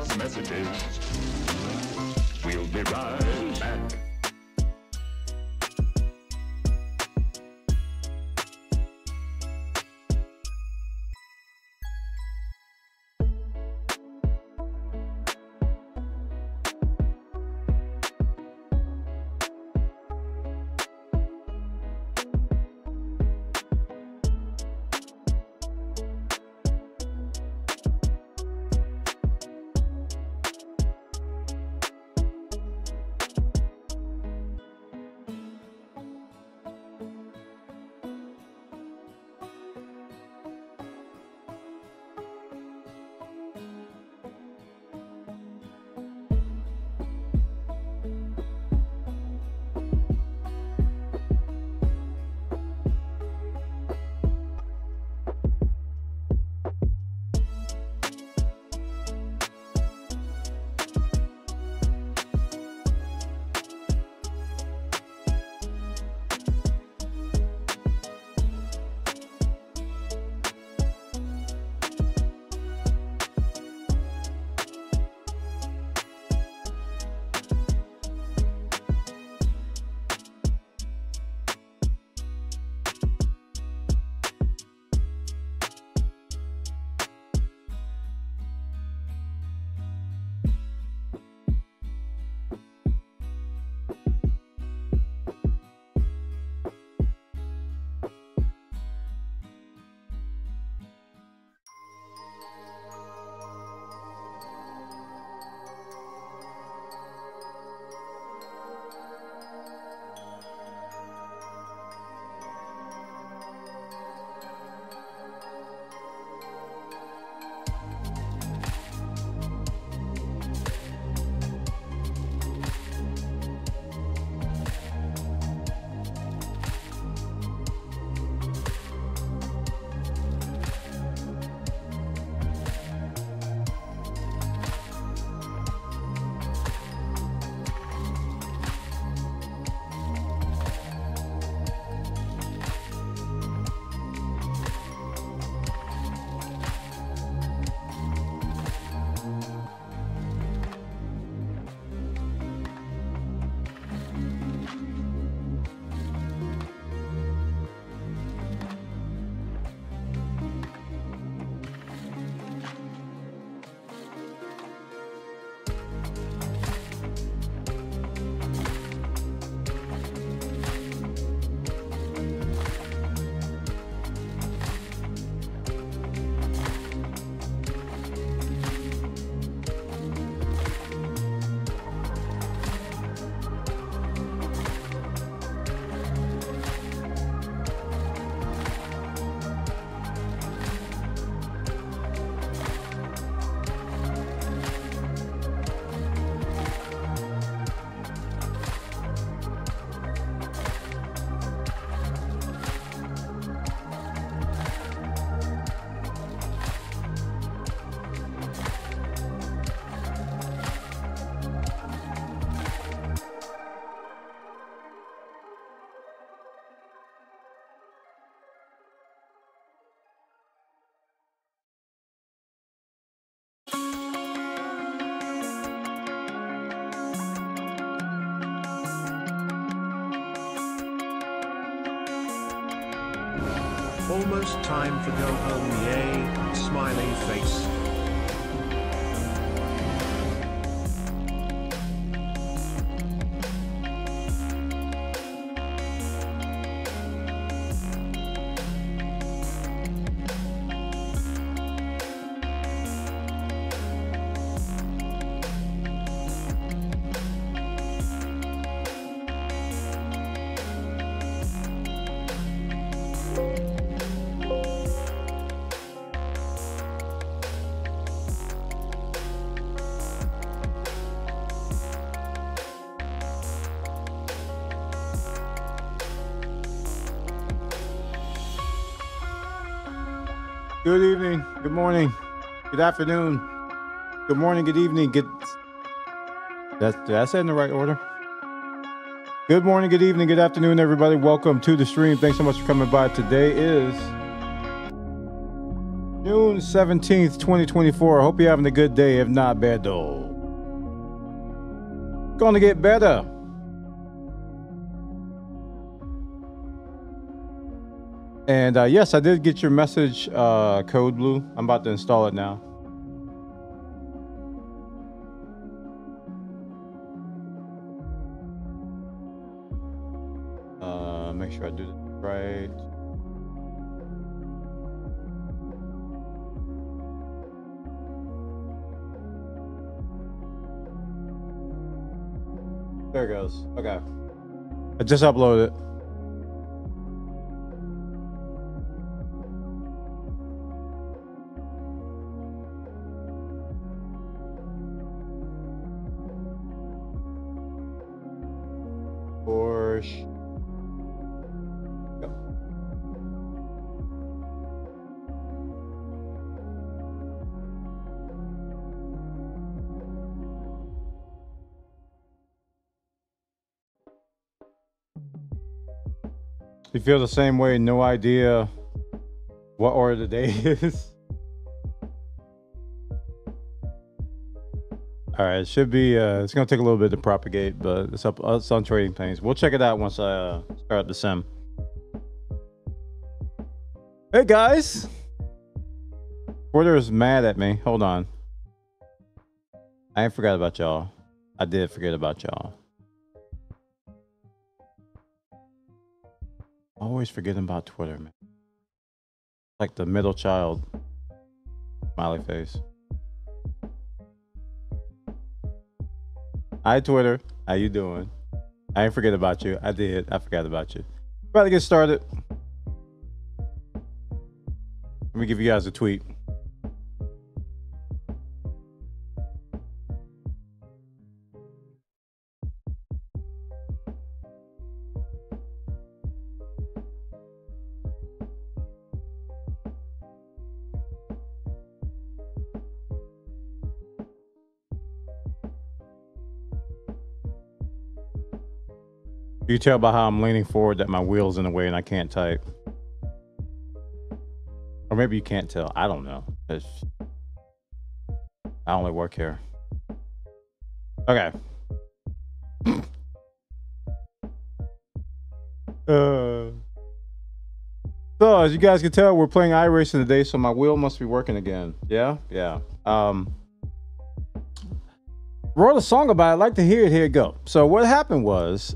these messages. We'll be right back. Almost time to go home, yay, smiley face. Good evening, good morning, good afternoon, good morning, good evening, did I say it in the right order? Good morning, good evening, good afternoon, everybody. Welcome to the stream. Thanks so much for coming by. Today is June 17th, 2024. Hope you're having a good day. If not, bad though. Gonna get better. And yes, I did get your message, Code Blue. I'm about to install it now. Make sure I do this right. There it goes. Okay. I just uploaded it. Porsche. Go. You feel the same way? No idea what order the day is. All right, it should be. It's gonna take a little bit to propagate, but it's up. It's on Trading Planes. We'll check it out once I start the sim. Hey guys, Twitter is mad at me. Hold on. I ain't forgot about y'all. I did forget about y'all. Always forgetting about Twitter, man. Like the middle child. Smiley face. Hi Twitter, how you doing? I ain't forget about you. I did. I forgot about you. About to get started. Let me give you guys a tweet. You tell by how I'm leaning forward that my wheel's in the way and I can't type. Or maybe you can't tell. I don't know. I only work here. Okay. So as you guys can tell, we're playing iRacing today, so my wheel must be working again. Yeah? Yeah. Wrote a song about it. I'd like to hear it. Here it go. So what happened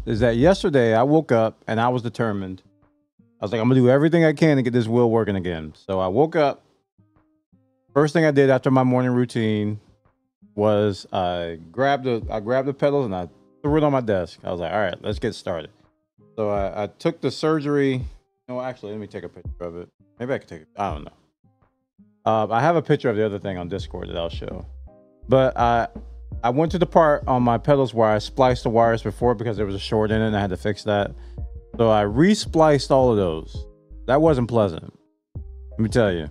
is that yesterday I woke up and I was determined. I was like, I'm gonna do everything I can to get this wheel working again. So I woke up. First thing I did after my morning routine was I grabbed the pedals and I threw it on my desk. I was like, all right, let's get started. So I took the surgery. No, actually, let me take a picture of it. Maybe I can take it. I don't know. I have a picture of the other thing on Discord that I'll show. But I went to the part on my pedals where I spliced the wires before because there was a short in it and I had to fix that. So I re-spliced all of those. That wasn't pleasant. Let me tell you.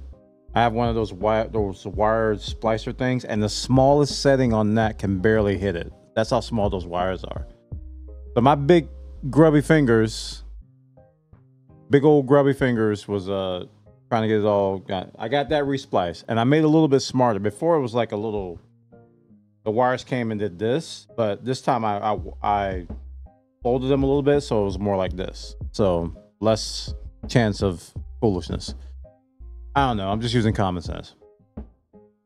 I have one of those wired splicer things, and the smallest setting on that can barely hit it. That's how small those wires are. So my big grubby fingers, big old grubby fingers was trying to get it all. I got that re-spliced, and I made it a little bit smarter. Before it was like a little. The wires came and did this, but this time I folded them a little bit, so it was more like this. So less chance of foolishness. I don't know. I'm just using common sense.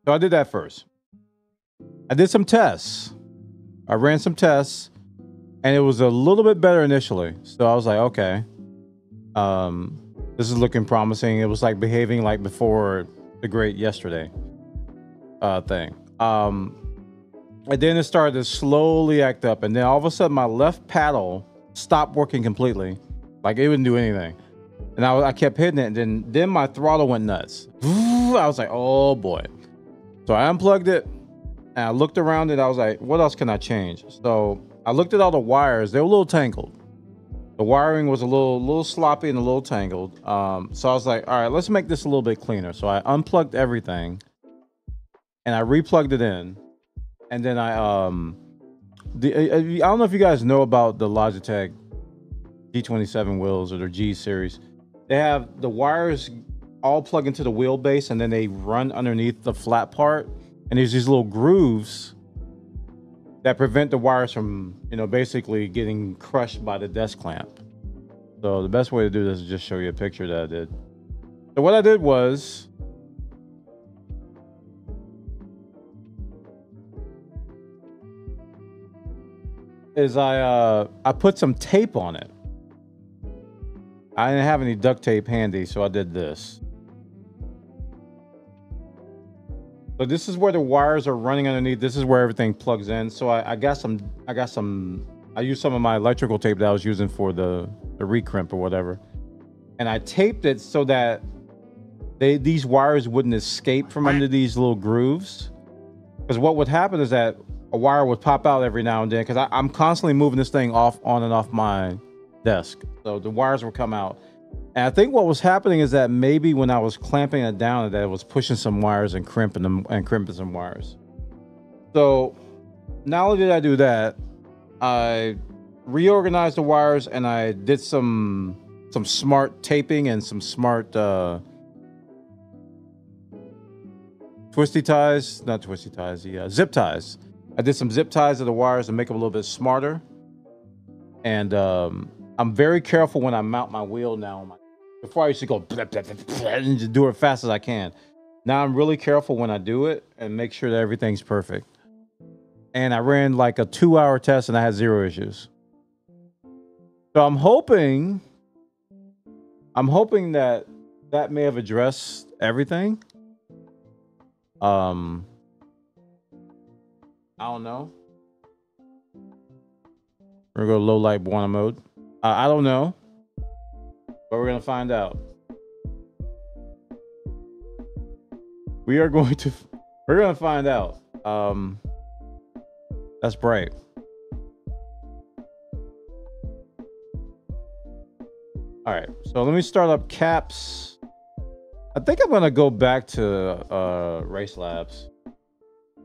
So I did that first. I did some tests. I ran some tests, and it was a little bit better initially. So I was like, okay, this is looking promising. It was like behaving like before the great yesterday thing. And then it started to slowly act up. And then all of a sudden, my left paddle stopped working completely. Like, it wouldn't do anything. And I kept hitting it. And then my throttle went nuts. I was like, oh, boy. So I unplugged it. And I looked around it. I was like, what else can I change? So I looked at all the wires. They were a little tangled. The wiring was a little sloppy and a little tangled. So I was like, all right, let's make this a little bit cleaner. So I unplugged everything. And I replugged it in. And then I don't know if you guys know about the Logitech G27 wheels or their G series. They have the wires all plug into the wheelbase and then they run underneath the flat part. And there's these little grooves that prevent the wires from, you know, basically getting crushed by the desk clamp. So the best way to do this is just show you a picture that I did. So what I did was I put some tape on it. I didn't have any duct tape handy, so I did this. So this is where the wires are running underneath. This is where everything plugs in. So I used some of my electrical tape that I was using for the recrimp or whatever. And I taped it so that these wires wouldn't escape from under these little grooves. Because what would happen is that a wire would pop out every now and then, because I'm constantly moving this thing on and off my desk. So the wires would come out. And I think what was happening is that maybe when I was clamping it down, that it was pushing some wires and crimping some wires. So not only did I do that, I reorganized the wires and I did some smart taping and some smart zip ties. I did some zip ties of the wires to make them a little bit smarter. And I'm very careful when I mount my wheel now. Before I used to go and just do it as fast as I can. Now I'm really careful when I do it and make sure that everything's perfect. And I ran like a 2-hour test and I had 0 issues. So I'm hoping that may have addressed everything. I don't know. We're gonna go low light Bwana mode. I don't know, but we're gonna find out. We're gonna find out. That's bright. All right, so let me start up caps. I think I'm gonna go back to Race Labs.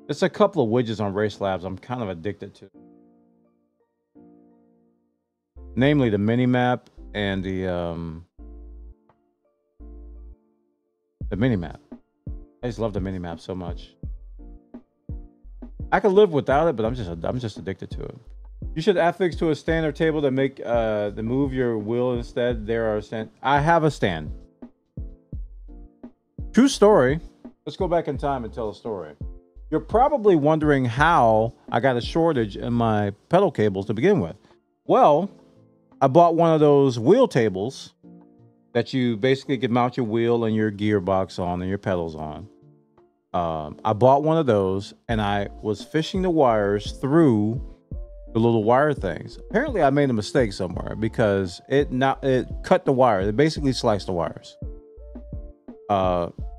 There's a couple of widgets on Race Labs I'm kind of addicted to. Namely the mini map and the mini map. I just love the mini map so much. I could live without it, but I'm just addicted to it. You should affix to a stand or table to make to move your wheel instead. There are I have a stand. True story. Let's go back in time and tell a story. You're probably wondering how I got a shortage in my pedal cables to begin with. Well, I bought one of those wheel tables that you basically could mount your wheel and your gearbox on and your pedals on. I bought one of those and I was fishing the wires through the little wire things. Apparently I made a mistake somewhere because it cut the wire. It basically sliced the wires.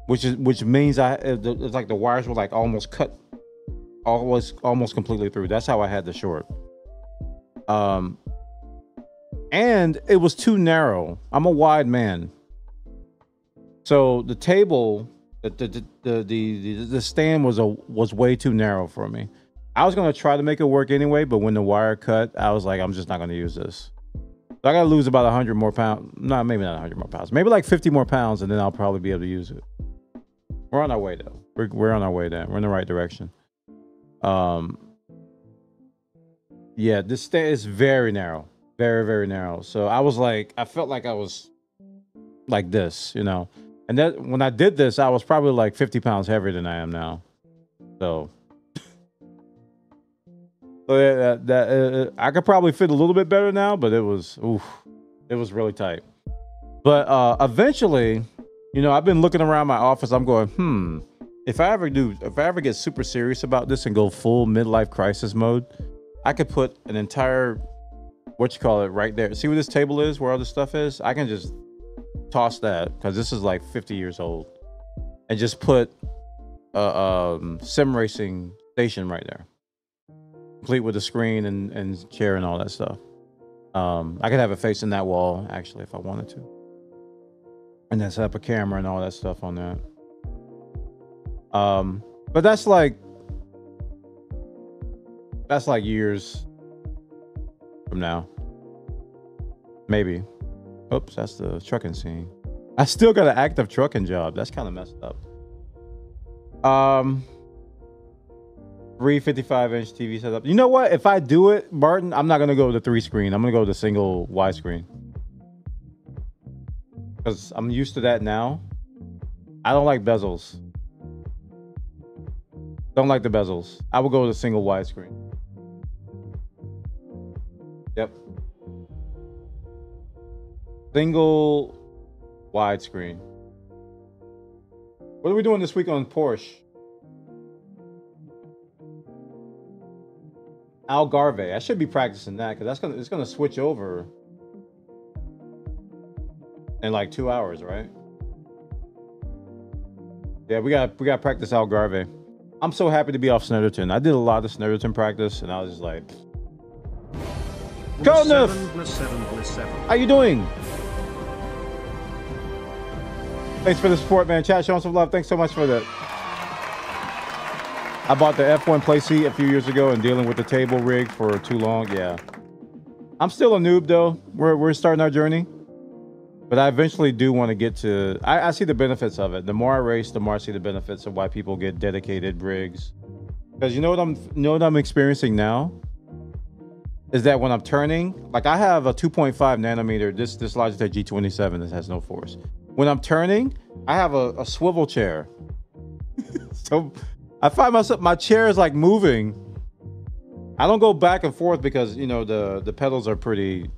Which means it's like the wires were like almost cut, almost completely through. That's how I had the short. And it was too narrow. I'm a wide man. So the table, the stand was way too narrow for me. I was gonna try to make it work anyway, but when the wire cut, I was like, I'm just not gonna use this. So I gotta lose about 100 more pounds. No, maybe not 100 more pounds. Maybe like 50 more pounds, and then I'll probably be able to use it. We're on our way though. We're on our way there. We're in the right direction. Yeah, this stand is very narrow. Very, very narrow. So I was like, I felt like I was like this, you know. And that when I did this, I was probably like 50 pounds heavier than I am now. So, I could probably fit a little bit better now, but it was really tight. But eventually, you know, I've been looking around my office. I'm going, if I ever get super serious about this and go full midlife crisis mode, I could put an entire right there. See where this table is, where all this stuff is? I can just toss that because this is like 50 years old and just put a sim racing station right there, complete with a screen and chair and all that stuff. I could have it facing that wall actually if I wanted to, and then set up a camera and all that stuff on that. But that's like years from now, maybe. Oops, that's the trucking scene. I still got an active trucking job. That's kind of messed up. 355-inch TV setup. You know what? If I do it, Barton, I'm not gonna go to 3-screen. I'm gonna go to single widescreen because I'm used to that now. I don't like bezels. Don't like the bezels. I will go to single widescreen. Yep. Single widescreen. What are we doing this week on Porsche? Algarve. I should be practicing that because it's gonna switch over in like 2 hours, right? Yeah, we got practice Algarve. I'm so happy to be off Snetterton. I did a lot of Snetterton practice, and I was just like, "Go Nuff! How you doing?" Thanks for the support, man. Chat, showing some love. Thanks so much for that. I bought the F1 play seat a few years ago and dealing with the table rig for too long. Yeah. I'm still a noob though. We're starting our journey. But I eventually do want to get to... I see the benefits of it. The more I race, the more I see the benefits of why people get dedicated rigs. Because you know what I'm experiencing now? Is that when I'm turning... Like I have a 2.5 nanometer, this Logitech G27 that has no force. When I'm turning, I have a swivel chair. So I find myself... My chair is like moving. I don't go back and forth because, you know, the pedals are pretty...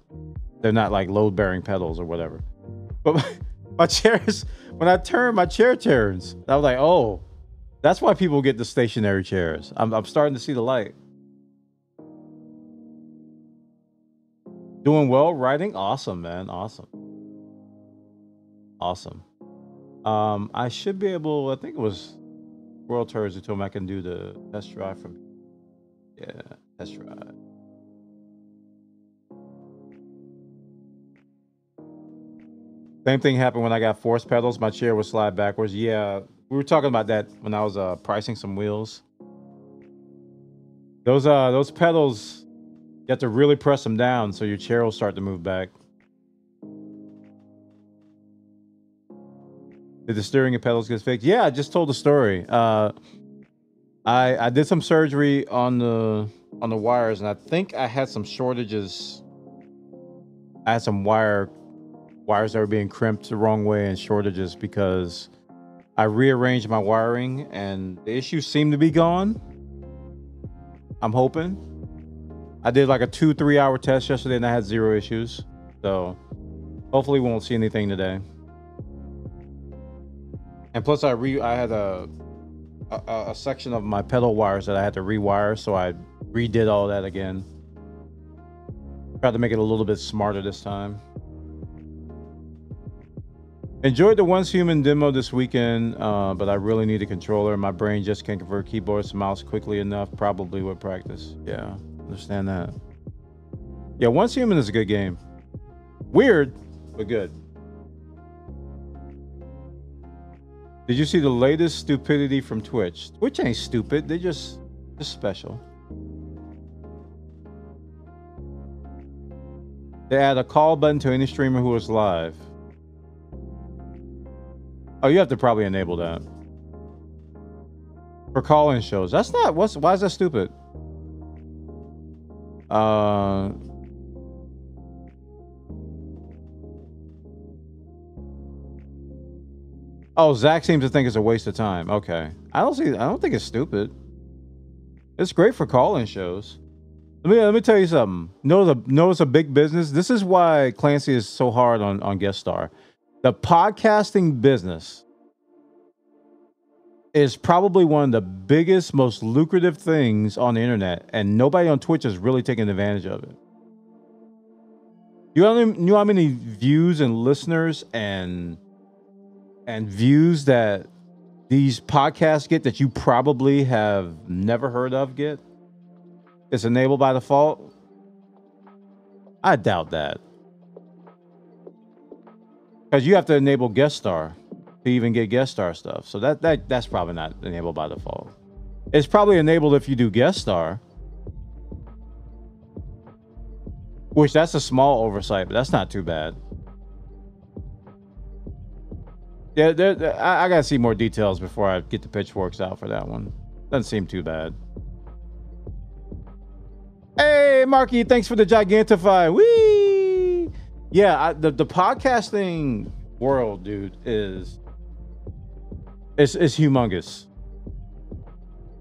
They're not like load-bearing pedals or whatever. But my chair is, when I turn, my chair turns. I was like, oh, that's why people get the stationary chairs. I'm starting to see the light. Doing well, riding? Awesome, man. Awesome. Awesome. I should be able, I think it was World Tours who told me I can do the test drive from, yeah, test drive. Same thing happened when I got force pedals. My chair would slide backwards. Yeah, we were talking about that when I was pricing some wheels. Those pedals, you have to really press them down so your chair will start to move back. Did the steering and pedals get fixed? Yeah, I just told the story. I did some surgery on the wires, and I think I had some shortages. I had some wires that were being crimped the wrong way and shortages because I rearranged my wiring and the issues seem to be gone. I'm hoping. I did like a 2-3 hour test yesterday and I had 0 issues. So hopefully we won't see anything today. And plus I had a section of my pedal wires that I had to rewire, so I redid all that again. Tried to make it a little bit smarter this time. Enjoyed the Once Human demo this weekend, but I really need a controller. My brain just can't convert keyboards to mouse quickly enough, probably with practice. Yeah, understand that. Yeah, Once Human is a good game. Weird, but good. Did you see the latest stupidity from Twitch? Twitch ain't stupid, they just special. They add a call button to any streamer who is live. Oh, you have to probably enable that for call-in shows. That's not why is that stupid? Oh, Zach seems to think it's a waste of time. Okay, I don't think it's stupid. It's great for call-in shows. Let me tell you something. No, it's a big business. This is why Clancy is so hard on guest star. The podcasting business is probably one of the biggest, most lucrative things on the internet, and nobody on Twitch is really taking advantage of it. You know how many views and listeners and views that these podcasts get that you probably have never heard of get? It's enabled by default? I doubt that. Because you have to enable guest star to even get guest star stuff. So that's probably not enabled by default. It's probably enabled if you do guest star. Which that's a small oversight, but that's not too bad. Yeah, I gotta see more details before I get the pitchforks out for that one. Doesn't seem too bad. Hey, Marky, thanks for the Gigantify. Whee! Yeah, the podcasting world, dude, is humongous.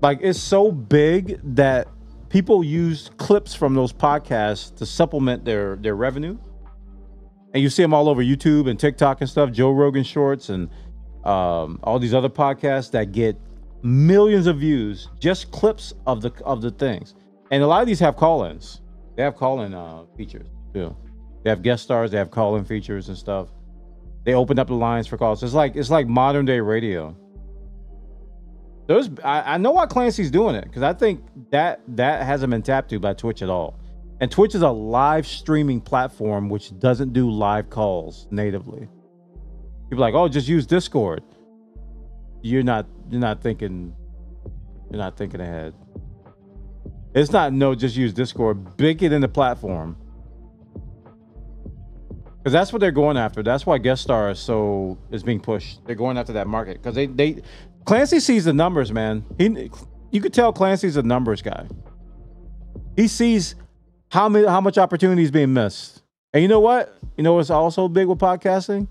Like, it's so big that people use clips from those podcasts to supplement their revenue. And you see them all over YouTube and TikTok and stuff, Joe Rogan Shorts and all these other podcasts that get millions of views, just clips of the things. And a lot of these have call-ins. They have call-in features too. They have guest stars. They have call-in features and stuff. They open up the lines for calls. It's like modern day radio. I know why Clancy's doing it, because I think that hasn't been tapped to by Twitch at all. And Twitch is a live streaming platform which doesn't do live calls natively. People are like, oh, just use Discord. You're not thinking ahead. It's not just use Discord. Bake it in the platform. Because that's what they're going after. That's why guest star is being pushed. They're going after that market. Because they Clancy sees the numbers, man. You could tell Clancy's a numbers guy. He sees how much opportunity is being missed. And you know what? You know what's also big with podcasting?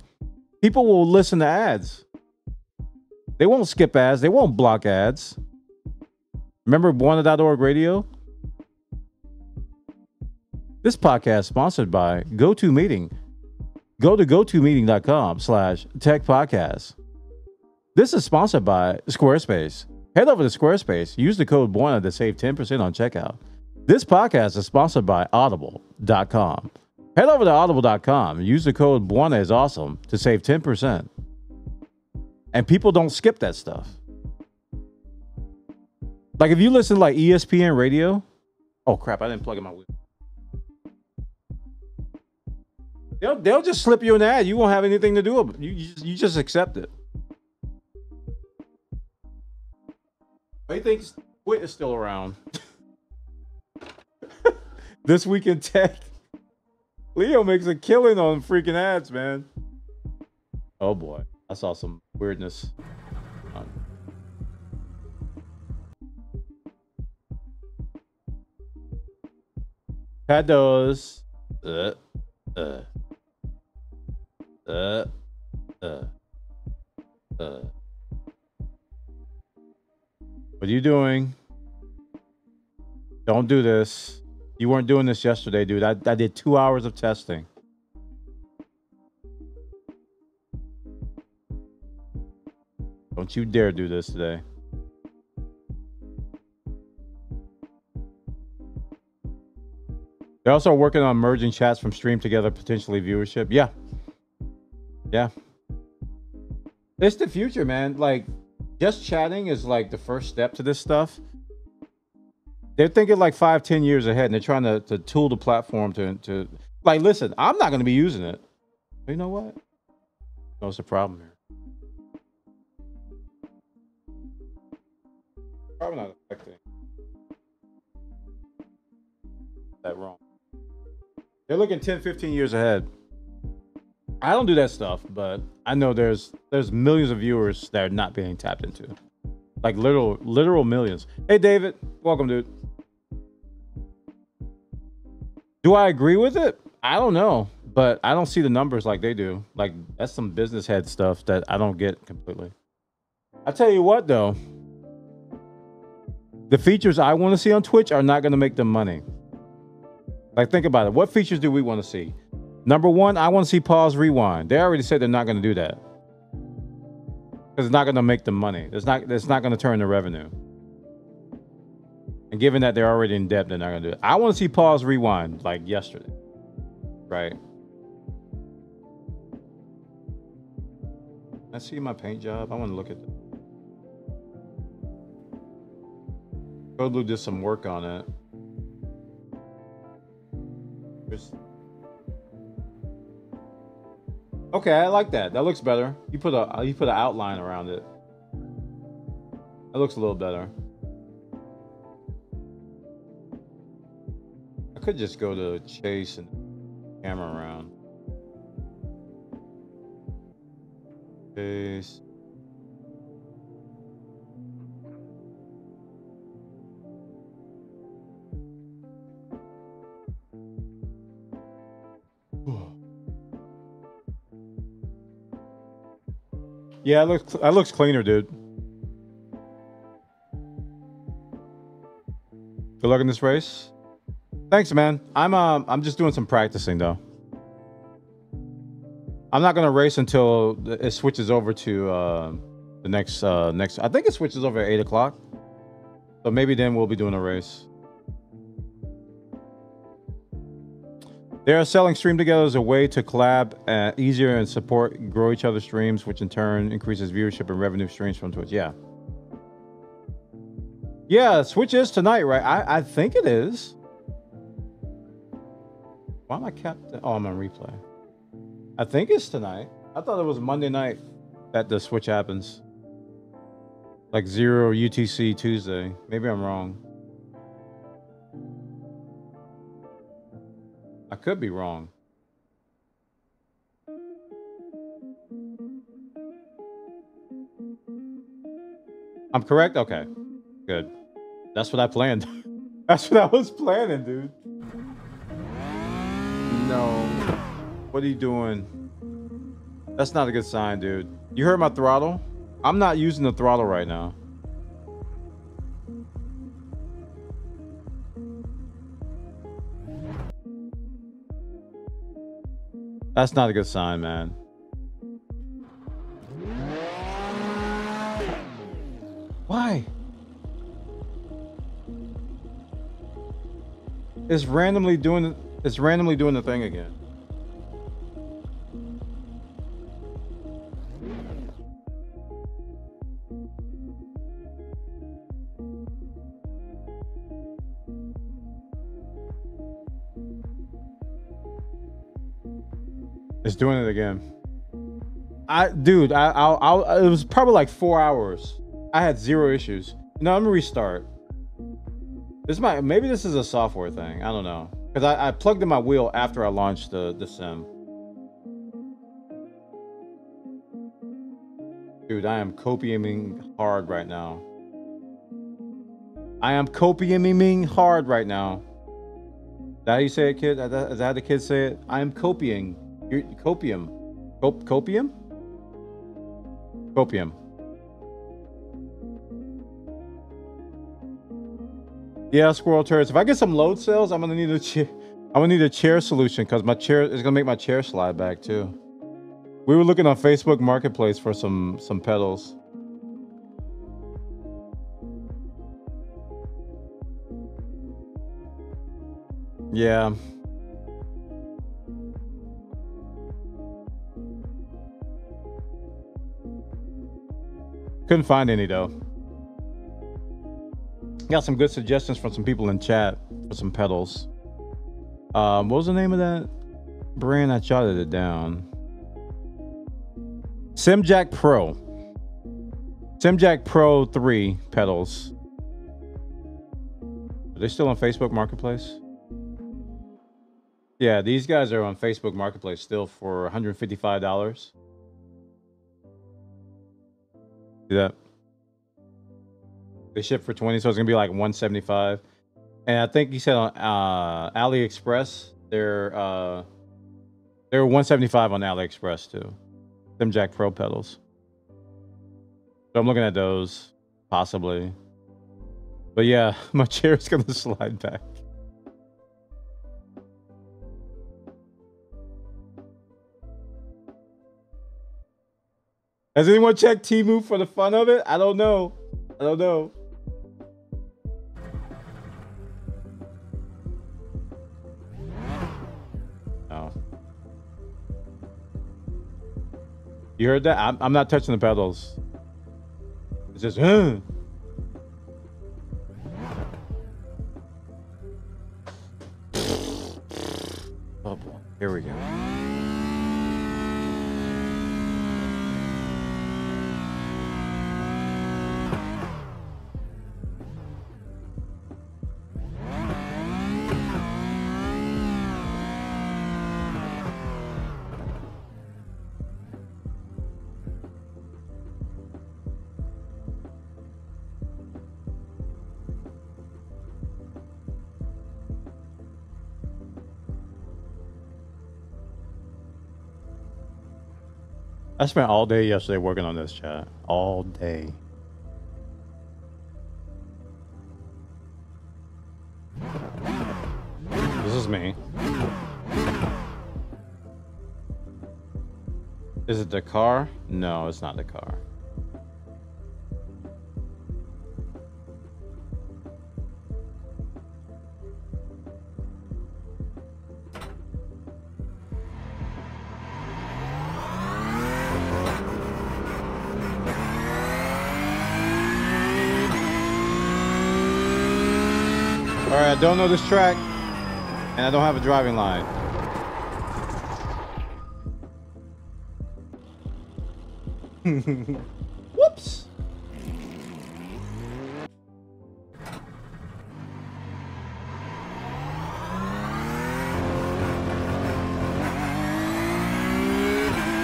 People will listen to ads. They won't skip ads. They won't block ads. Remember Bwana.org radio? This podcast is sponsored by GoToMeeting. Go to gotomeeting.com/techpodcast. This is sponsored by Squarespace. Head over to Squarespace. Use the code Bwana to save 10% on checkout. This podcast is sponsored by Audible.com. Head over to Audible.com. Use the code Bwana is awesome to save 10%. And people don't skip that stuff. Like if you listen to like ESPN radio. Oh crap, I didn't plug in my wheel. They'll just slip you an ad. You won't have anything to do with it. You just accept it. I think Quit is still around. This Week in Tech. Leo makes a killing on freaking ads, man. Oh boy, I saw some weirdness. Pados. What are you doing? Don't do this. You weren't doing this yesterday, dude. I did 2 hours of testing. Don't you dare do this today. They're also working on merging chats from stream together, potentially viewership. Yeah. Yeah. It's the future, man. Like, just chatting is like the first step to this stuff. They're thinking like 5-10 years ahead, and they're trying to tool the platform to like, listen, I'm not going to be using it. But you know what? What's the problem here? Probably not affecting that wrong. They're looking 10-15 years ahead. I don't do that stuff, but I know there's millions of viewers that are not being tapped into. Like literal millions. Hey David, welcome, dude. Do I agree with it? I don't know, but I don't see the numbers like they do. Like, that's some business head stuff that I don't get completely. I tell you what though, the features I want to see on Twitch are not going to make them money. Like, think about it. What features do we want to see? Number one, I want to see pause rewind. They already said they're not going to do that because it's not going to make them money. It's not going to turn the revenue. And given that they're already in debt, they're not going to do it. I want to see pause rewind like yesterday, right? I see my paint job. I want to look at that. Code Blue did some work on it. Okay, I like that. That looks better. You put an outline around it. That looks a little better. I could just go to chase and camera around. Case. Yeah, it looks cleaner, dude. Good luck in this race. Thanks, man. I'm just doing some practicing though. I'm not gonna race until it switches over to the next. I think it switches over at 8 o'clock. So maybe then we'll be doing a race. They are selling Stream Together as a way to collab easier and support, grow each other's streams, which in turn increases viewership and revenue streams from Twitch. Yeah. Yeah, Switch is tonight, right? I think it is. Why am I kept? Oh, I'm on replay. I think it's tonight. I thought it was Monday night that the Switch happens. Like 0 UTC Tuesday. Maybe I'm wrong. I could be wrong. I'm correct? Okay. Good. That's what I planned. That's what I was planning, dude. No. What are you doing? That's not a good sign, dude. You heard my throttle? I'm not using the throttle right now. That's not a good sign, man. Why? It's randomly doing the thing again. It's doing it again. Dude, it was probably like 4 hours. I had 0 issues. No, I'm gonna restart. Maybe this is a software thing. I don't know. Because I plugged in my wheel after I launched the sim. Dude, I am copying hard right now. I am copying hard right now. Is that how you say it, kid? Is that how the kids say it? I am copying. Copium. Copium? Copium. Yeah, squirrel turrets. If I get some load cells, I'm gonna need a chair. I'm gonna need a chair solution because my chair is gonna make my chair slide back too. We were looking on Facebook Marketplace for some pedals. Yeah. Couldn't find any though. Got some good suggestions from some people in chat for some pedals. What was the name of that brand? I jotted it down. SimJack Pro. SimJack Pro 3 pedals. Are they still on Facebook Marketplace? Yeah, these guys are on Facebook Marketplace still for $155. See that? They ship for 20, so it's gonna be like 175. And I think you said on AliExpress, they're 175 on AliExpress too. SimJack Pro pedals. So I'm looking at those possibly. But yeah, my chair is gonna slide back. Has anyone checked Temu for the fun of it? I don't know. I don't know. Oh. You heard that? I'm not touching the pedals. It's just, oh boy, here we go. I spent all day yesterday working on this, chat. All day. This is me. Is it the car? No, it's not the car. Alright, I don't know this track, and I don't have a driving line. Whoops!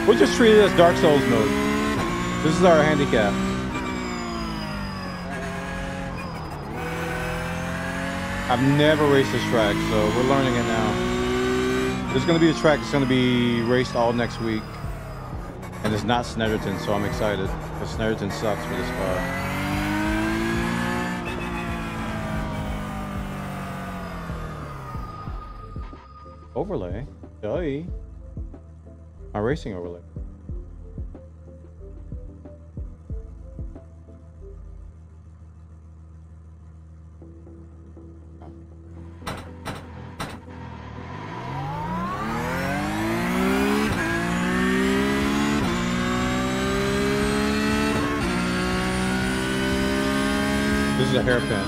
We'll just treat it as Dark Souls mode. This is our handicap. I've never raced this track, so we're learning it now. There's going to be a track that's going to be raced all next week. And it's not Snetterton, so I'm excited. Because Snetterton sucks for this car. Overlay? Duh. My racing overlay. This is a hairpin.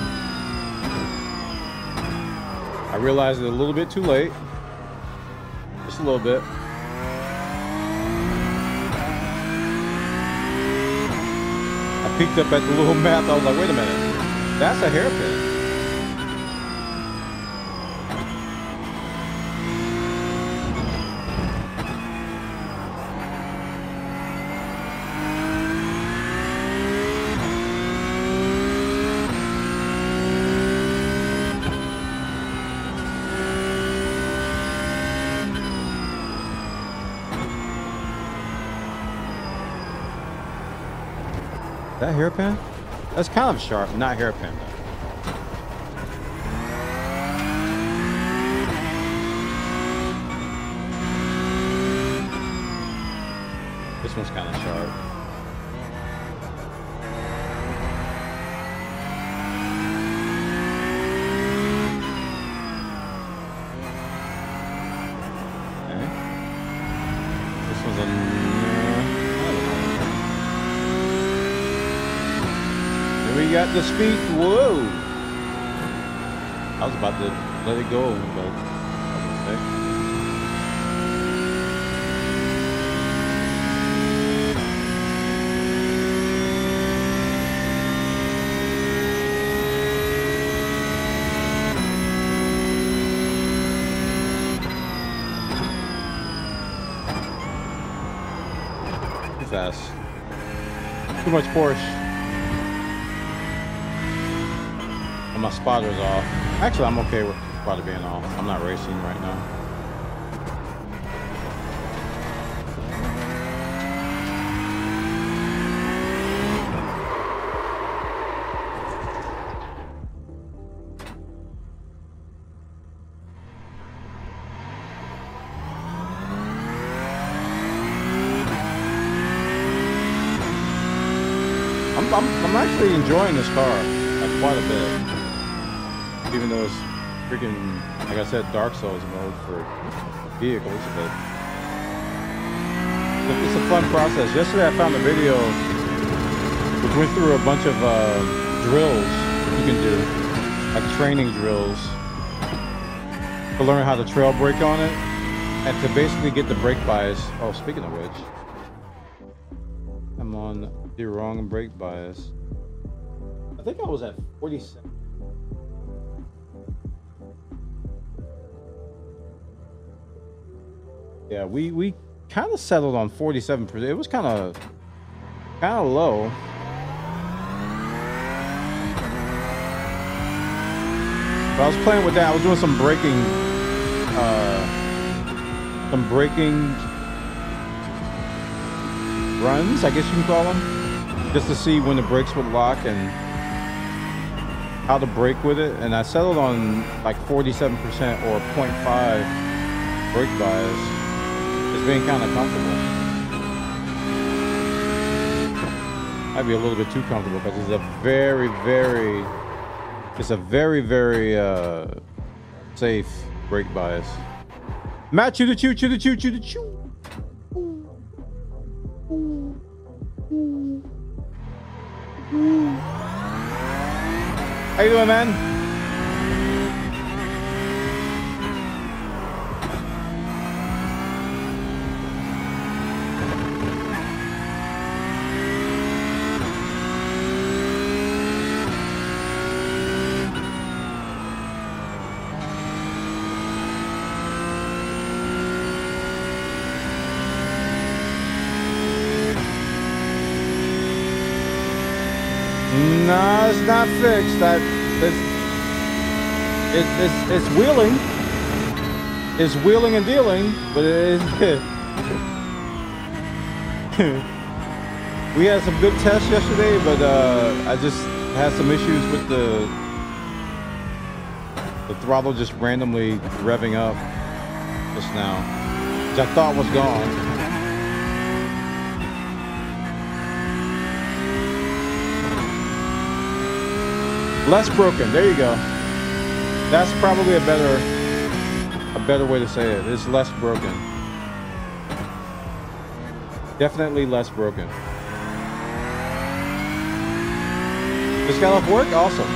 I realized it a little bit too late. Just a little bit. I peeked up at the little map. I was like, wait a minute. That's a hairpin. That hairpin? That's kind of sharp, not hairpin though. This one's kind of sharp. Okay. This one's a we got the speed. Whoa! I was about to let it go, but too fast. Too much Porsche. My spotter's off. Actually, I'm okay with the spotter being off. I'm not racing right now. I'm actually enjoying this car quite a bit. Even though it's freaking, like I said, Dark Souls mode for vehicles, but it's a fun process. Yesterday I found a video which went through a bunch of drills you can do, like training drills, to learn how to trail brake on it, and to basically get the brake bias. Oh, speaking of which, I'm on the wrong brake bias. I think I was at 47. Yeah, we kind of settled on 47%. It was kind of low. But I was playing with that. I was doing some braking, runs, I guess you can call them, just to see when the brakes would lock and how to brake with it. And I settled on like 47% or 0.5 brake bias. It's being kind of comfortable. Might be a little bit too comfortable because it's a very, very safe brake bias. Matt, chew the chew, chew the chew, chew the chew. How you doing, man? No, it's not fixed. It's wheeling. It's wheeling and dealing, but it is. We had some good tests yesterday, but I just had some issues with the throttle just randomly revving up just now, which I thought was gone. Less broken. There you go. That's probably a better way to say it. It's less broken. Definitely less broken. Just got off work? Awesome.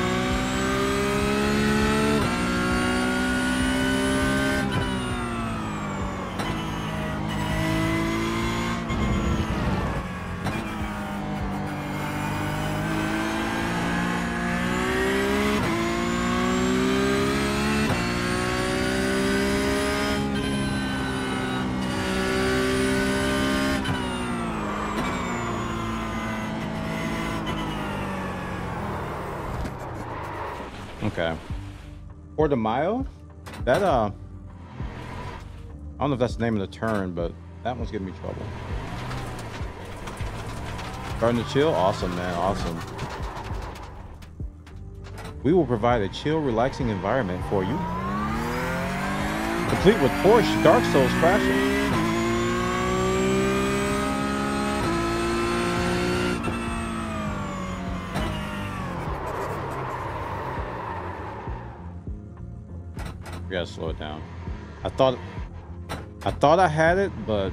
Okay. Or de Mayo? That, I don't know if that's the name of the turn, but that one's giving me trouble. Starting to chill? Awesome, man. Awesome. We will provide a chill, relaxing environment for you. Complete with Porsche Dark Souls crashing. We gotta slow it down. I thought I had it, but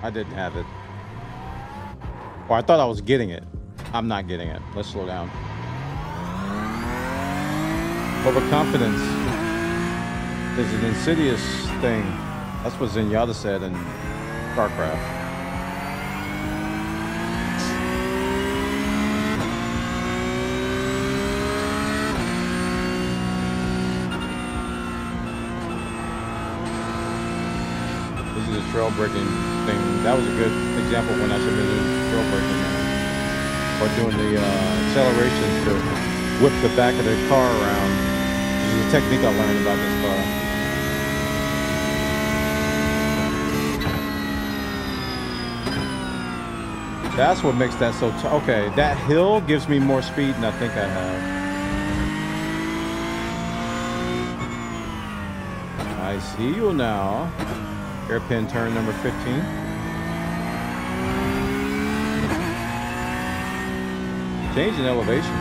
I didn't have it. Or I thought I was getting it. I'm not getting it. Let's slow down. Overconfidence is an insidious thing. That's what Zenyatta said in StarCraft. Trail braking thing. That was a good example when I should have been doing trail braking or doing the acceleration to whip the back of the car around. This is a technique I learned about this car. That's what makes that so okay, that hill gives me more speed than I think I have. I see you now. Hairpin turn number 15. Change in elevation.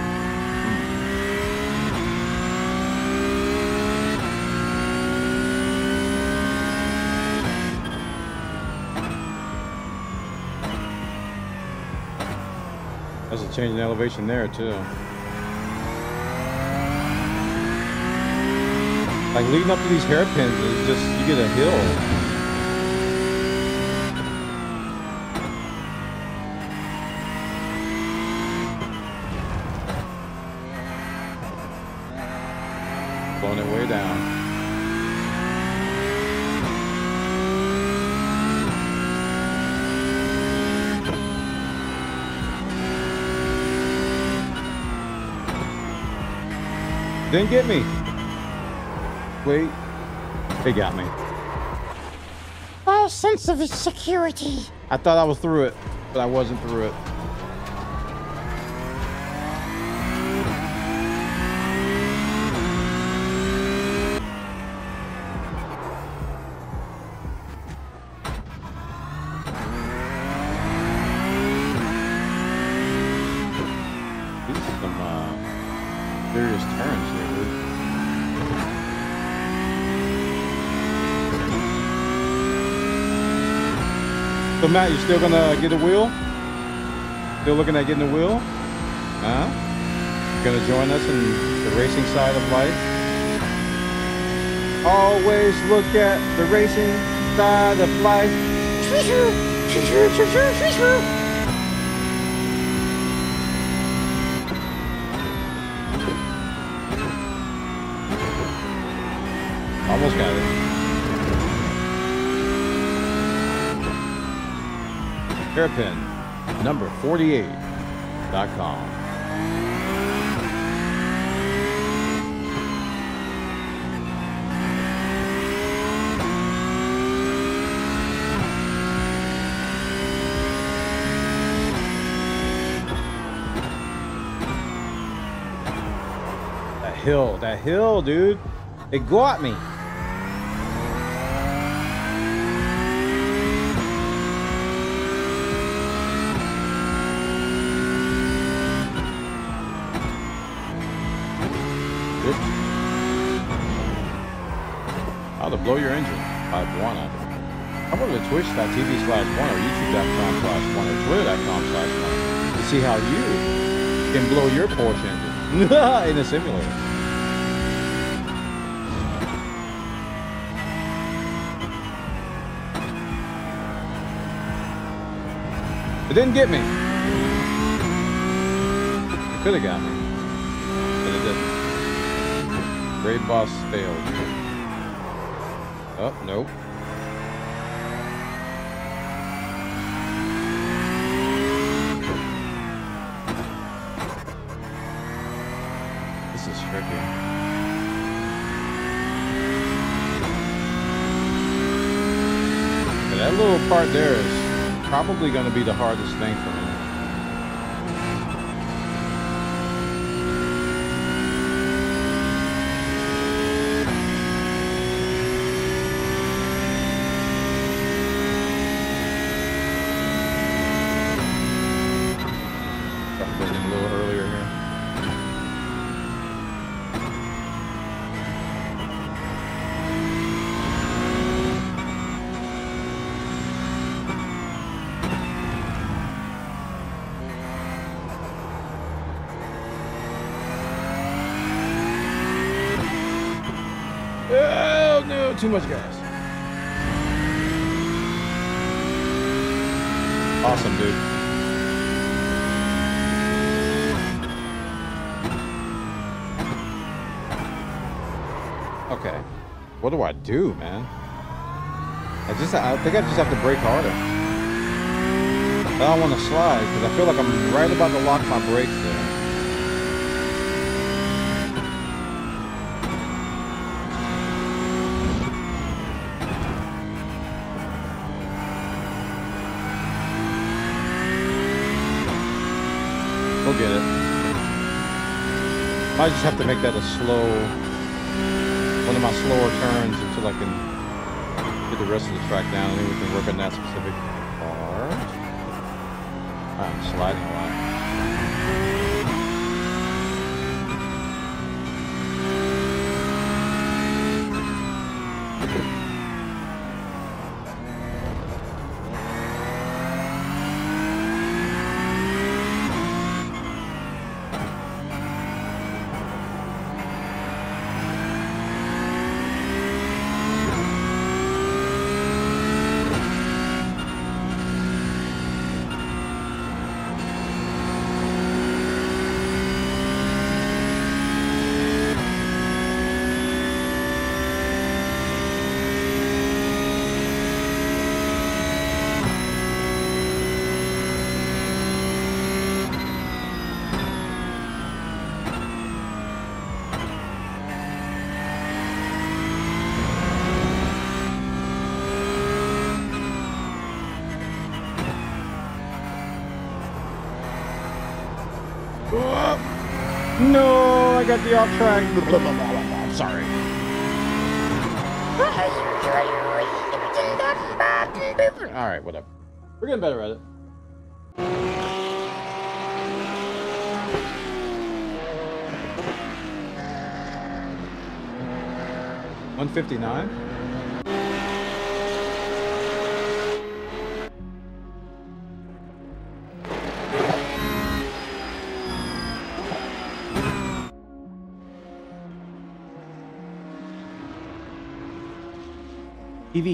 There's a change in elevation there too. Like leading up to these hairpins is just, you get a hill. Blowing it way down. Didn't get me. Wait. They got me. False sense of security. I thought I was through it. but I wasn't through it. Serious turns here, dude. So Matt, you still gonna get a wheel? Still looking at getting a wheel? Huh? You gonna join us in the racing side of life? Always look at the racing side of life. Almost got it. Hairpin number 48.com. That hill, dude. It got me. How to blow your engine by Bwana. Come over to twitch.tv/Bwana or youtube.com/Bwana or twitter.com/Bwana to see how you can blow your Porsche engine in a simulator. It didn't get me. It could have got me, but it didn't. Raid boss failed. Oh, nope. This is tricky. Yeah, that little part there is probably going to be the hardest thing for me. Oh no, too much gas. Awesome, dude. Okay. What do I do, man? I think I just have to brake harder. I don't want to slide because I feel like I'm right about to lock my brakes there. We'll get it. I just have to make that a slow, one of my slower turns until I can get the rest of the track down, and then we can work on that specific part. I'm sliding a lot. I got the off track. I'm sorry. All right, whatever. We're getting better at it. $159.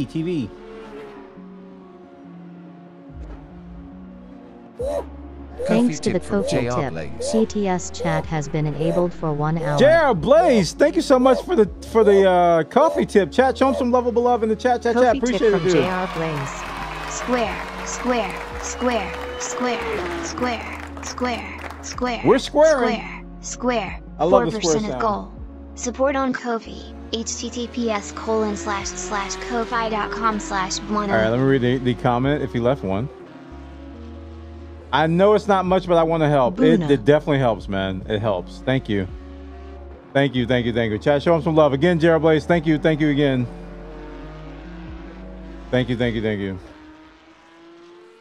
TV. Thanks to the Kofi tip, CTS chat has been enabled for 1 hour. JR Blaze, thank you so much for the coffee tip. Chat, show him some lovable love in the chat. Kofi Appreciate tip it, from dude. JR Blaze. Square. We're squaring. Square. I love the 4% square of sound. goal. Support on Kofi. https://kofi.com/Bwana. All right, let me read the comment if he left one. I know it's not much, but I want to help. It definitely helps, man. It helps. Thank you. Thank you. Chat, show him some love. Again, Jared Blaze, thank you again. Thank you.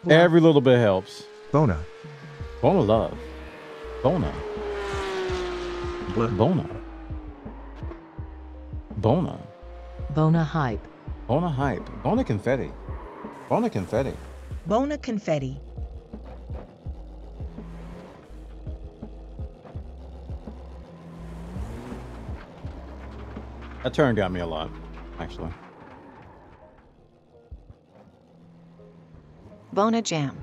Every little bit helps. Bwana. Bwana love. Bwana. Bwana. Bwana. Bwana hype. Bwana hype. Bwana confetti. Bwana confetti. Bwana confetti. That turn got me a lot, actually. Bwana jam.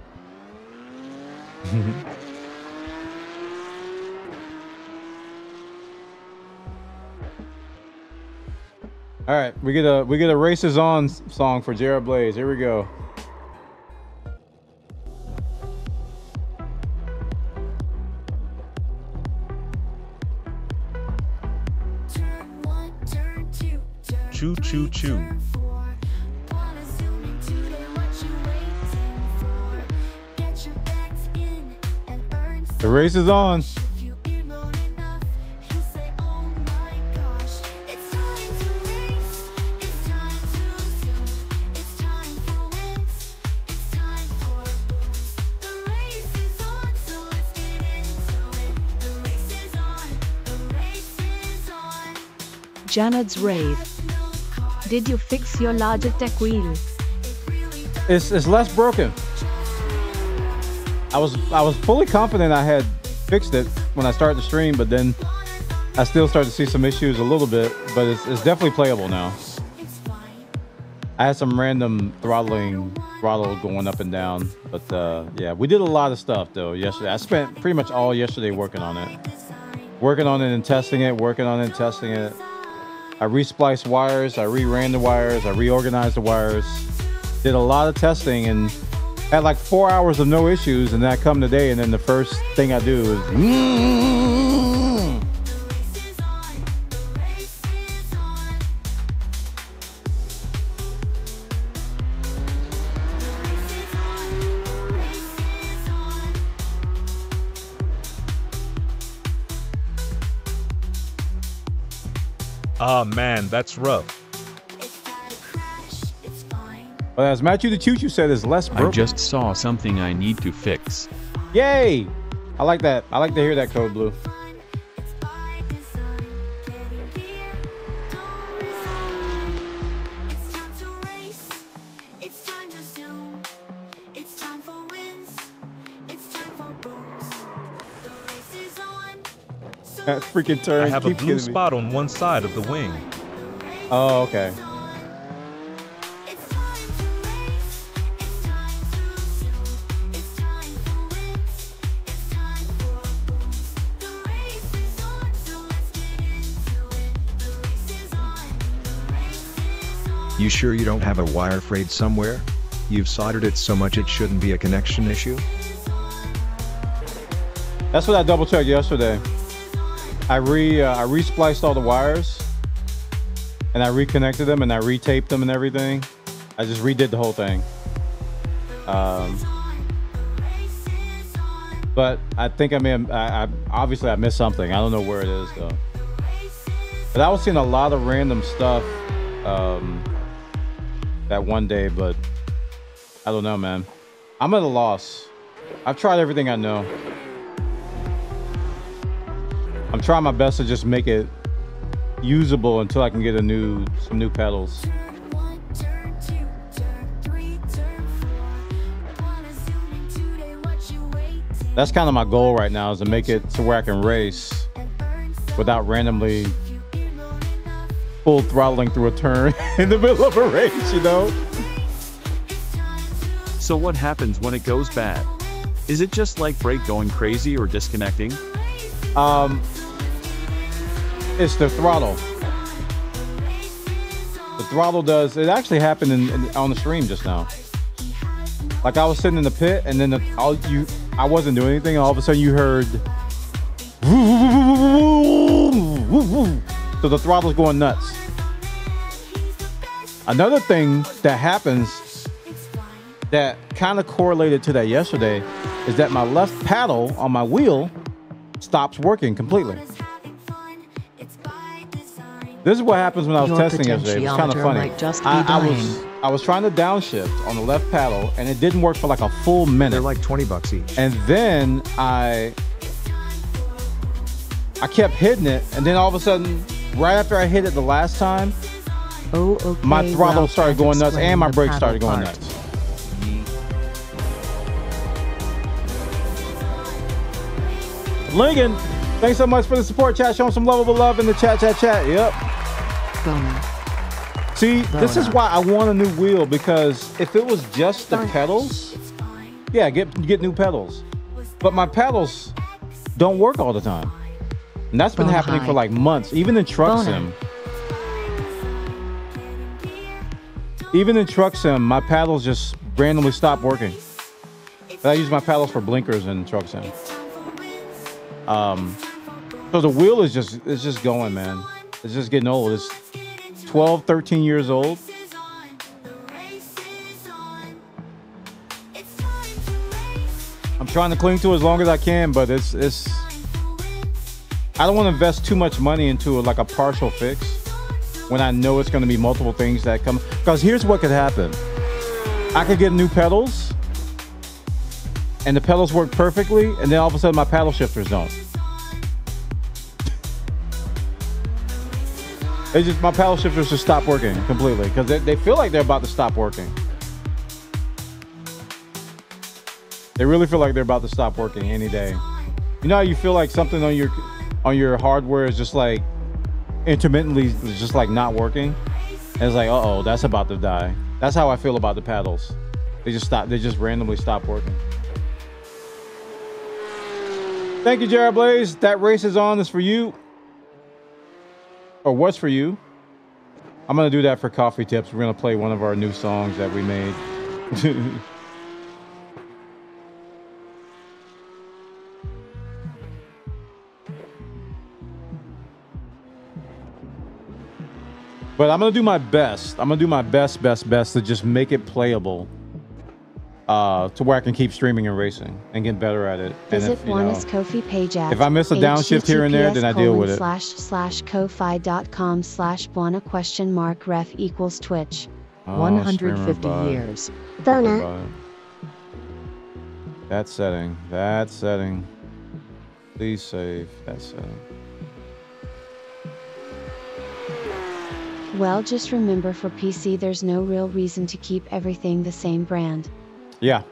All right, we get a Races On song for Jared Blaze. Here we go. Choo choo choo. The race is on. Janad's rave. Did you fix your Logitech wheel? It's less broken. I was fully confident I had fixed it when I started the stream, but then I still started to see some issues a little bit, but it's definitely playable now. I had some random throttle going up and down, but yeah, we did a lot of stuff though yesterday. I spent pretty much all yesterday working on it and testing it, I re-spliced wires, I re-ran the wires, I reorganized the wires, did a lot of testing and had like 4 hours of no issues, and then I come today and then the first thing I do is Ah man, that's rough. But as Matthew the Choo Choo said, it's less broken. I just saw something I need to fix. Yay! I like that. I like to hear that, Code Blue. That freaking turn. I have a keeps blue getting me. spot on one side of the wing. Oh, okay. You sure you don't have a wire frayed somewhere? You've soldered it so much it shouldn't be a connection issue? That's what I double checked yesterday. I re-spliced all the wires and I reconnected them and I retaped them and everything. I just redid the whole thing. But I think I obviously I missed something. I don't know where it is though. But I was seeing a lot of random stuff that one day, but I don't know, man. I'm at a loss. I've tried everything I know. I'm trying my best to just make it usable until I can get some new pedals. That's kind of my goal right now, is to make it to where I can race without randomly full throttling through a turn in the middle of a race, you know? So what happens when it goes bad? Is it just like brake going crazy or disconnecting? It's the throttle. The throttle does, it actually happened on the stream just now. Like I was sitting in the pit and then I wasn't doing anything, and all of a sudden you heard so the throttle's going nuts. Another thing that happens that kind of correlated to that yesterday is that my left paddle on my wheel stops working completely. This is what happens when I was testing yesterday. It was kind of funny. I was trying to downshift on the left paddle and it didn't work for like a full minute. They're like 20 bucks each. And then I kept hitting it, and then all of a sudden, right after I hit it the last time, my throttle started going nuts and my brakes started going nuts. Lincoln, thanks so much for the support, chat. Showing some lovable love in the chat. Yep. See, this is why I want a new wheel, because if it was just the pedals, yeah, get new pedals. But my pedals don't work all the time. And that's been happening for like months, even in Truck Sim. Even in Truck Sim, my paddles just randomly stop working. I use my paddles for blinkers in Truck Sim. So the wheel is just going, man. It's just getting old. It's 12, 13 years old. I'm trying to cling to it as long as I can, but it's I don't want to invest too much money into like a partial fix when I know it's going to be multiple things that come. Because here's what could happen. I could get new pedals and the pedals work perfectly, and then all of a sudden my paddle shifters don't. My paddle shifters just stop working completely because they feel like they're about to stop working. They really feel like they're about to stop working any day. You know how you feel like something on your hardware is just like intermittently just like not working? And it's like, uh-oh, that's about to die. That's how I feel about the paddles. They just randomly stop working. Thank you, Jared Blaze. That race is on. Is for you. Or what's for you. I'm gonna do that for coffee tips. We're gonna play one of our new songs that we made. But I'm gonna do my best. I'm gonna do my best to just make it playable, to where I can keep streaming and racing and get better at it. Visit Bwana's Ko-fi page at if I miss a downshift here and there, then I deal with it. //ko-fi.com/Bwana?ref equals Twitch. 150 years. Bwana. That setting. Please save that setting. Well, just remember, for PC there's no real reason to keep everything the same brand. Yeah.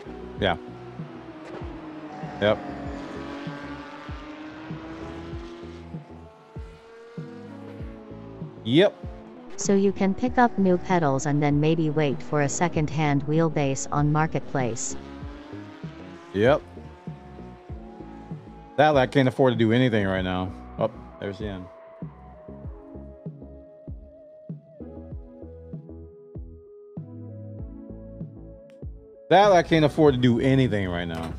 Yep. So you can pick up new pedals and then maybe wait for a second-hand wheelbase on Marketplace. Yep. That I can't afford to do anything right now. Oh, there's the end. That I can't afford to do anything right now.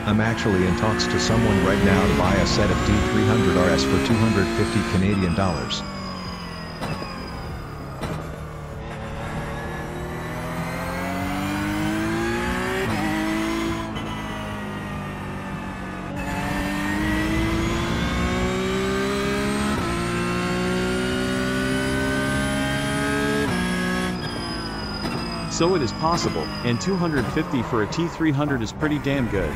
I'm actually in talks to someone right now to buy a set of D300 RS for 250 Canadian dollars. So it is possible, and 250 for a T300 is pretty damn good.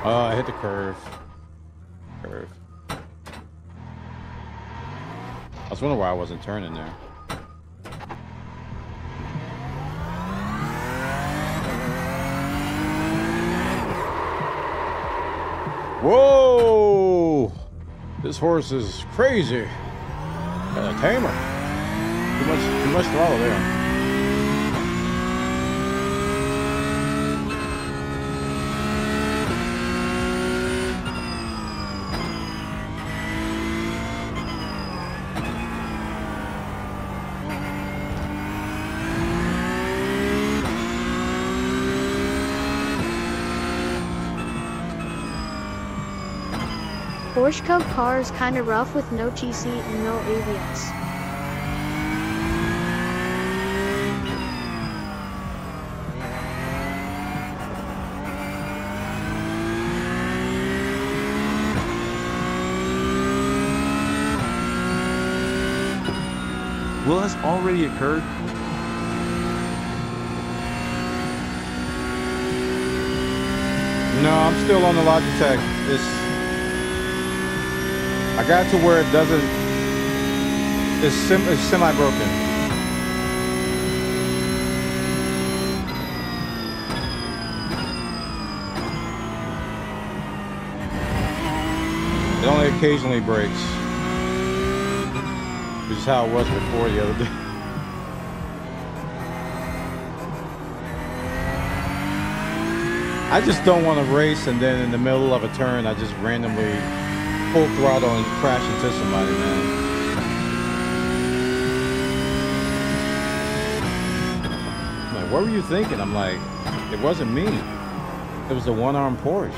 Oh, I hit the curve. I was wondering why I wasn't turning there. Whoa! This horse is crazy. Got a tamer. Too much throttle there. Porsche car is kinda rough with no GC and no ABS. Will has already occurred? No, I'm still on the Logitech. I got to where it doesn't. It's semi-broken. It only occasionally breaks, which is how it was before the other day. I just don't want to race and then in the middle of a turn I just randomly full throttle and crash into somebody, man. I'm like, what were you thinking? I'm like, it wasn't me. It was the one-armed Porsche.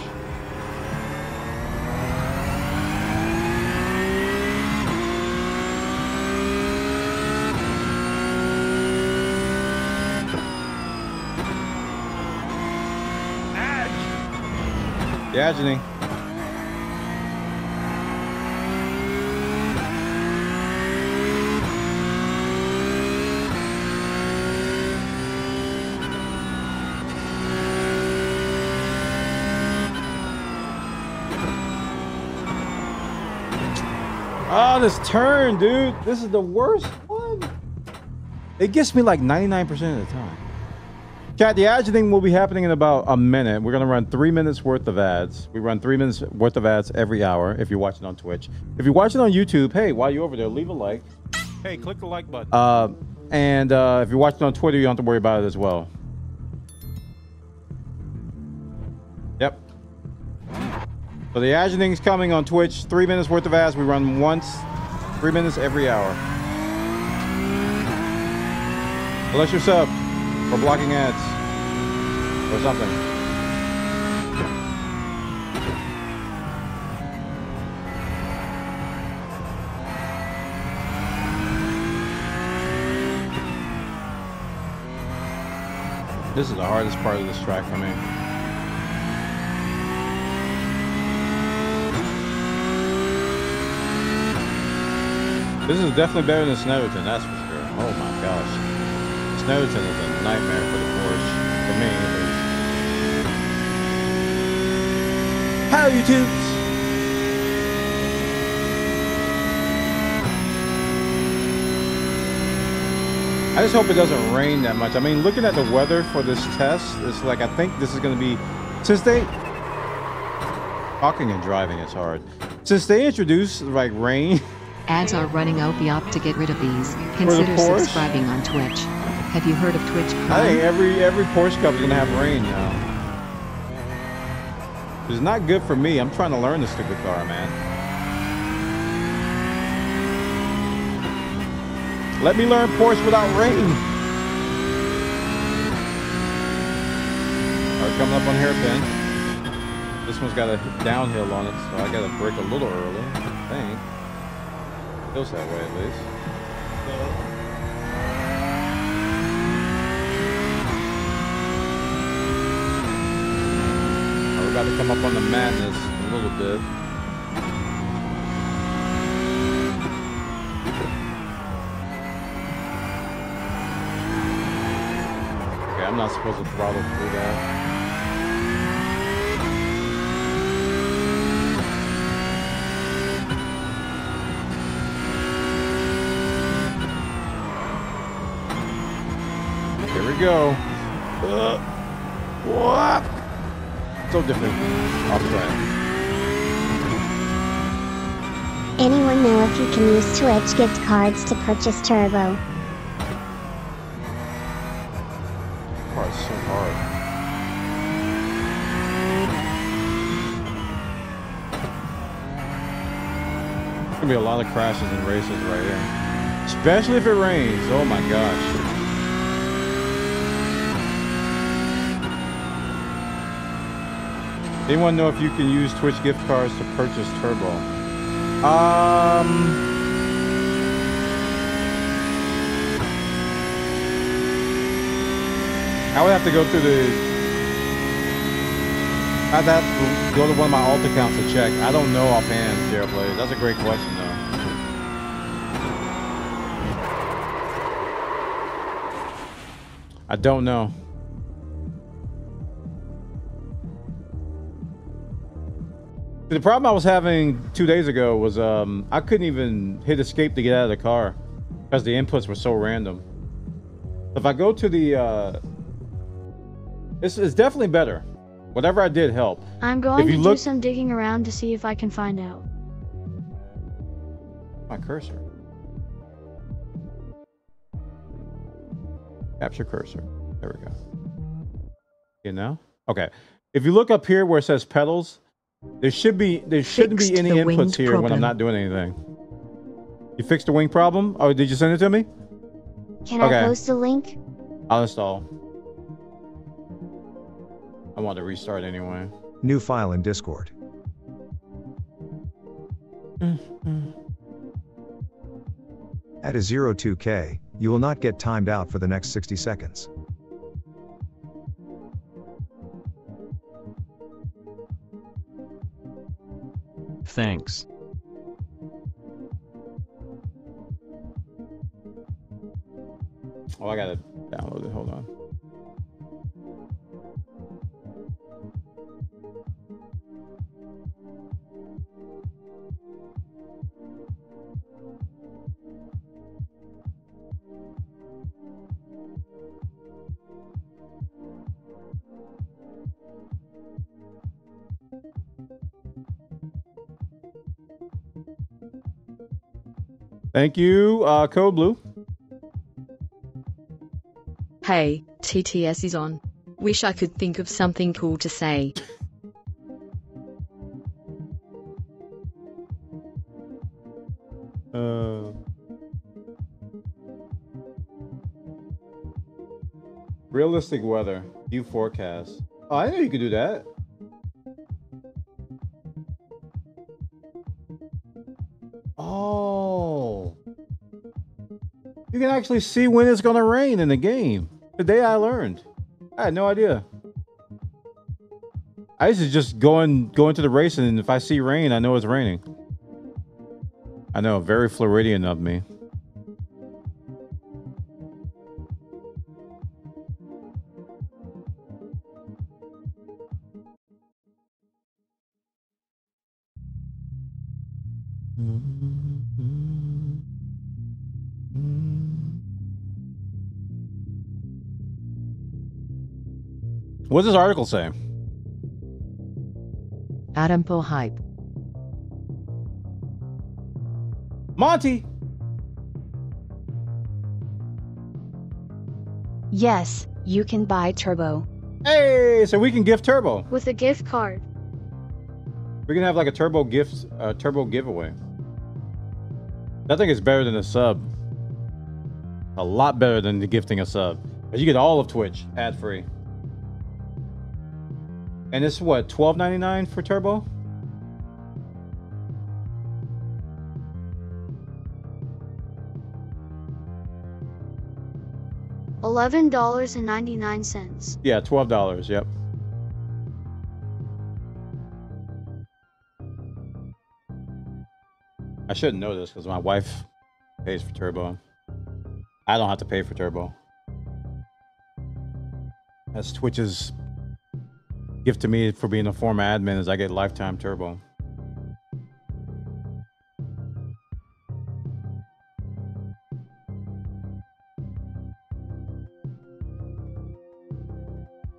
Yeah, Janine. Oh, this turn, dude. This is the worst one. It gets me like 99% of the time. Chat, the ad thing will be happening in about a minute. We're going to run 3 minutes worth of ads. We run 3 minutes worth of ads every hour if you're watching on Twitch. If you're watching on YouTube, hey, while you're over there, leave a like. Hey, click the like button. And if you're watching on Twitter, you don't have to worry about it as well. Yep. So the agening's coming on Twitch. 3 minutes worth of ads. We run once, 3 minutes every hour. Unless you're sub for blocking ads or something. This is the hardest part of this track for me. This is definitely better than Snowden, that's for sure. Oh my gosh. Snowden is a nightmare for the Porsche. For me, at least. How YouTube? I just hope it doesn't rain that much. I mean, looking at the weather for this test, it's like, I think this is going to be, since they, talking and driving is hard. Since they introduced like rain. Ads are running out the op to get rid of these. Consider subscribing on Twitch. Have you heard of Twitch Prime? I think every Porsche Cup is going to have rain now. It's not good for me. I'm trying to learn this stupid car, man. Let me learn Porsche without rain. All right, coming up on hairpin. This one's got a downhill on it, so I got to brake a little early, I think. Feels that way, at least. We're about to come up on the madness a little bit. Okay, I'm not supposed to throttle through that. Here we go. What? So different. Off track. Anyone know if you can use Twitch gift cards to purchase turbo? Oh, it's so hard. There's gonna be a lot of crashes and races right here. Especially if it rains. Oh my gosh. Anyone know if you can use Twitch gift cards to purchase turbo? I would have to go through I'd have to go to one of my alt accounts to check. I don't know offhand, Jailblade. That's a great question, though. I don't know. The problem I was having 2 days ago was I couldn't even hit escape to get out of the car because the inputs were so random. If I go to the it's definitely better. Whatever I did helped. I'm going to do some digging around to see if I can find out. My cursor. Capture cursor. There we go. You know? Okay. If you look up here where it says pedals, there shouldn't be any inputs here when I'm not doing anything. You fixed the wing problem? Oh, did you send it to me? Can I post a link? I'll install. I want to restart anyway. New file in Discord. At a 02K, you will not get timed out for the next 60 seconds. Thanks. Oh, I gotta download it. Hold on. Thank you, Code Blue. Hey, TTS is on. Wish I could think of something cool to say. Realistic weather. View forecast. Oh, I know you could do that. Oh. You can actually see when it's going to rain in the game. Today I learned. I had no idea. I used to just go into the race, and if I see rain, I know it's raining. I know, very Floridian of me. What does this article say? Adam Poe hype. Monty! Yes, you can buy turbo. Hey, so we can gift turbo. With a gift card. We can have like a turbo giveaway. That thing is better than a sub. A lot better than the gifting a sub. But you get all of Twitch ad free. And it's what, $12.99 for turbo? $11.99. Yeah, $12. Yep. I shouldn't know this because my wife pays for turbo. I don't have to pay for turbo. That's Twitch's gift to me for being a former admin, is I get lifetime turbo.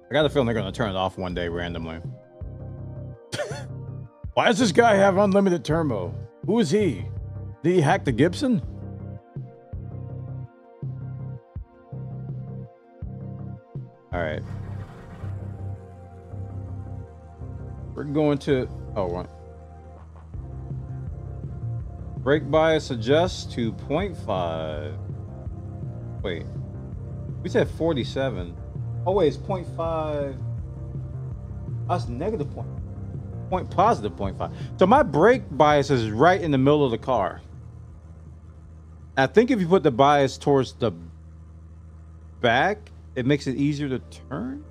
I got a feeling they're going to turn it off one day randomly. Why does this guy have unlimited turbo? Who is he? Did he hack the Gibson? All right. We're going to... Oh, what? Brake bias adjust to 0.5. Wait. We said 47. Oh, wait, it's 0.5. That's negative positive 0.5. So my brake bias is right in the middle of the car. I think if you put the bias towards the back, it makes it easier to turn.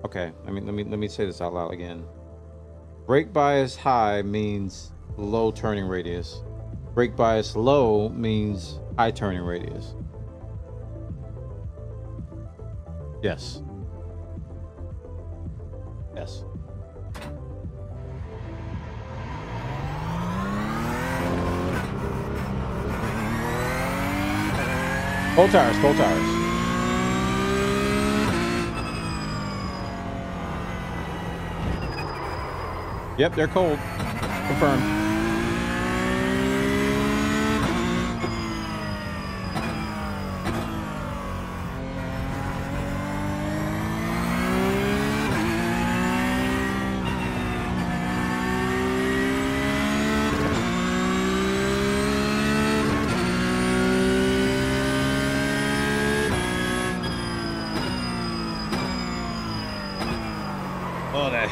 Okay, let me say this out loud again. Brake bias high means low turning radius. Brake bias low means high turning radius. Yes. Yes. Full tires, full tires. Yep, they're cold. Confirmed.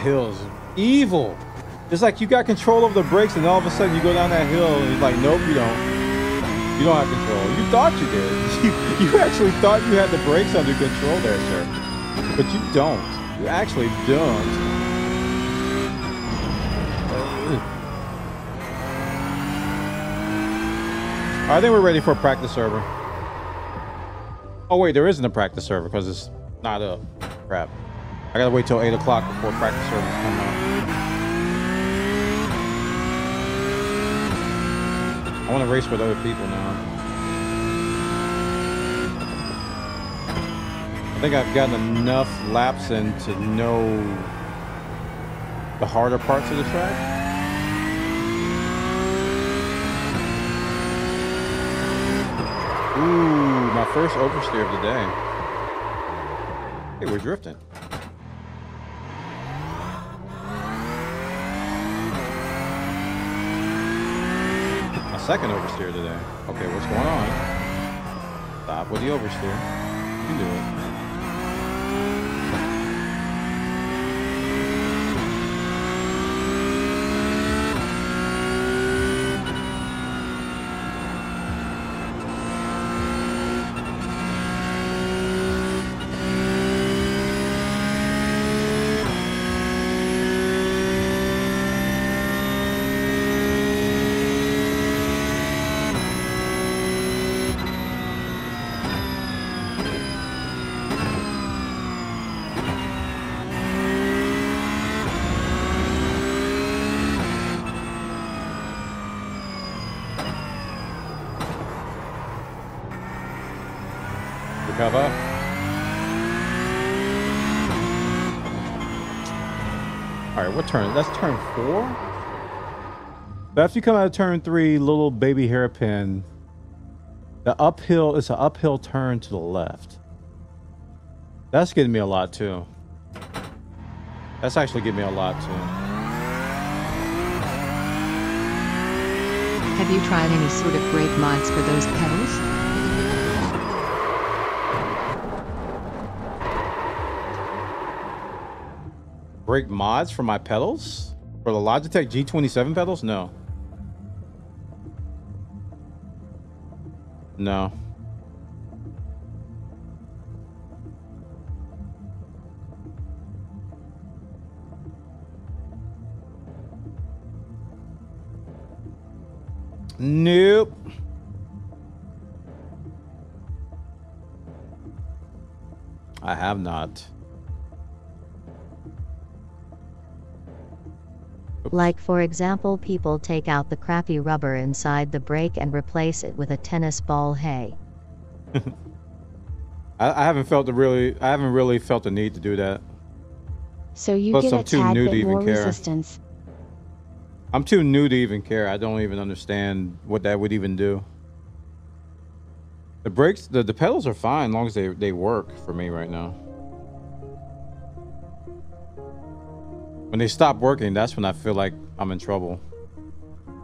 Hill is evil. It's like you got control over the brakes and all of a sudden you go down that hill and it's like, nope, you don't. You don't have control. You thought you did. You actually thought you had the brakes under control there, sir. But you don't. You actually don't. I think we're ready for a practice server. Oh wait, there isn't a practice server because it's not up. Crap. I gotta wait till 8 o'clock before practice servers come out. I want to race with other people now. I think I've gotten enough laps in to know the harder parts of the track. Ooh, my first oversteer of the day. Hey, we're drifting. Second oversteer today. Okay, what's going on? Stop with the oversteer. You can do it. Cover. All right, what turn? That's turn 4. But after you come out of turn 3, little baby hairpin, the uphill is an uphill turn to the left. That's getting me a lot too. That's actually giving me a lot too. Have you tried any sort of brake mods for those pedals? Brake mods for my pedals? For the Logitech G27 pedals? No. No. Nope. I have not. Like for example, people take out the crappy rubber inside the brake and replace it with a tennis ball. Hey. I haven't really felt the need to do that. So you Plus, get I'm a too tad new to bit even more care. resistance. I'm too new to even care. I don't even understand what that would even do. The brakes, the pedals are fine as long as they work for me right now. When they stop working, that's when I feel like I'm in trouble.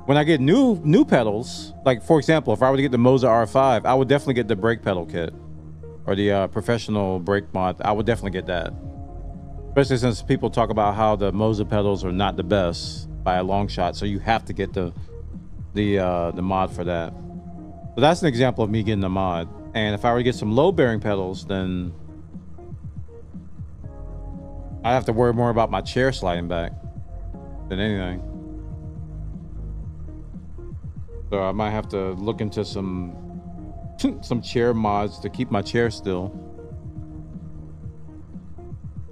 When I get new pedals, like for example, if I were to get the Moza R5, I would definitely get the brake pedal kit or the professional brake mod. I would definitely get that. Especially since people talk about how the Moza pedals are not the best by a long shot, so you have to get the mod for that. So that's an example of me getting the mod. And if I were to get some low bearing pedals, then I have to worry more about my chair sliding back than anything. So I might have to look into some chair mods to keep my chair still.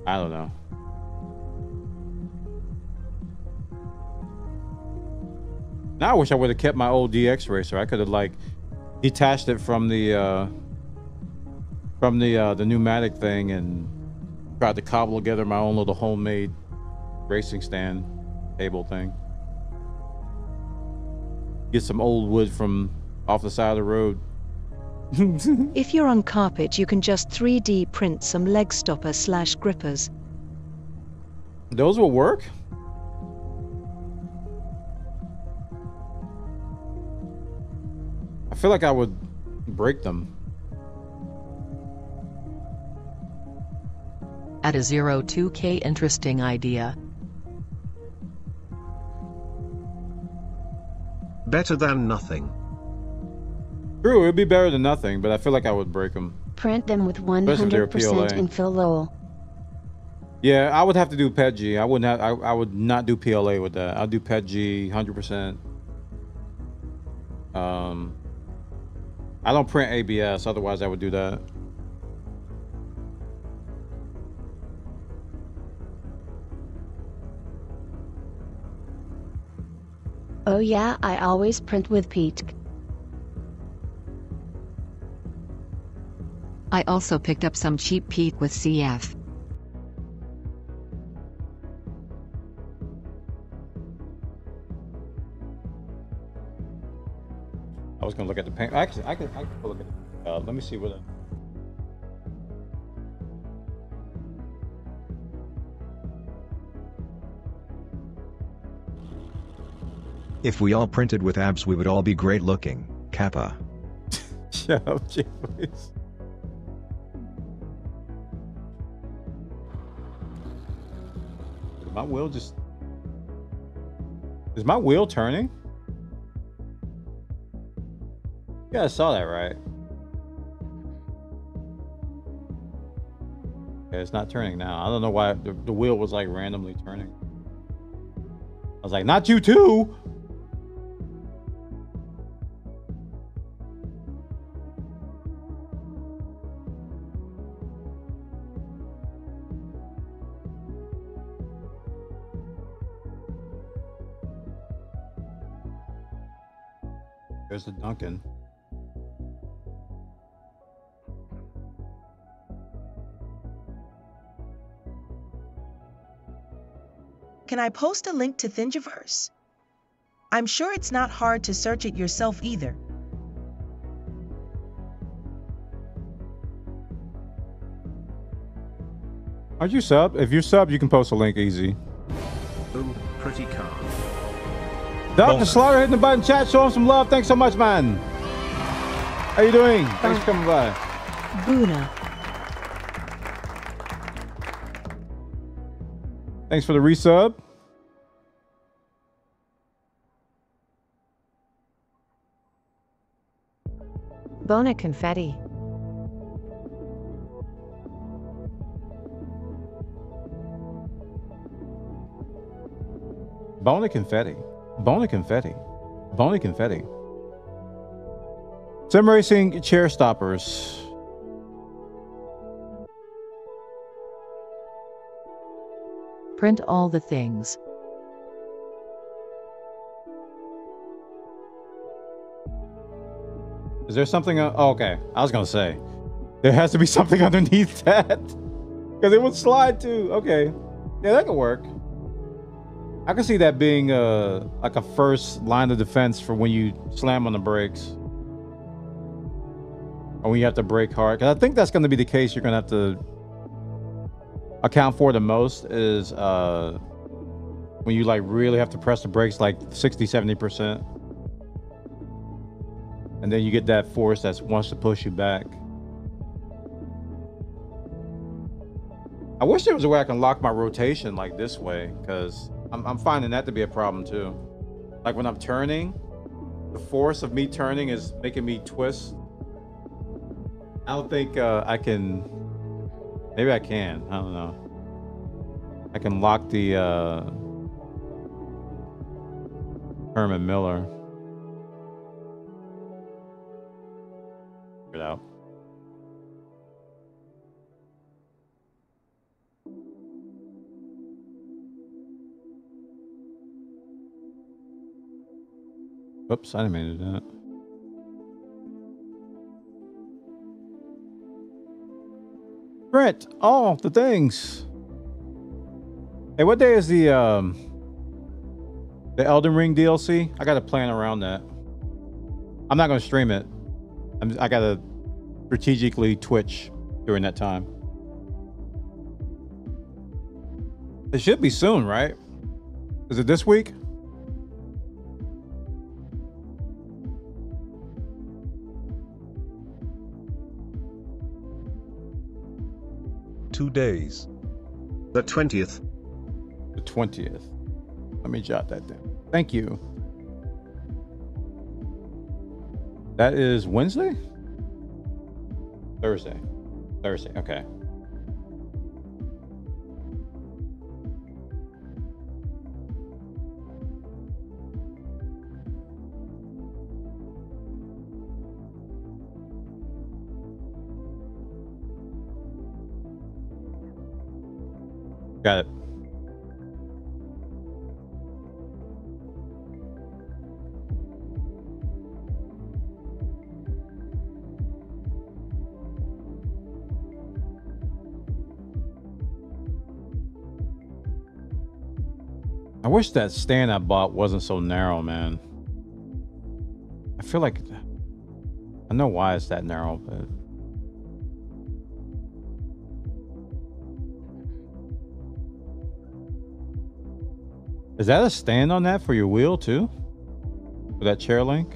I don't know. Now I wish I would have kept my old DX Racer. I could have like detached it from the pneumatic thing and tried to cobble together my own little homemade racing stand table thing. Get some old wood from off the side of the road. If you're on carpet, you can just 3D print some leg stopper / grippers. Those will work? I feel like I would break them. At a 02K, interesting idea. Better than nothing. True, it'd be better than nothing, but I feel like I would break them. Print them with Especially if they're 100% PLA. infill roll. Yeah, I would have to do PETG. I would not do PLA with that. I'll do PETG 100%. I don't print ABS, otherwise I would do that. Oh yeah, I always print with peat. I also picked up some cheap peat with CF. I was gonna look at the paint. Actually, I can look at it. Let me see what. If we all printed with abs, we would all be great looking. Kappa. Shut up, Jay, please. My wheel just... Is my wheel turning? Yeah, I saw that, right? Okay, it's not turning now. I don't know why the wheel was like randomly turning. I was like, not you too! There's the Duncan. Can I post a link to Thingiverse? I'm sure it's not hard to search it yourself either. Aren't you sub? If you're sub, you can post a link easy. Ooh, pretty car. Dr. Slaughter hitting the button. Chat, show him some love. Thanks so much, man. How you doing? Thanks for coming by. Bwana. Thanks for the resub. Bwana confetti. Bwana confetti. Bwana confetti. Bwana confetti. Sim racing chair stoppers. Print all the things. Is there something? Oh, okay. I was going to say. There has to be something underneath that. Because it would slide too. Okay. Yeah, that could work. I can see that being like a first line of defense for when you slam on the brakes. Or when you have to brake hard. Because I think that's going to be the case you're going to have to account for the most is when you like really have to press the brakes like 60-70%. And then you get that force that wants to push you back. I wish there was a way I can lock my rotation like this way, because I'm finding that to be a problem too. Like when I'm turning, the force of me turning is making me twist. I don't think I can. Maybe I can. I don't know. I can lock the Herman Miller. Figure it out. Oops, I didn't mean to do that. Print all the things. Hey, what day is the Elden Ring DLC? I gotta plan around that. I'm not gonna stream it. I gotta strategically Twitch during that time. It should be soon, right? Is it this week? Two days. The 20th. The 20th. Let me jot that down. Thank you. That is Wednesday? Thursday. Thursday, okay. Got it. I wish that stand I bought wasn't so narrow, man. I feel like I know why it's that narrow, but is that a stand on that for your wheel too? For that chair link?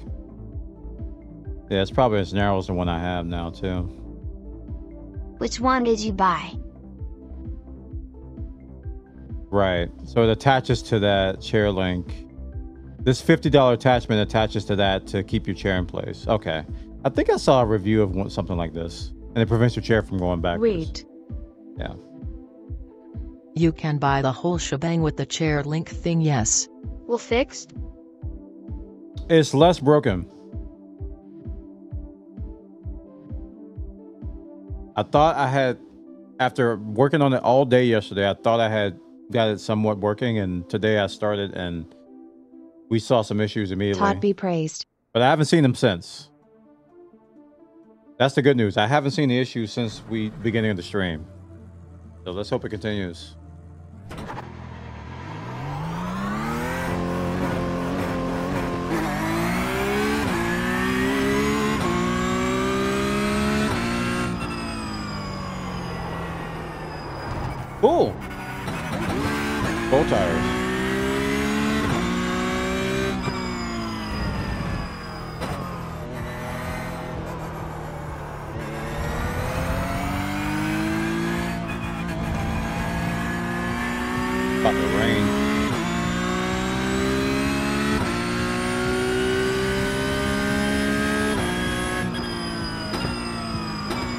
Yeah, it's probably as narrow as the one I have now too. Which one did you buy? Right, so it attaches to that chair link. This $50 attachment attaches to that to keep your chair in place. Okay, I think I saw a review of something like this, and it prevents your chair from going backwards. Wait. Yeah. You can buy the whole shebang with the chair link thing, yes. Well, fixed? It's less broken. I thought I had, after working on it all day yesterday, I thought I had got it somewhat working, and today I started and we saw some issues immediately. Todd be praised. But I haven't seen them since. That's the good news. I haven't seen the issues since the beginning of the stream. So let's hope it continues. Cool. Bow tires. About to rain.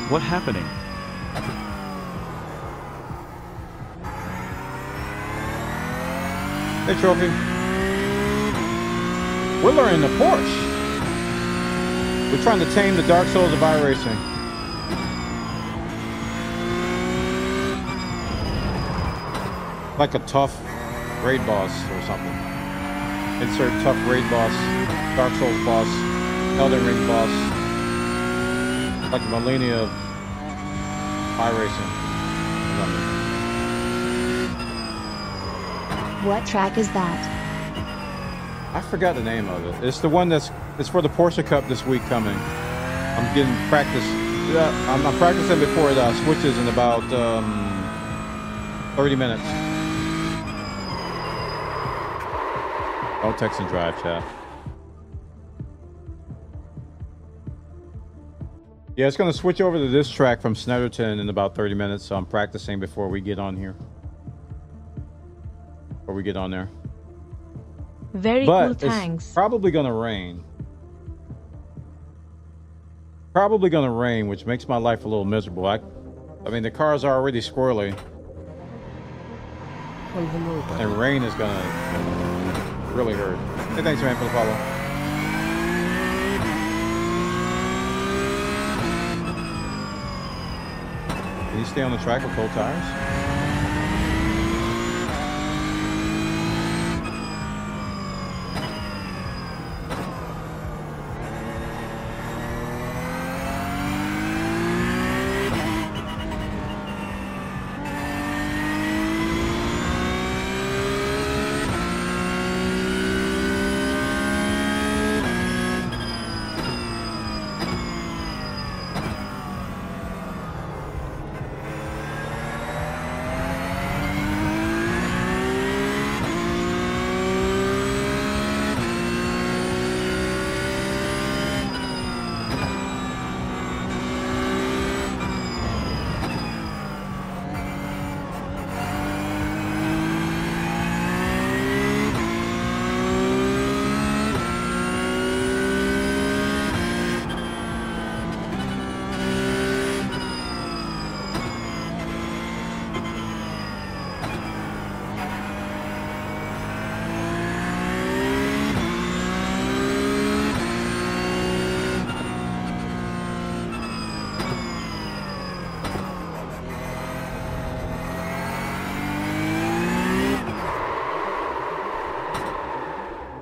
What happening? Hey, Trophy. We're learning the Porsche. We're trying to tame the dark souls of iRacing. Like a tough raid boss or something. Insert tough raid boss, Dark Souls boss, Elden Ring boss. Like a millennia of iRacing. What track is that? I forgot the name of it. It's the one it's for the Porsche Cup this week coming. I'm getting practice. I'm practicing before it switches in about 30 minutes. Don't text and drive, chat. Yeah, it's going to switch over to this track from Snetterton in about 30 minutes, so I'm practicing before we get on here. Before we get on there. Very cool, thanks. It's probably going to rain. Probably going to rain, which makes my life a little miserable. I mean, the cars are already squirrely. And rain is going to really hurt. Hey, thanks, man, for the follow. Can you stay on the track with cold tires?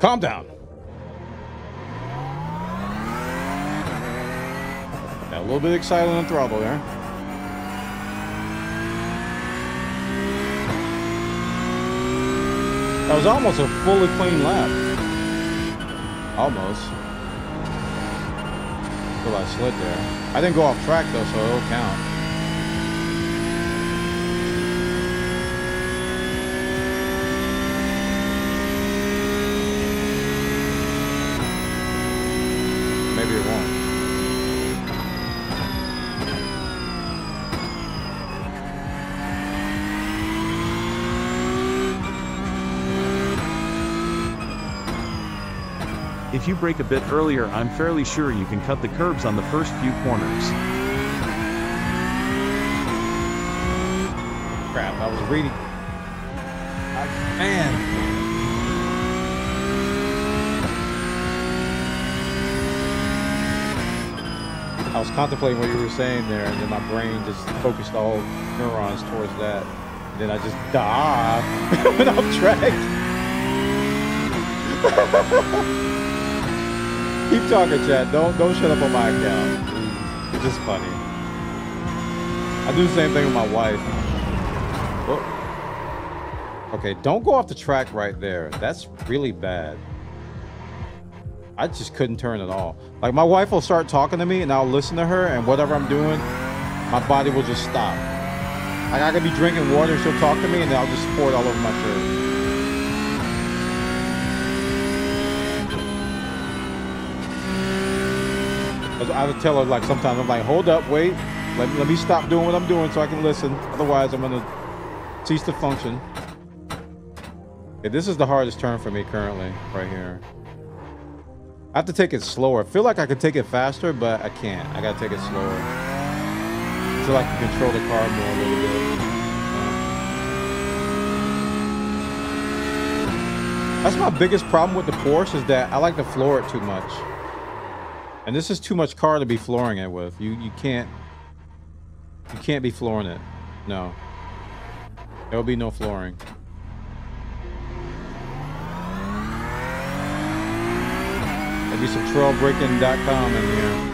Calm down. Got a little bit excited on the throttle there. That was almost a fully clean lap. Almost. Until I slid there. I didn't go off track though, so it'll count. Maybe it won't. If you brake a bit earlier, I'm fairly sure you can cut the curbs on the first few corners. Crap, I was reading. Man. I was contemplating what you were saying there, and then my brain just focused all neurons towards that. And then I just went off track. Keep talking, chat. Don't shut up on my account. It's just funny. I do the same thing with my wife. Whoa. Okay, don't go off the track right there. That's really bad. I just couldn't turn at all. Like, my wife will start talking to me and I'll listen to her, and whatever I'm doing, my body will just stop. I could be drinking water and she'll talk to me and then I'll just pour it all over my shirt. I would tell her, like, sometimes I'm like, hold up, wait. Let me stop doing what I'm doing so I can listen. Otherwise, I'm going to cease to function. Okay, this is the hardest turn for me currently, right here. I have to take it slower. I feel like I could take it faster, but I can't. I got to take it slower. So I can control the car more a little bit. That's my biggest problem with the Porsche is that I like to floor it too much. And this is too much car to be flooring it with. You can't be flooring it. No. There will be no flooring. There'll be some trailbreaking.com in here.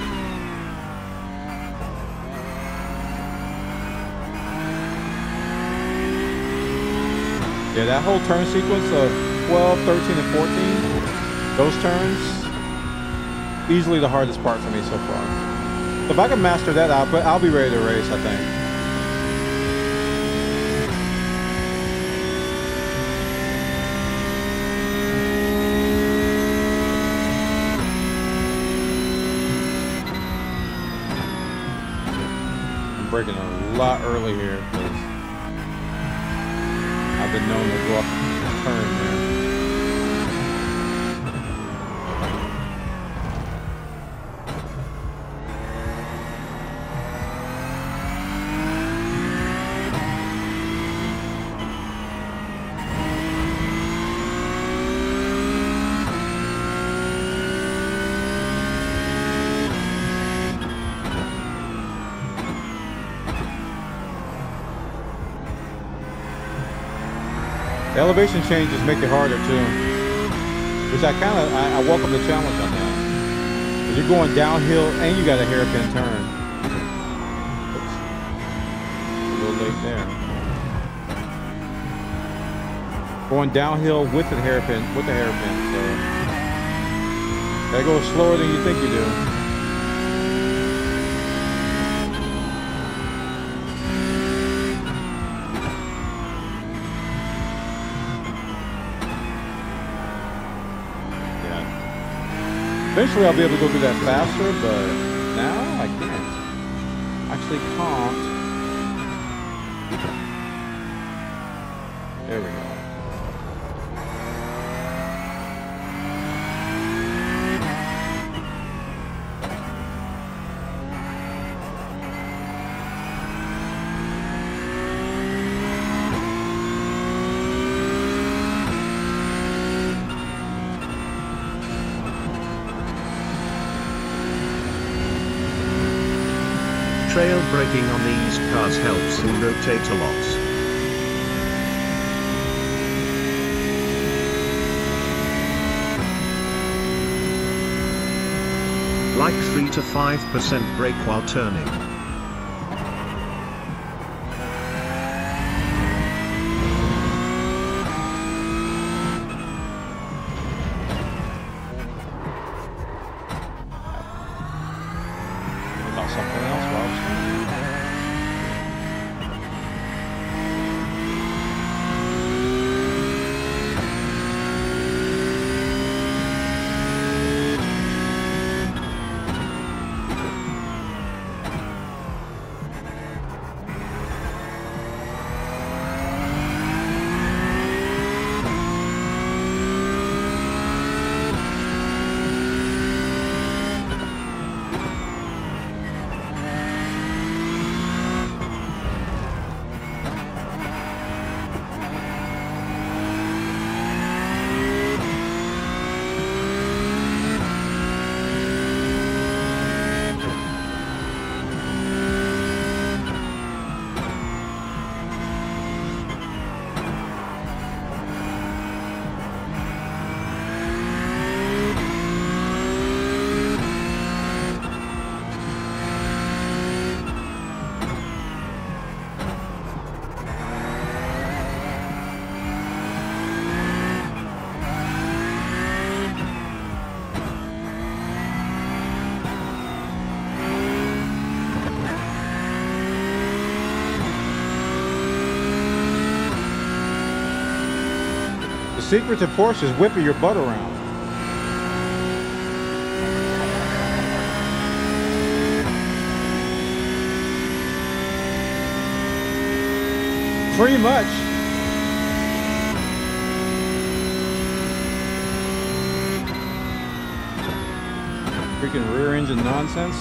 Yeah, that whole turn sequence of 12, 13, and 14, those turns, easily the hardest part for me so far. So if I can master that out, but I'll be ready to race, I think. I'm braking a lot early here because I've been known to go up the turn here. The elevation changes make it harder too, which I welcome the challenge on that. Because you're going downhill and you got a hairpin turn. Oops. A little late there. Going downhill with the hairpin, so gotta go slower than you think you do. Eventually I'll be able to go through that faster, but now I can't. Actually can't. There we go. Trail braking on these cars helps you rotate a lot. Like 3 to 5% brake while turning. secret to Porsche is whipping your butt around. Pretty much. Freaking rear engine nonsense.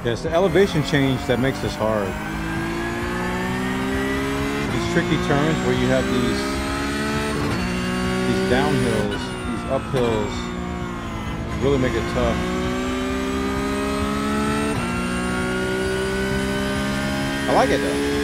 Yeah, it's the elevation change that makes this hard. These tricky turns where you have these downhills, these uphills, really make it tough. I like it though.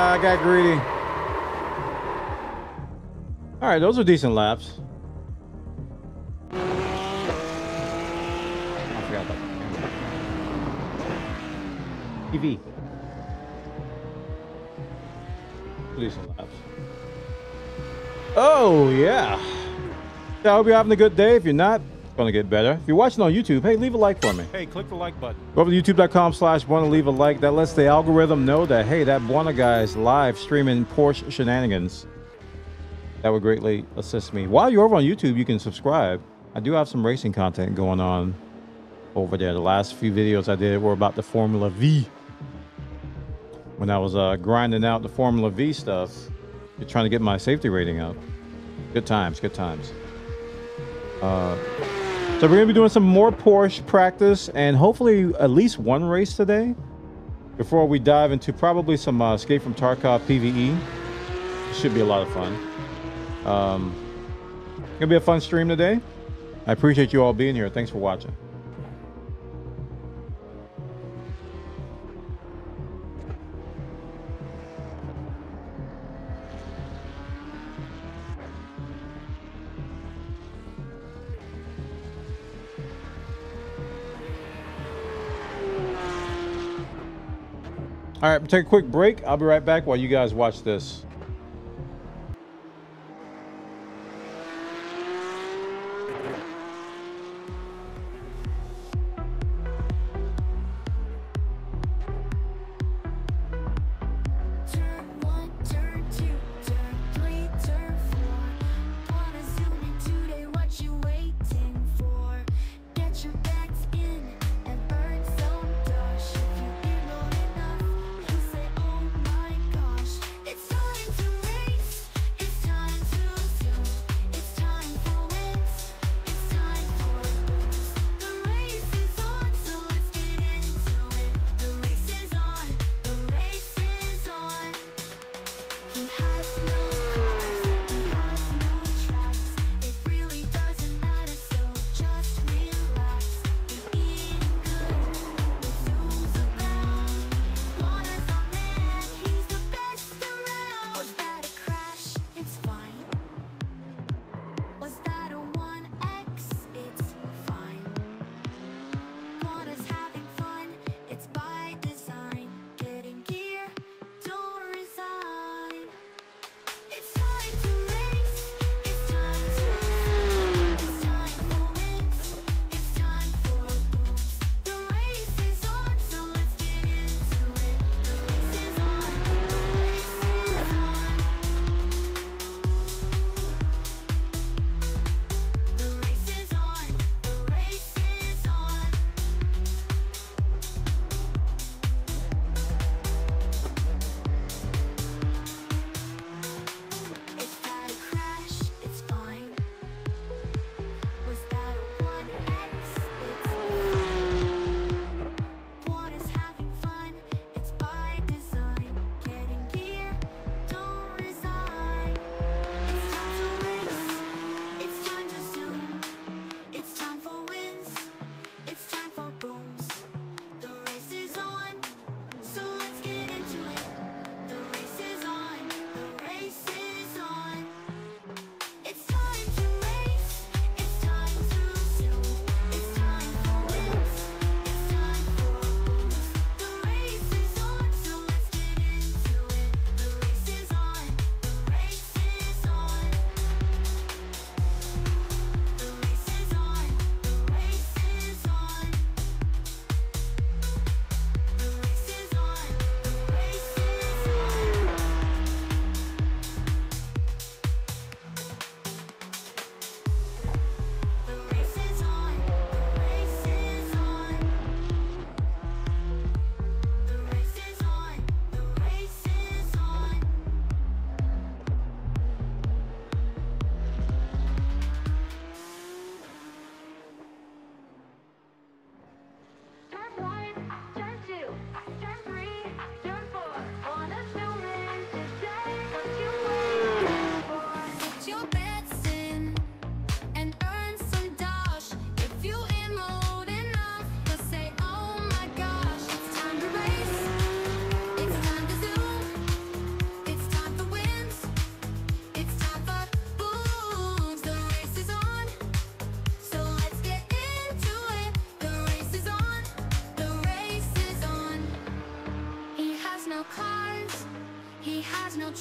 I got greedy. All right, those are decent laps. I forgot about the TV. Decent laps. Oh yeah. I hope you're having a good day. If you're not, it's gonna get better. If you're watching on YouTube, hey, leave a like for me. Hey, click the like button. Go over to youtube.com/Bwana, leave a like. That lets the algorithm know that, hey, that Bwana guy is live streaming Porsche shenanigans. That would greatly assist me. While you're over on YouTube, you can subscribe. I do have some racing content going on over there. The last few videos I did were about the Formula V. When I was grinding out the Formula V stuff, trying to get my safety rating up. Good times, good times. So we're going to be doing some more Porsche practice and hopefully at least one race today before we dive into probably some Escape from Tarkov PvE. Should be a lot of fun. Going to be a fun stream today. I appreciate you all being here. Thanks for watching. All right, we'll take a quick break. I'll be right back while you guys watch this. It's time.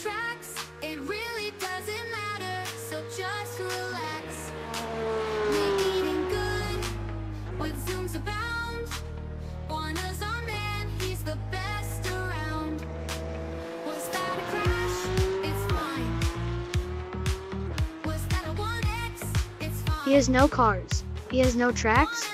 tracks, it really doesn't matter, so just relax. We're eating good, with zooms abound. Bwana's our man, he's the best around. Was that a crash? It's fine. Was that a 1X? It's fine. He has no cars. He has no tracks.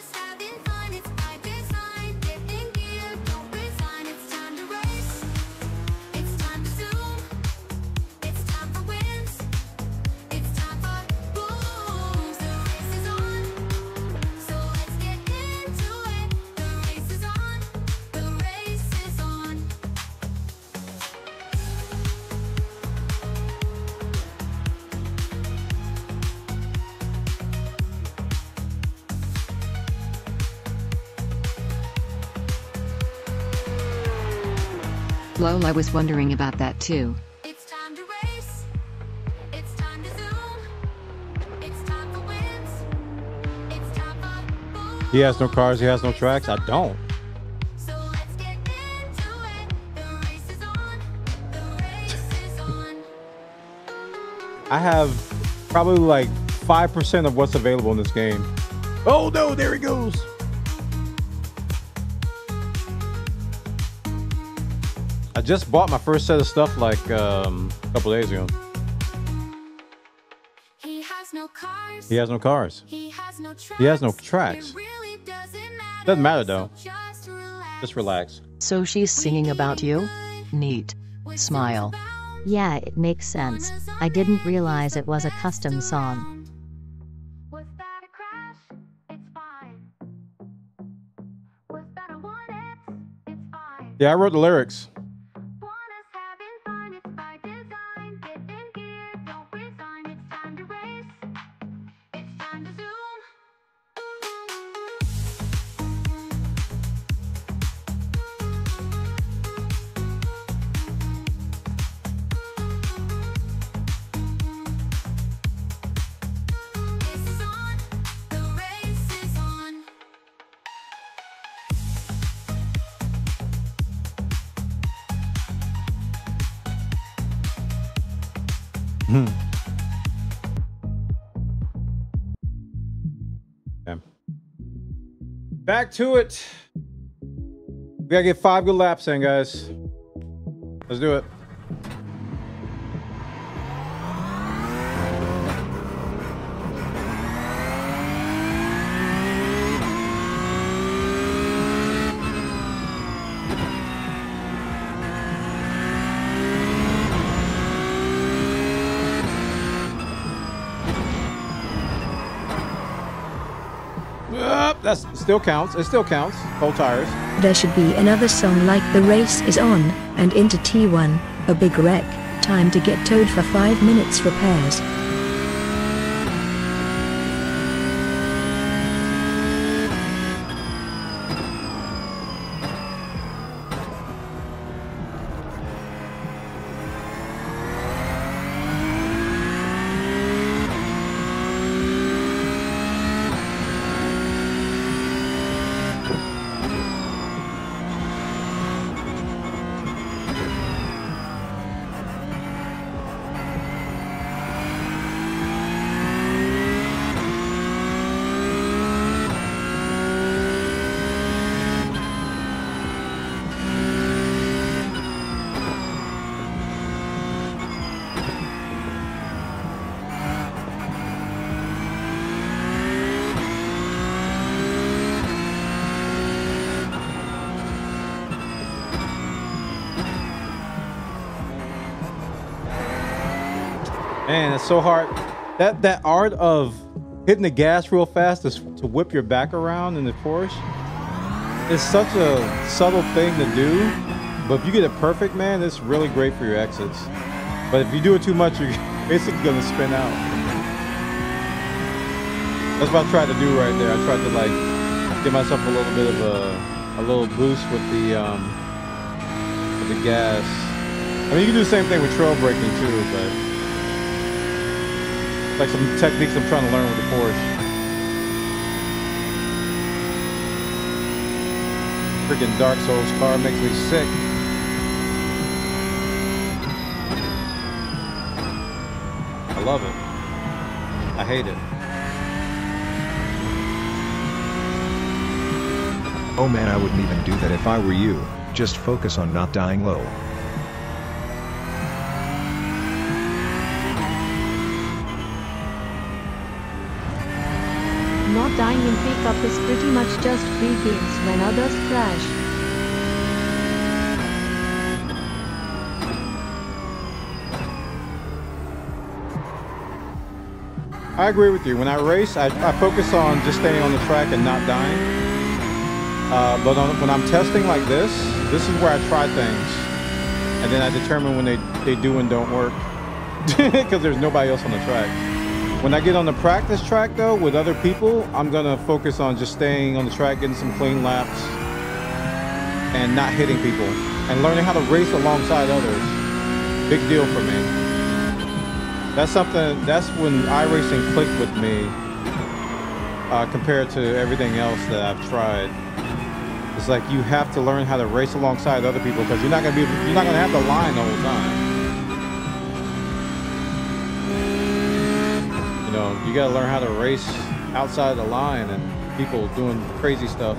Lol, I was wondering about that too. It's time to race. It's time to zoom. It's time for wins. It's time for boom. He has no cars, he has no tracks. I don't. So let's get into it. The race is on. The race is on. I have probably like 5% of what's available in this game. Oh no, there he goes. I just bought my first set of stuff like a couple days ago. He has no cars. He has no cars. He has no tracks. He has no tracks. It really Doesn't matter though. just relax. Just relax. So she's singing about you? Neat. Smile. Yeah, it makes sense. I didn't realize it was a custom song. Was that a crash? It's fine. Was that a 1X? It's fine. Yeah, I wrote the lyrics. Bwana's having fun, it's by design. Get in gear, don't resign. It's time to race. It's time to zoom. Race is on. The race is on. Okay. Back to it. We gotta get 5 good laps in, guys. Let's do it. That still counts. It still counts. Whole tires. There should be another song like The Race Is On, and into T1, a big wreck, time to get towed for 5 minutes repairs. Man, it's so hard. That art of hitting the gas real fast to whip your back around in the Porsche is such a subtle thing to do. But if you get it perfect, man, it's really great for your exits. But if you do it too much, you're basically gonna spin out. That's what I tried to do right there. I tried to like give myself a little bit of a little boost with the gas. I mean, you can do the same thing with trail braking too, but like some techniques I'm trying to learn with the Porsche. Freaking Dark Souls car makes me sick. I love it. I hate it. Oh man, I wouldn't even do that if I were you. Just focus on not dying low. Not dying in pickup is pretty much just free games when others crash. I agree with you. When I race, I focus on just staying on the track and not dying. But when I'm testing like this is where I try things. And then I determine when they do and don't work. Because there's nobody else on the track. When I get on the practice track though, with other people, I'm gonna focus on just staying on the track, getting some clean laps, and not hitting people. And learning how to race alongside others. Big deal for me. That's when iRacing clicked with me compared to everything else that I've tried. It's like you have to learn how to race alongside other people because you're not gonna have the line the whole time. You know, you gotta learn how to race outside the line and people doing crazy stuff.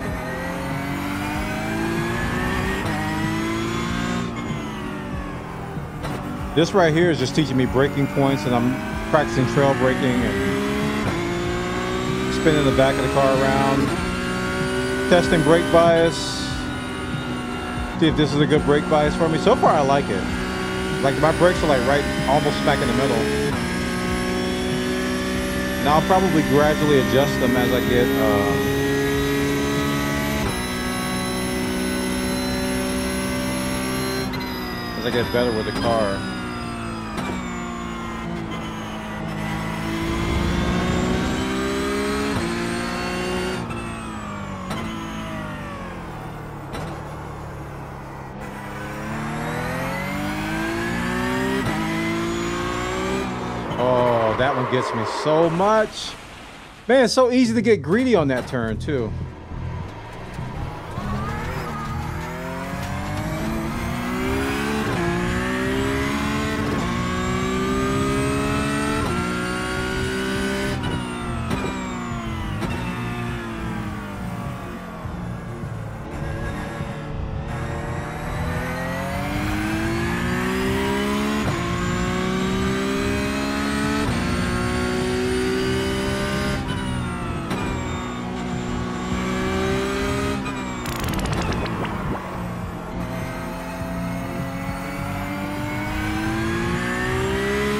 This right here is just teaching me braking points, and I'm practicing trail braking and spinning the back of the car around, testing brake bias, see if this is a good brake bias for me. So far I like it. Like my brakes are like right almost smack in the middle. And I'll probably gradually adjust them as I get better with the car. Oh, that one gets me so much. Man, it's so easy to get greedy on that turn too.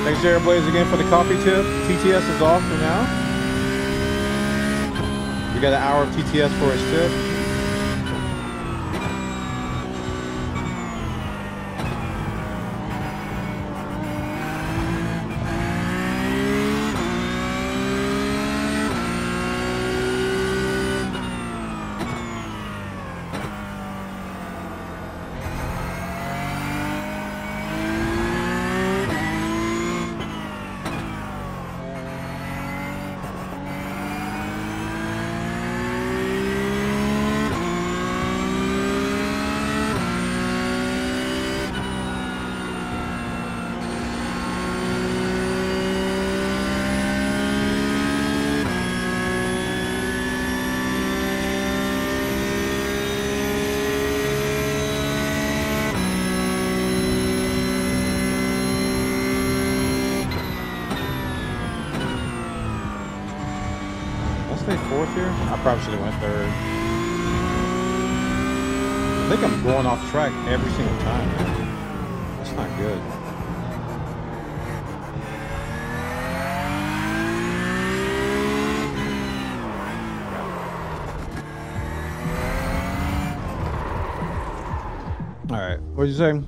Thanks, Jared Blaze, again for the coffee tip. TTS is off for now. We got an hour of TTS for his tip. Fourth here? I probably should have went third. I think I'm going off track every single time, man. That's not good. Alright, what'd you say?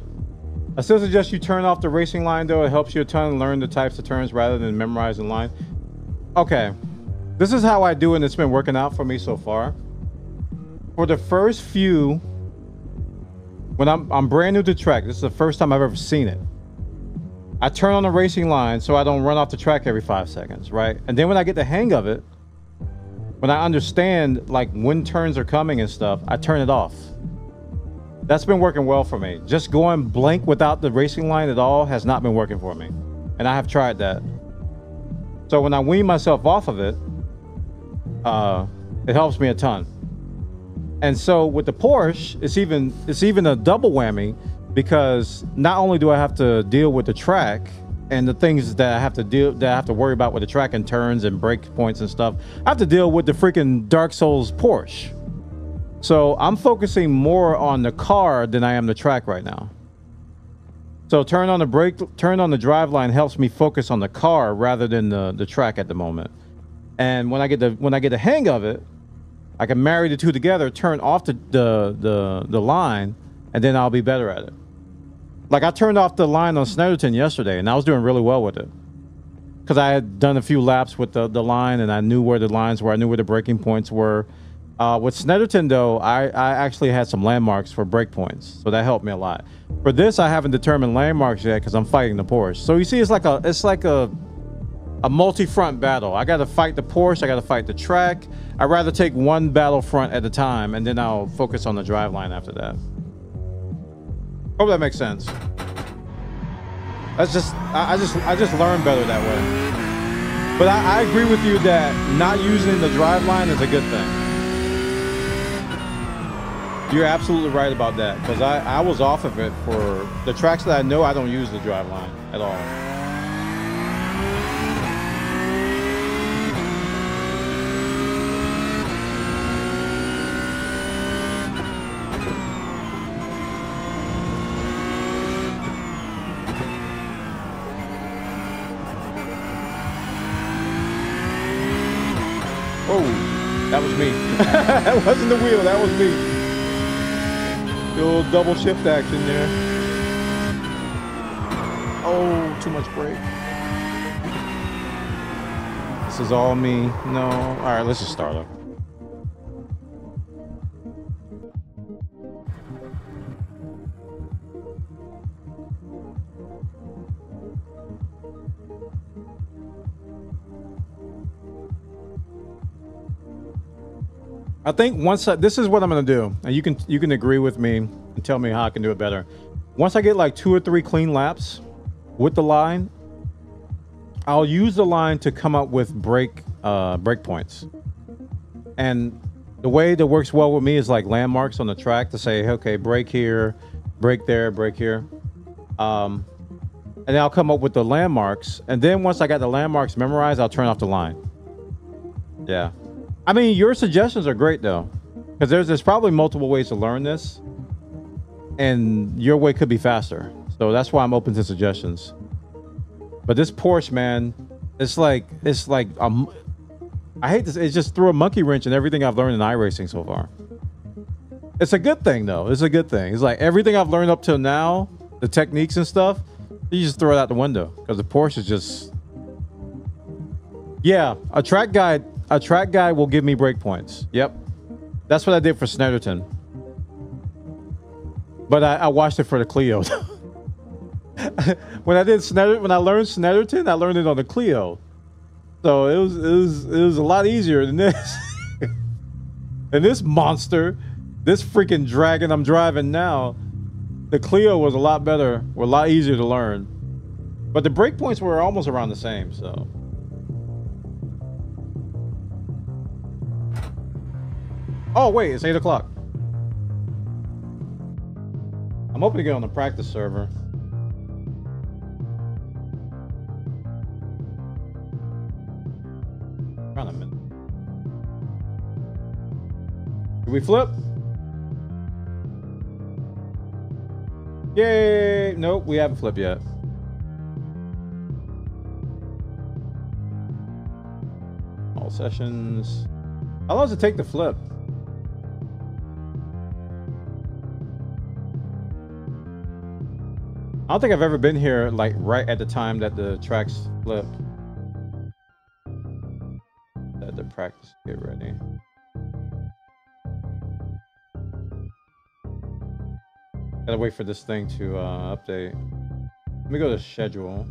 I still suggest you turn off the racing line though. It helps you a ton learn the types of turns rather than memorizing line. Okay. This is how I do it, and it's been working out for me so far. For the first few, when I'm brand new to track, this is the first time I've ever seen it. I turn on the racing line so I don't run off the track every 5 seconds, right? And then when I get the hang of it, when I understand like when turns are coming and stuff, I turn it off. That's been working well for me. Just going blank without the racing line at all has not been working for me. And I have tried that. So when I wean myself off of it, it helps me a ton. And so with the Porsche, it's even a double whammy, because not only do I have to deal with the track and the things that I have to worry about with the track and turns and brake points and stuff, I have to deal with the freaking Dark Souls Porsche. So I'm focusing more on the car than I am the track right now. So turn on the driveline helps me focus on the car rather than the track at the moment. And when I get the hang of it, I can marry the two together, turn off the line, and then I'll be better at it. Like I turned off the line on Snetterton yesterday, and I was doing really well with it. Because I had done a few laps with the line, and I knew where the lines were. I knew where the braking points were. With Snetterton, though, I actually had some landmarks for brake points, so that helped me a lot. For this, I haven't determined landmarks yet because I'm fighting the Porsche. So you see, it's like a multi-front battle. I got to fight the Porsche. I got to fight the track. I'd rather take one battlefront at a time, and then I'll focus on the driveline after that. Hope that makes sense. That's just I just learned better that way. But I agree with you that not using the driveline is a good thing. You're absolutely right about that, because I was off of it for the tracks that I know. I don't use the driveline at all. Oh, that was me. That wasn't the wheel, that was me. The old double shift action there. Oh, too much brake. This is all me. No. All right, let's just start up. I think once this is what I'm going to do, and you can agree with me and tell me how I can do it better. Once I get like 2 or 3 clean laps with the line, I'll use the line to come up with brake points. And the way that works well with me is like landmarks on the track to say, okay, brake here, brake there, brake here. And then I'll come up with the landmarks. And then once I got the landmarks memorized, I'll turn off the line. Yeah. I mean, your suggestions are great though, because there's probably multiple ways to learn this, and your way could be faster. So that's why I'm open to suggestions. But this Porsche, man, it's like I hate this. It just threw a monkey wrench in everything I've learned in iRacing so far. It's a good thing though. It's a good thing. It's like everything I've learned up till now, the techniques and stuff, you just throw it out the window because the Porsche is just, yeah, a track guide will give me brake points. Yep. That's what I did for Snetterton. But I watched it for the Clio. when I learned Snetterton, I learned it on the Clio. So it was a lot easier than this. And this monster, this freaking dragon I'm driving now, the Clio was a lot better, a lot easier to learn. But the brake points were almost around the same, so. Oh, wait, it's 8 o'clock. I'm hoping to get on the practice server. Around a minute. Did we flip? Yay! Nope, we haven't flipped yet. All sessions. How long does it take to flip? I don't think I've ever been here like right at the time that the tracks flip. Let the practice get ready. Gotta wait for this thing to update. Let me go to schedule.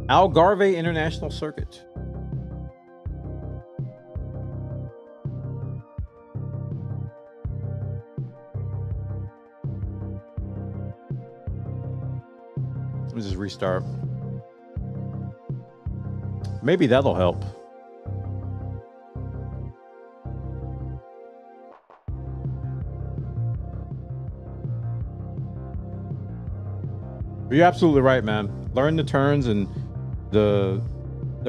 Algarve International Circuit. Let me just restart. Maybe that'll help. You're absolutely right, man. Learn the turns and the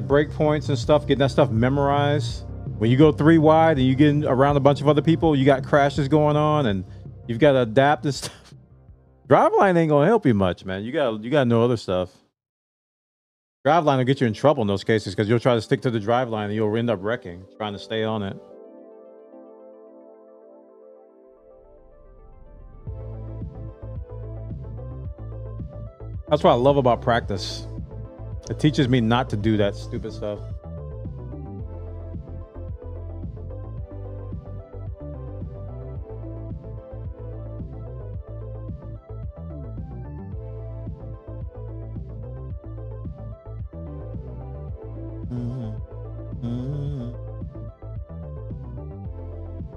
break points and stuff. Getting that stuff memorized. When you go 3 wide and you get around a bunch of other people, you got crashes going on, and you've got to adapt and stuff. Driveline ain't gonna help you much, man. You gotta know other stuff. Driveline will get you in trouble in those cases because you'll try to stick to the driveline and you'll end up wrecking trying to stay on it. That's what I love about practice. It teaches me not to do that stupid stuff.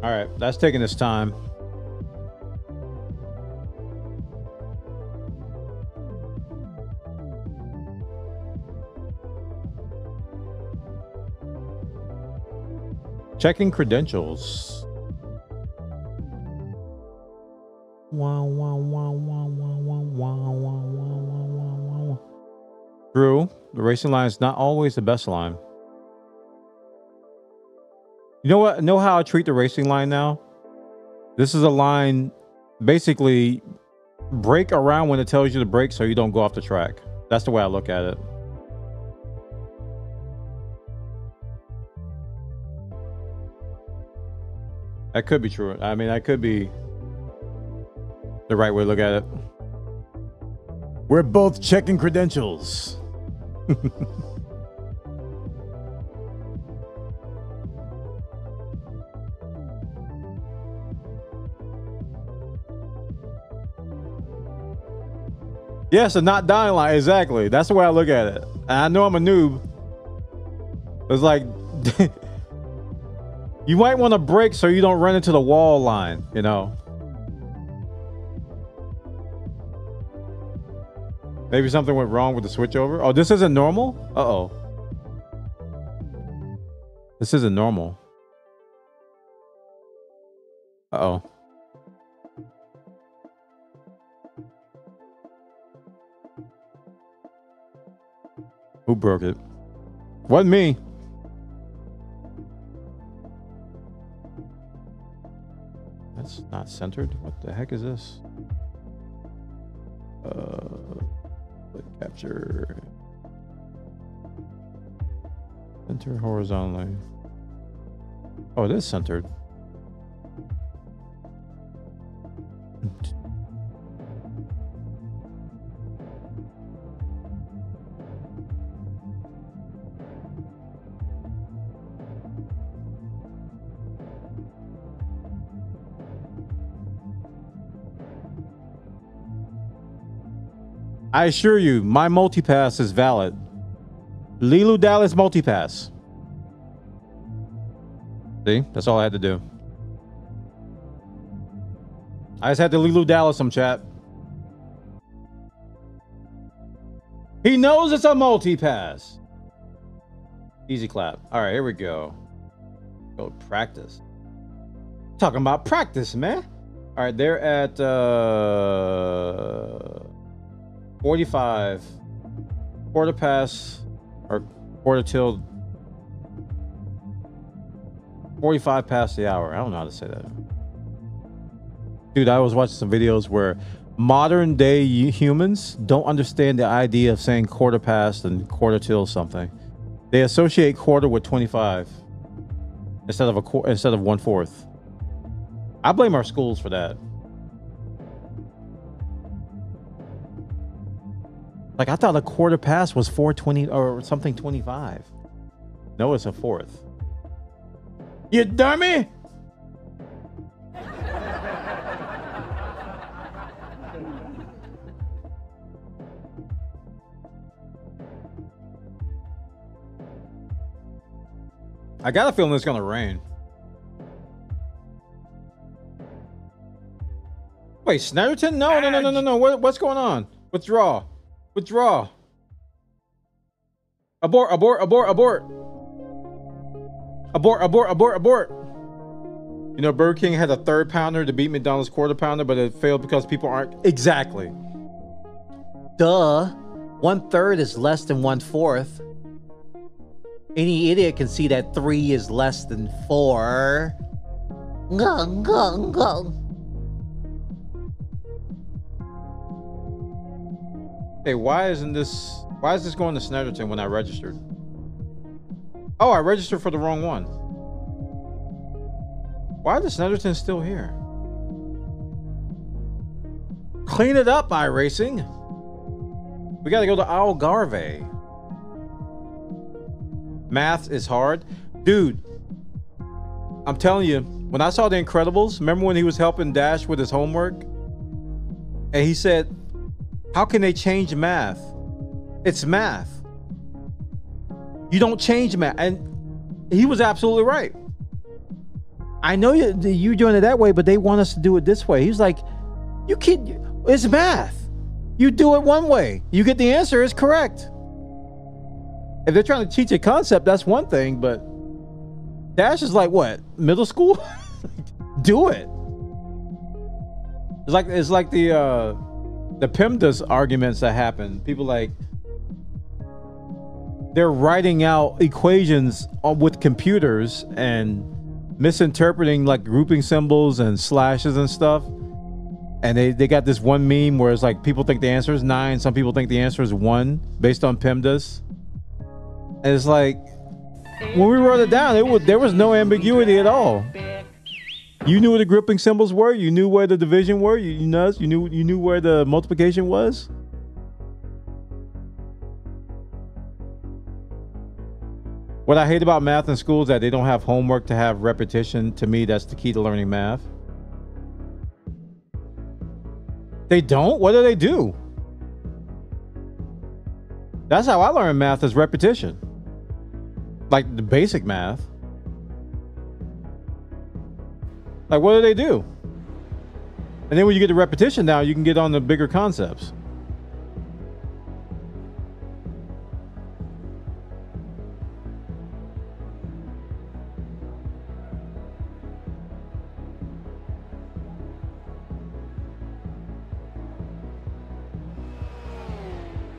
All right, that's taking its time. Checking credentials. True, the racing line is not always the best line. You know what? Know how I treat the racing line now? This is a line, basically, brake around when it tells you to brake so you don't go off the track. That's the way I look at it. That could be true. I mean, that could be the right way to look at it. We're both checking credentials. Yes, a not dying line. Exactly. That's the way I look at it. And I know I'm a noob. It's like you might want to brake so you don't run into the wall line, you know. Maybe something went wrong with the switchover. Oh, this isn't normal? Uh-oh. This isn't normal. Uh-oh. Who broke it? Wasn't me. That's not centered. What the heck is this? Click capture. Center horizontally. Oh, it is centered. I assure you, my multipass is valid. Lilu Dallas multipass. See? That's all I had to do. I just had to Lilu Dallas some chat. He knows it's a multipass. Easy clap. All right, here we go. Go practice. Talking about practice, man. All right, they're at 45 quarter pass or quarter till 45 past the hour. I don't know how to say that. Dude, I was watching some videos where modern day humans don't understand the idea of saying quarter past and quarter till something. They associate quarter with 25 instead of 1/4. I blame our schools for that. Like, I thought a quarter past was 4:20 or something 25. No, it's a 1/4. You dummy! I got a feeling it's gonna rain. Wait, Snetterton? No. What's going on? Withdraw. Withdraw. Abort, abort, abort, abort. Abort, abort, abort, abort. You know, Burger King had a third pounder to beat McDonald's quarter pounder, but it failed because people aren't. Exactly. Duh. 1/3 is less than 1/4. Any idiot can see that 3 is less than 4. Gong, gong, gong. Hey, why is this going to Snetterton when I registered? Oh, I registered for the wrong one. Why is Snetterton still here? Clean it up, iRacing. We got to go to Algarve. Math is hard. Dude, I'm telling you, when I saw The Incredibles, remember when he was helping Dash with his homework? And he said, how can they change math? It's math. You don't change math. And he was absolutely right. I know you're doing it that way, but they want us to do it this way. He's like, you can't, it's math. You do it one way. You get the answer, it's correct. If they're trying to teach a concept, that's one thing, but Dash is like, what, middle school? Do it. It's like the PEMDAS arguments that happen. People like, they're writing out equations with computers and misinterpreting like grouping symbols and slashes and stuff. And they got this one meme where it's like people think the answer is 9, some people think the answer is 1 based on PEMDAS. And it's like, when we wrote it down, there was no ambiguity at all. You knew what the grouping symbols were. You knew where the division were. You knew where the multiplication was. What I hate about math in school is that they don't have homework to have repetition. To me, that's the key to learning math. They don't? What do they do? That's how I learn math, is repetition. Like the basic math. Like, what do they do? And then when you get the repetition down, you can get on the bigger concepts.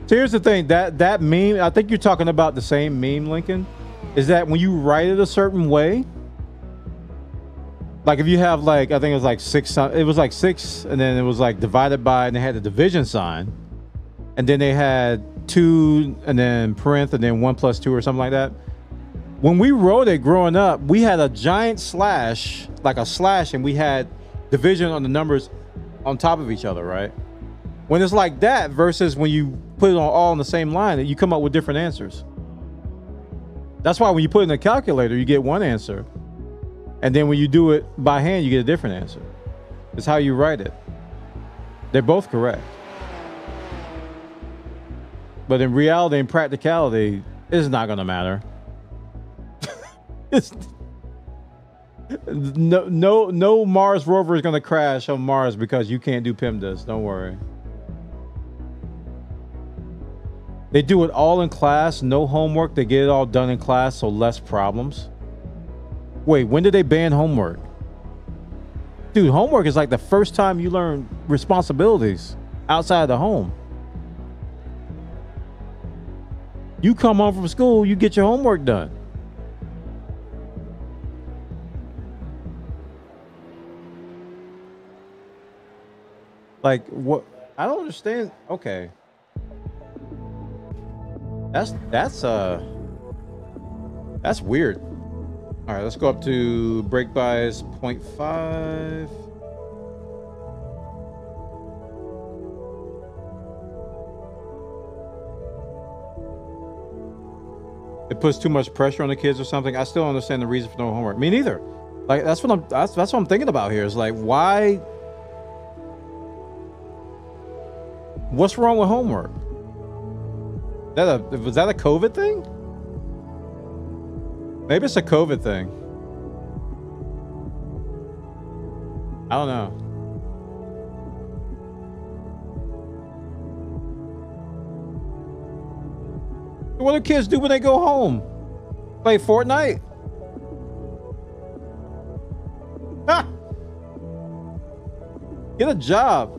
So here's the thing, that meme, I think you're talking about the same meme, Lincoln, is that when you write it a certain way, like if you have like, I think it was like 6, it was like 6, and then it was like divided by, and they had the division sign, and then they had 2, and then parenth, and then 1 plus 2 or something like that. When we wrote it growing up, we had a giant slash, like a slash, and we had division on the numbers on top of each other, right? When it's like that versus when you put it all on the same line, you come up with different answers. That's why when you put it in a calculator, you get one answer. And then when you do it by hand, you get a different answer. It's how you write it. They're both correct. But in reality and practicality, it's not going to matter. No Mars rover is going to crash on Mars because you can't do PEMDAS. Don't worry. They do it all in class, no homework. They get it all done in class, so less problems. Wait, when did they ban homework? Dude, homework is like the first time you learn responsibilities outside of the home. You come home from school, you get your homework done. Like, what? I don't understand. Okay. That's weird. All right, let's go up to brake bias 0.5. It puts too much pressure on the kids or something. I still don't understand the reason for no homework. Me neither. Like that's what I'm thinking about here. Is like, why? What's wrong with homework? Was that a COVID thing? Maybe it's a COVID thing. I don't know. What do kids do when they go home? Play Fortnite? Ha! Get a job.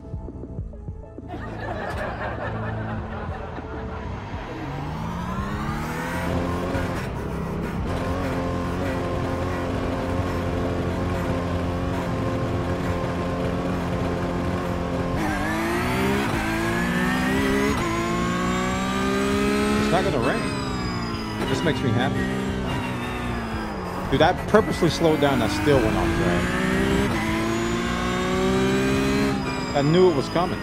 It's not gonna rain. This makes me happy. Dude, I purposely slowed down. I still went off track. I knew it was coming.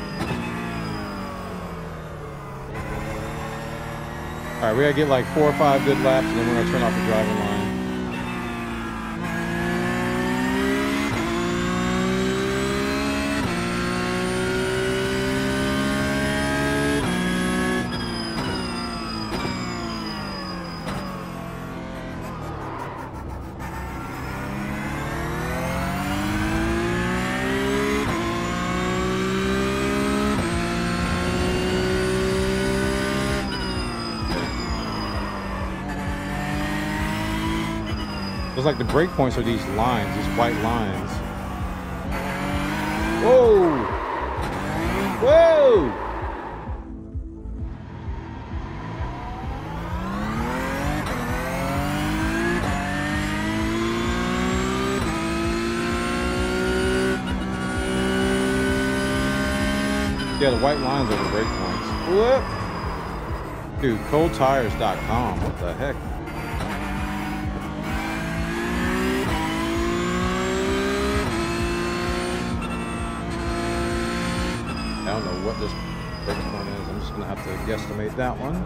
All right, we gotta get like 4 or 5 good laps, and then we're gonna turn off the driving line. It's like the break points are these lines, these white lines. Whoa! Whoa! Yeah, the white lines are the break points. Whoop! Dude, coldtires.com. What the heck? I don't know what this break point is. I'm just going to have to guesstimate that one.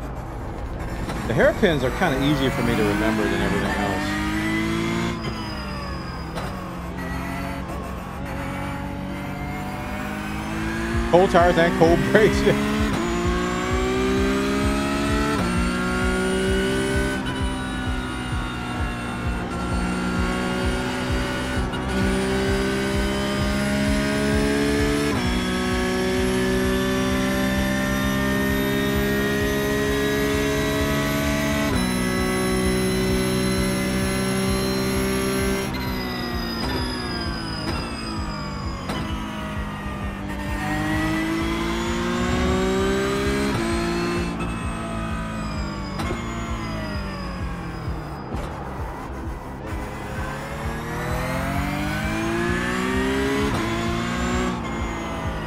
The hairpins are kind of easier for me to remember than everything else. Cold tires and cold brakes.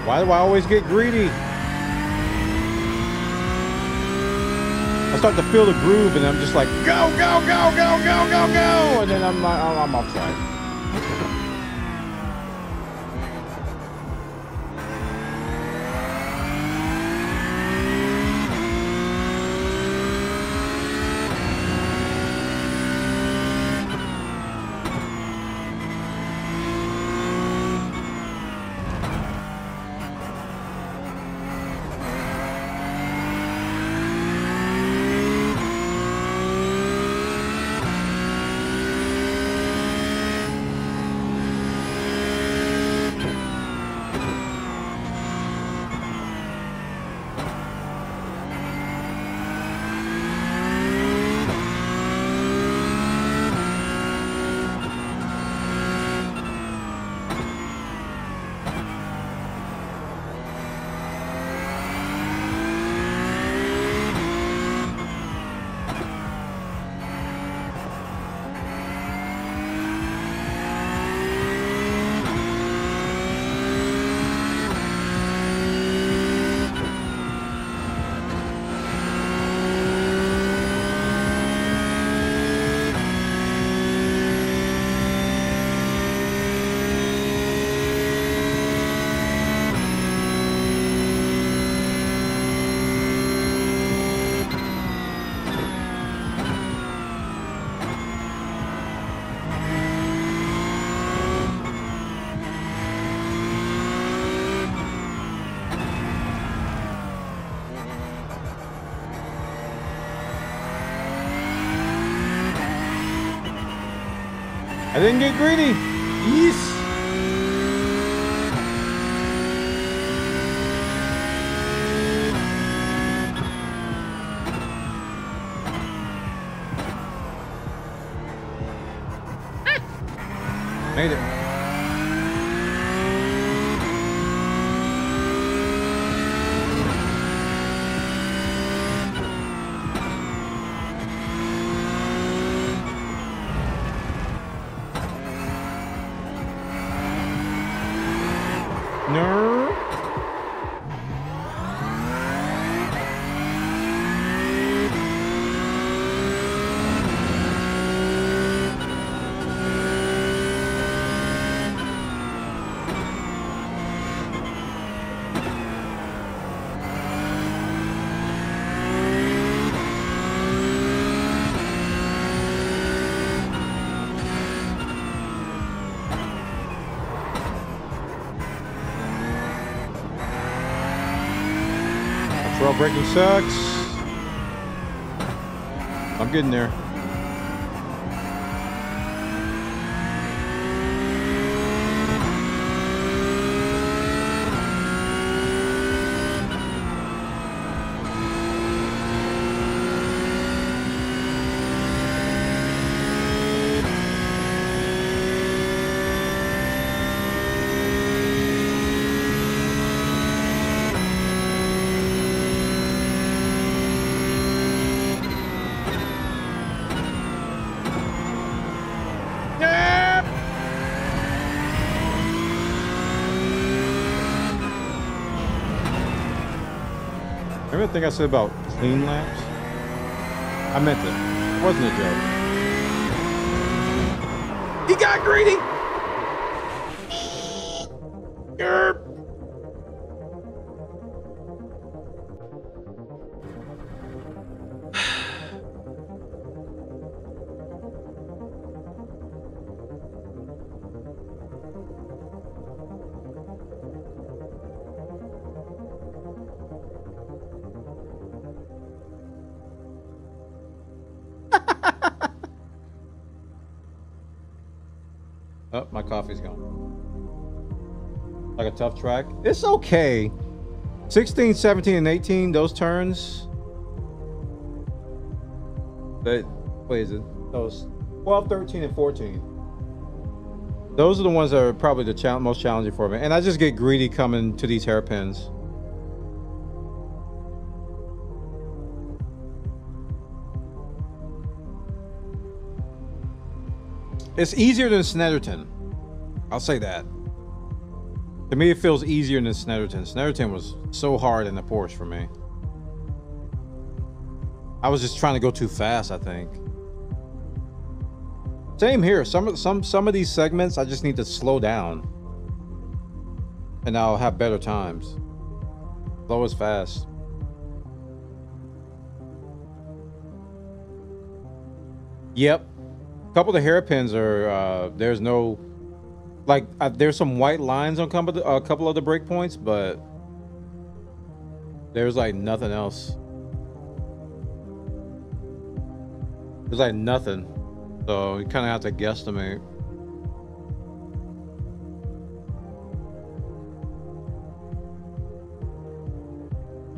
Why do I always get greedy? I start to feel the groove and I'm just like, go, go, go, go, go, go, go. And then I'm like, oh, I'm off track. I didn't get greedy. Yes. No. Trail braking sucks. I'm getting there. Remember the thing I said about clean laps? I meant it. It wasn't a joke. He got greedy! Yerp. Oh, my coffee's gone. Like a tough track. It's okay. 16, 17, and 18, those turns. But, what is it? Those 12, 13, and 14. Those are the ones that are probably the most challenging for me. And I just get greedy coming to these hairpins. It's easier than Snetterton. I'll say that. To me, it feels easier than Snetterton. Snetterton was so hard in the Porsche for me. I was just trying to go too fast, I think. Same here. Some of these segments, I just need to slow down. And I'll have better times. Slow is fast. Yep. A couple of the hairpins are, there's no, like, there's some white lines on a couple of the breakpoints, but there's like nothing else. There's like nothing. So you kind of have to guesstimate.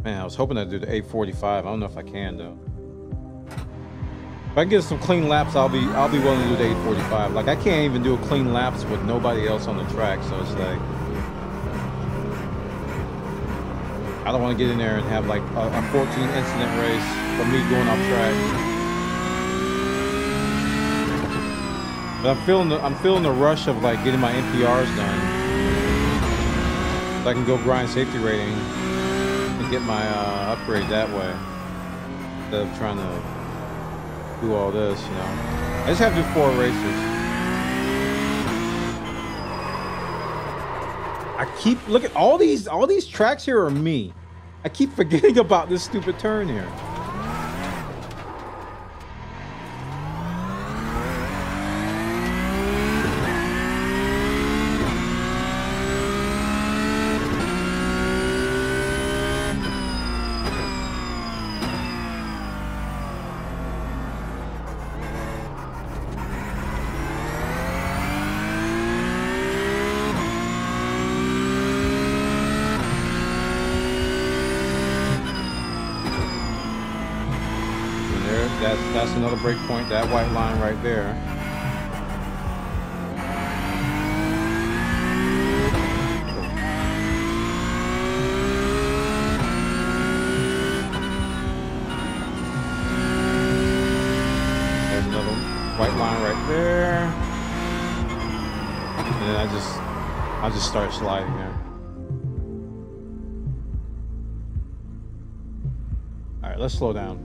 Man, I was hoping I'd do the 845. I don't know if I can though. If I can get some clean laps, I'll be willing to do the 845. Like I can't even do a clean laps with nobody else on the track, so it's like I don't want to get in there and have like a 14 incident race for me going off track. But I'm feeling the rush of like getting my NPRs done, so I can go grind safety rating and get my upgrade that way instead of trying to do all this, you know. I just have to do 4 races. I keep look at all these tracks here are me. I keep forgetting about this stupid turn here. That's another break point, that white line right there. There's another white line right there. And then I just start sliding there. right, let's slow down.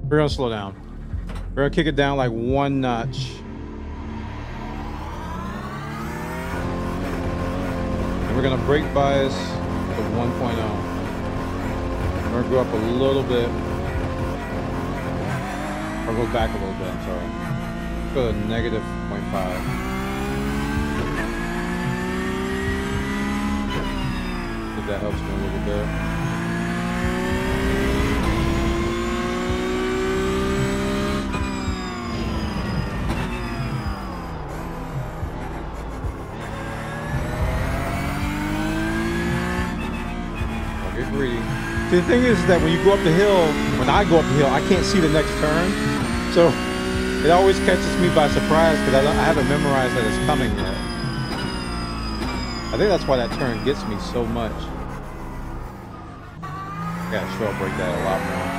We're gonna slow down. We're gonna kick it down like one notch. And we're gonna brake bias to 1.0. We're gonna go up a little bit. Or go back a little bit, I'm sorry. Go to negative 0.5. If that helps me a little bit. Don't get greedy. See, the thing is that when you go up the hill, when I go up the hill, I can't see the next turn. So it always catches me by surprise because I haven't memorized that it's coming yet. I think that's why that turn gets me so much. I gotta trail break that a lot more.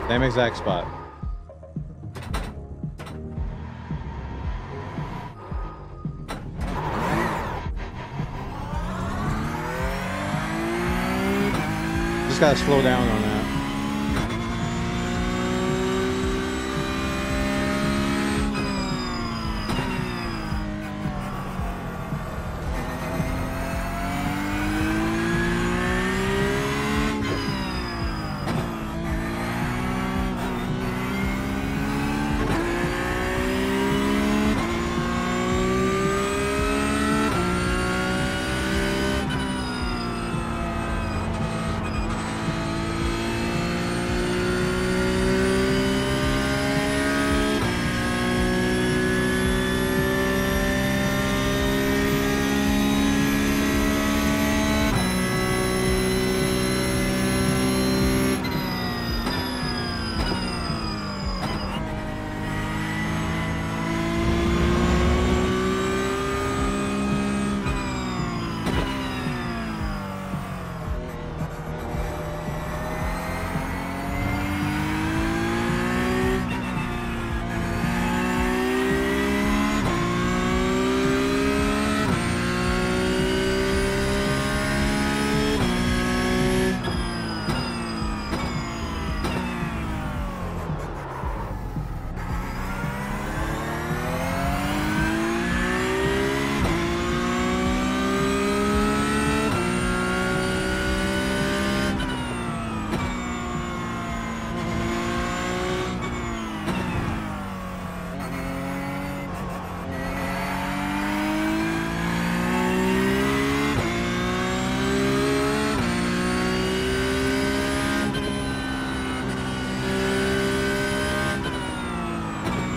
Same exact spot. Just gotta slow down on that.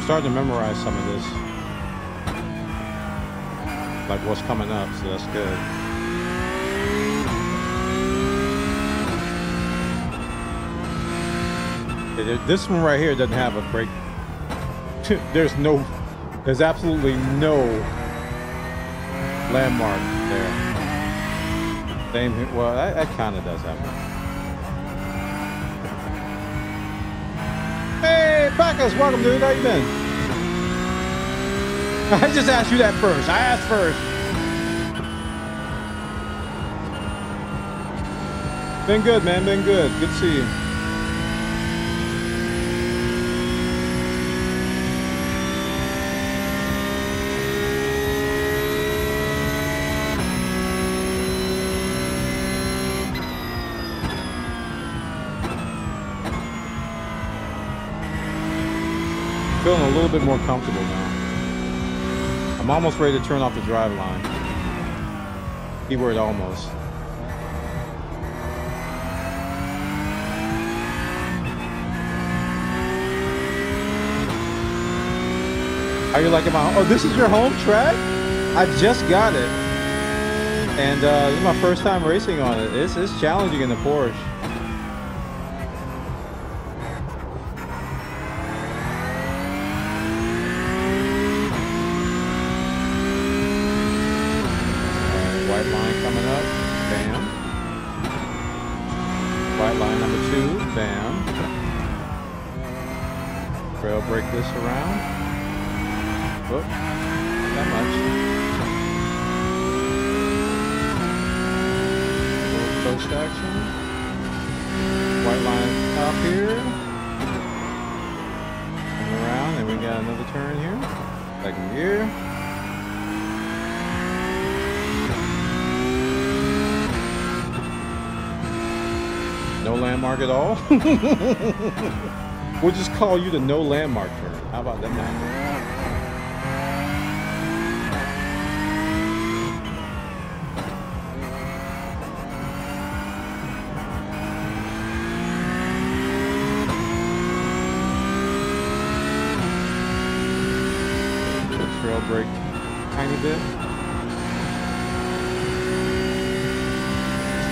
Starting to memorize some of this, like what's coming up, so that's good. This one right here doesn't have a brake. There's absolutely no landmark there. Same here. Well, that kind of does have one. Hey, Bacchus, welcome, dude. How you been? I just asked you that first. I asked first. Been good, man. Been good. Good to see you. Feeling a little bit more comfortable now. I'm almost ready to turn off the drive line. Keyword almost. How you liking my home? Oh, this is your home track? I just got it. And this is my first time racing on it. It's challenging in the Porsche. White line coming up. Bam. White line number 2. Bam. Trail break this around. Whoop. Not that much. Post action. White line top here. Come around, and we got another turn here. Second gear. No landmark at all. We'll just call you the no landmark turn. How about that, man? Trail break tiny bit.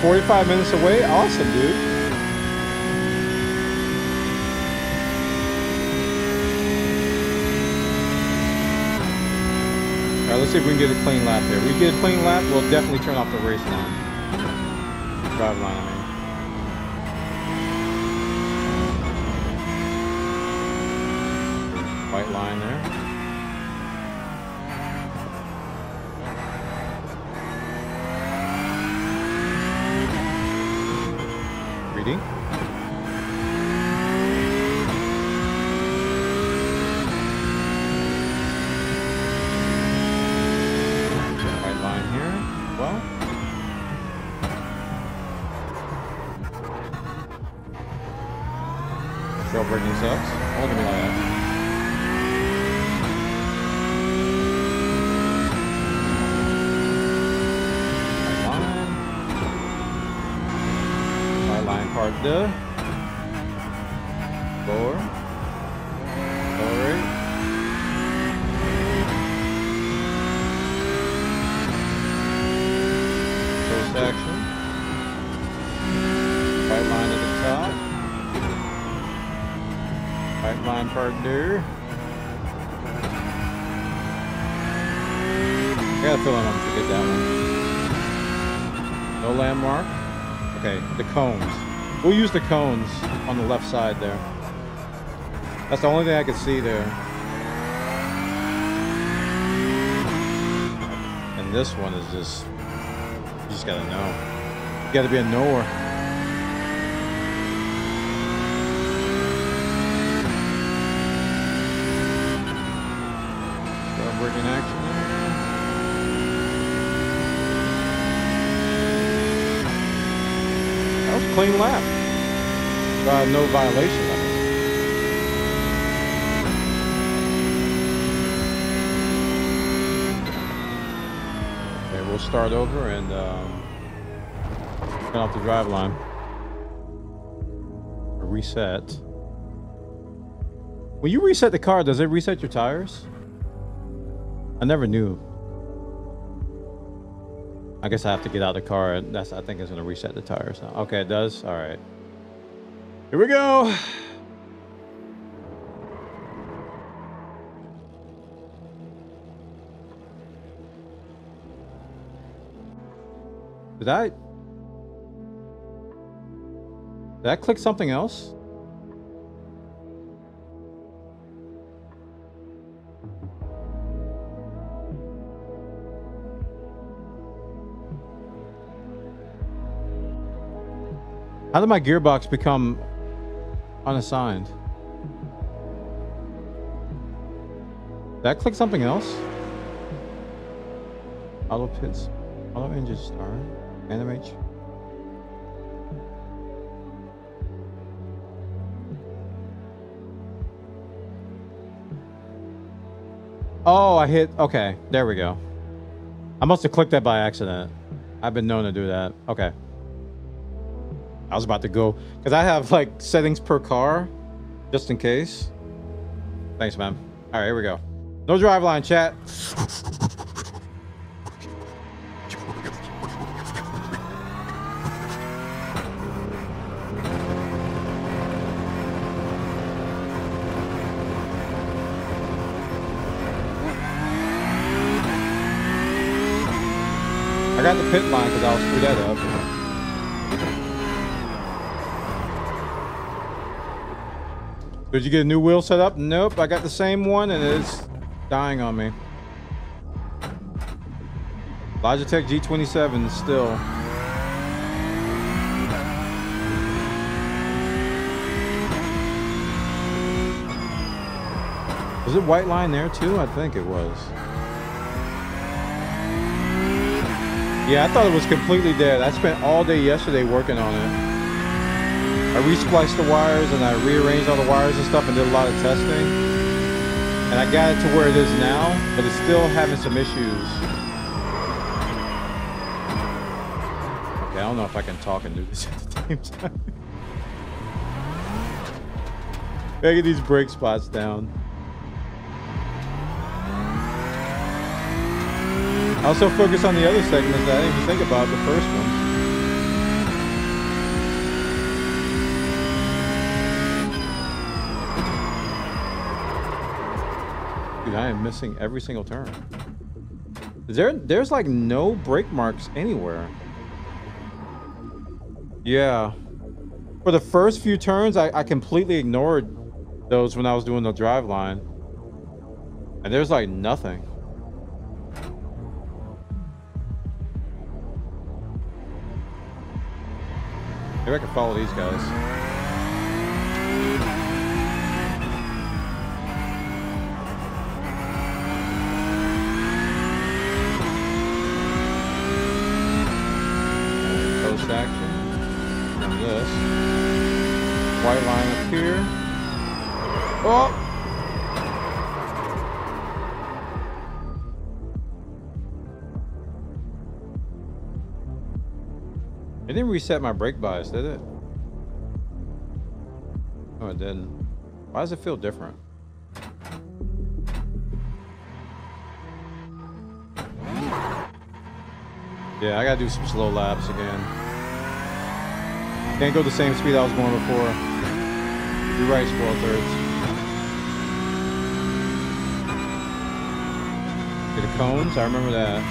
45 minutes away. Awesome, dude. All right, let's see if we can get a clean lap here. We get a clean lap, we'll definitely turn off the race line. Drive line, I mean. White line there. Reading. White line here. Well. Trail breaking sucks. Look at me like that. Part the 4 accelerate. Post action. White line at the top. White line part there. I got a feeling I'm gonna forget that one. No landmark. Okay, the cones. We'll use the cones on the left side there. That's the only thing I could see there. And this one is just, you just gotta know. You gotta be a knower. Start breaking action. Clean lap. No violation of it. Okay, we'll start over and turn off the drive line. Reset. When you reset the car, does it reset your tires? I never knew. I guess I have to get out of the car. I think it's gonna reset the tires now. Okay, it does. All right. Here we go. Did I click something else? How did my gearbox become unassigned? Did I click something else? Auto pits. Auto engine start. Animate. Oh, I hit. Okay, there we go. I must have clicked that by accident. I've been known to do that. Okay. I was about to go because I have like settings per car just in case. Thanks, man. All right, here we go. No drive line, chat. I got the pit line because I'll screw that up. Did you get a new wheel set up? Nope, I got the same one and it's dying on me. Logitech G27 still. Was it white line there too? I think it was. Yeah, I thought it was completely dead. I spent all day yesterday working on it. I respliced the wires and I rearranged all the wires and stuff and did a lot of testing. And I got it to where it is now, but it's still having some issues. Okay, I don't know if I can talk and do this at the same time. Gotta get these brake spots down. I also focus on the other segments that I didn't even think about, the first one. Dude, I am missing every single turn. There's like no brake marks anywhere. Yeah. For the first few turns, I completely ignored those when I was doing the drive line. And there's like nothing. Maybe I can follow these guys. Post action. And this. White line up here. Oh! It didn't reset my brake bias, did it? No, it didn't. Why does it feel different? Yeah, I gotta do some slow laps again. Can't go the same speed I was going before. You're right, Squirrel Thirds. Get the cones, I remember that.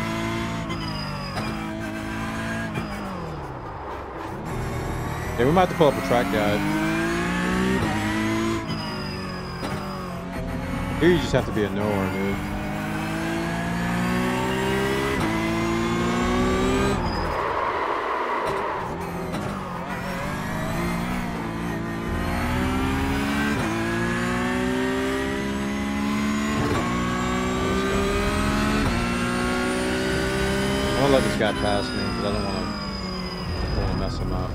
Yeah, we might have to pull up a track guide. Here you just have to be a knower, dude. I want to let this guy pass me because I don't want to mess him up.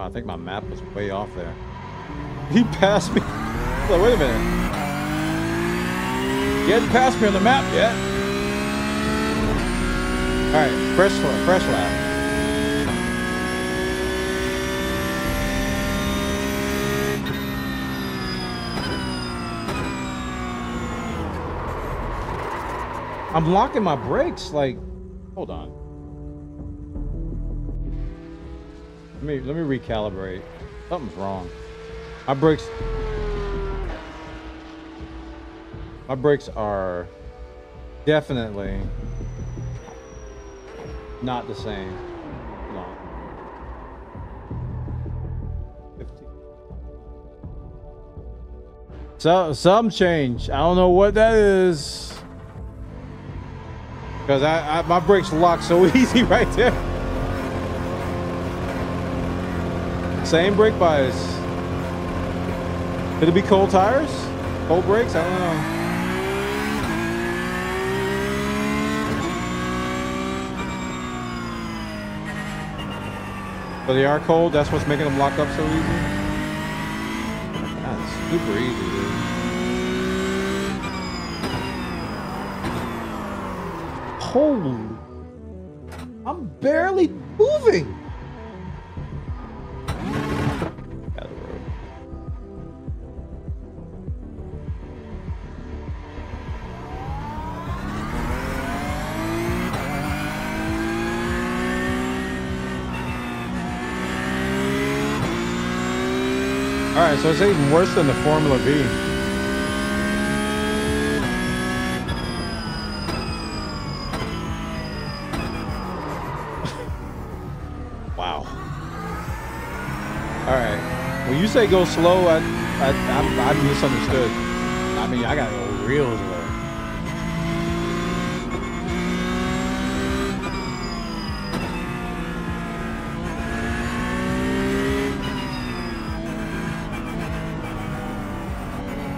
I think my map was way off there. He passed me. Like, wait a minute. He hadn't passed me on the map yet. All right, fresh lap. I'm locking my brakes. Like, hold on. Let me recalibrate. Something's wrong. My brakes are definitely not the same. Hold on. 50. So some change. I don't know what that is. Because my brakes lock so easy right there. Same brake bias. Could it be cold tires? Cold brakes? I don't know. So they are cold? That's what's making them lock up so easy? That's super easy, dude. Holy. I'm barely moving. Alright, so it's even worse than the Formula V. When you say go slow, I'm misunderstood. I mean, I gotta go real slow.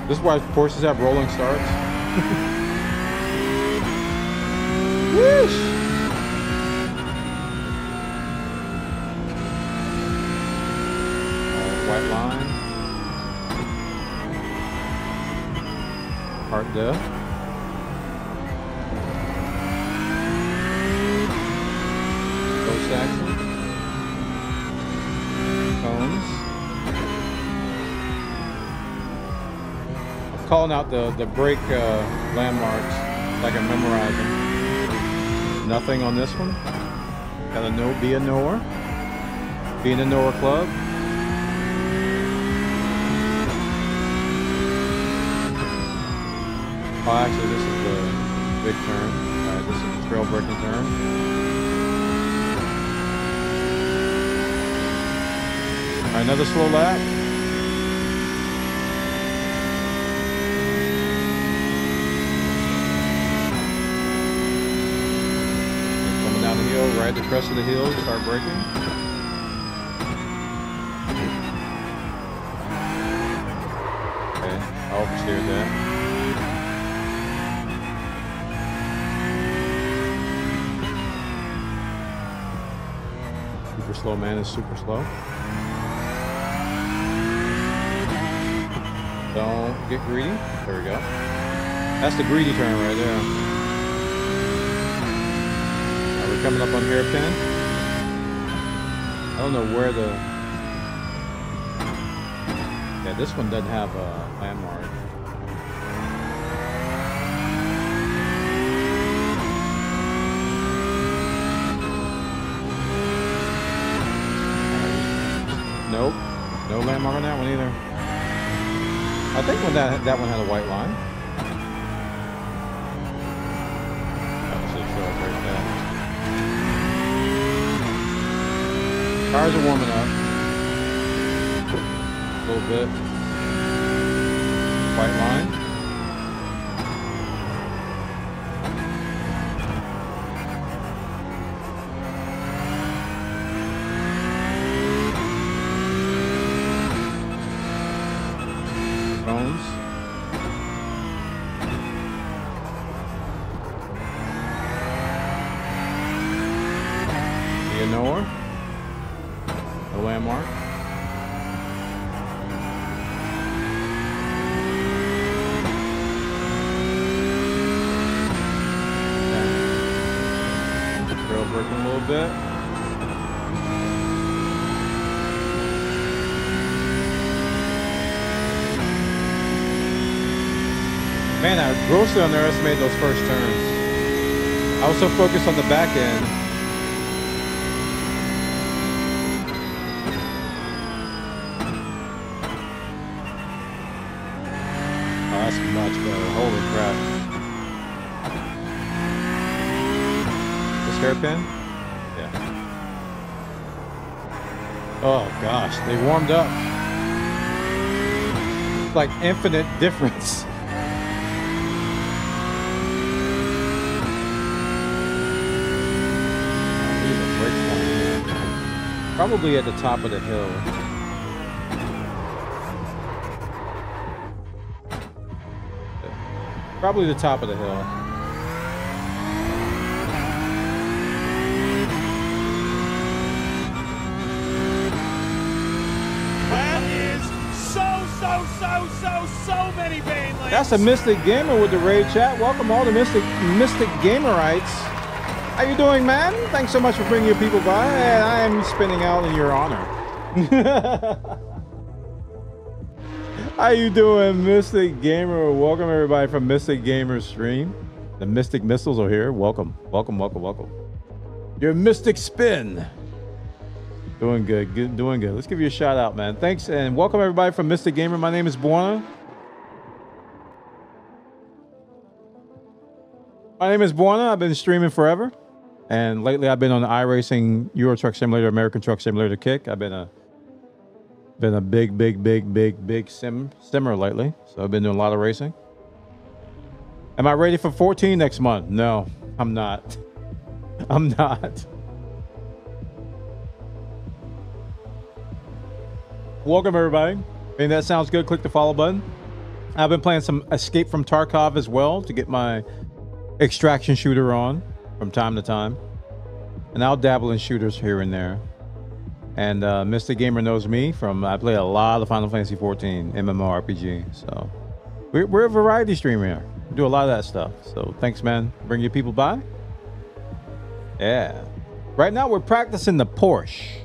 This is why Porsches have rolling starts. Whoosh! White line. Part def. Post action. Cones. I'm calling out the brake landmarks like I'm memorizing. Nothing on this one. Gotta know, be a knower. Be in the knower club. Oh, actually, this is the big turn. This is the trail braking turn. All right, another slow lap. Coming down the hill, right at the crest of the hill, start braking. Okay, I oversteered that. Super slow man is super slow. Don't get greedy. There we go. That's the greedy turn right there. Now we're coming up on hairpin. I don't know where the... Yeah, this one doesn't have a landmark. Nope. No landmark on that one either. I think when that one had a white line. That should show up right there. Cars are warming up. A little bit. White line. Man, I grossly underestimated those first turns. I was so focused on the back end. Oh, that's much better. Holy crap. This hairpin? Yeah. Oh gosh, they warmed up. It's like infinite difference. Probably at the top of the hill. Probably the top of the hill. That is so many bane lanes. That's a Mystic Gamer with the raid chat. Welcome all the Mystic Gamerites. How you doing, man? Thanks so much for bringing your people by, and I am spinning out in your honor. How you doing, Mystic Gamer? Welcome everybody from Mystic Gamer stream. The Mystic Missiles are here. Welcome, welcome, welcome, welcome. Your Mystic Spin. Doing good, doing good. Let's give you a shout out, man. Thanks, and welcome everybody from Mystic Gamer. My name is Bwana. My name is Bwana. I've been streaming forever. And lately I've been on the iRacing, Euro Truck Simulator, American Truck Simulator kick. I've been Been a big simmer lately. So I've been doing a lot of racing. Am I ready for 14 next month? No, I'm not. I'm not. Welcome, everybody. If that sounds good, click the follow button. I've been playing some Escape from Tarkov as well to get my extraction shooter on from time to time. And I'll dabble in shooters here and there. And Mr. Gamer knows me from, I play a lot of Final Fantasy 14 MMORPG. So we're a variety stream here. We do a lot of that stuff. So thanks, man. Bring your people by. Yeah. Right now we're practicing the Porsche.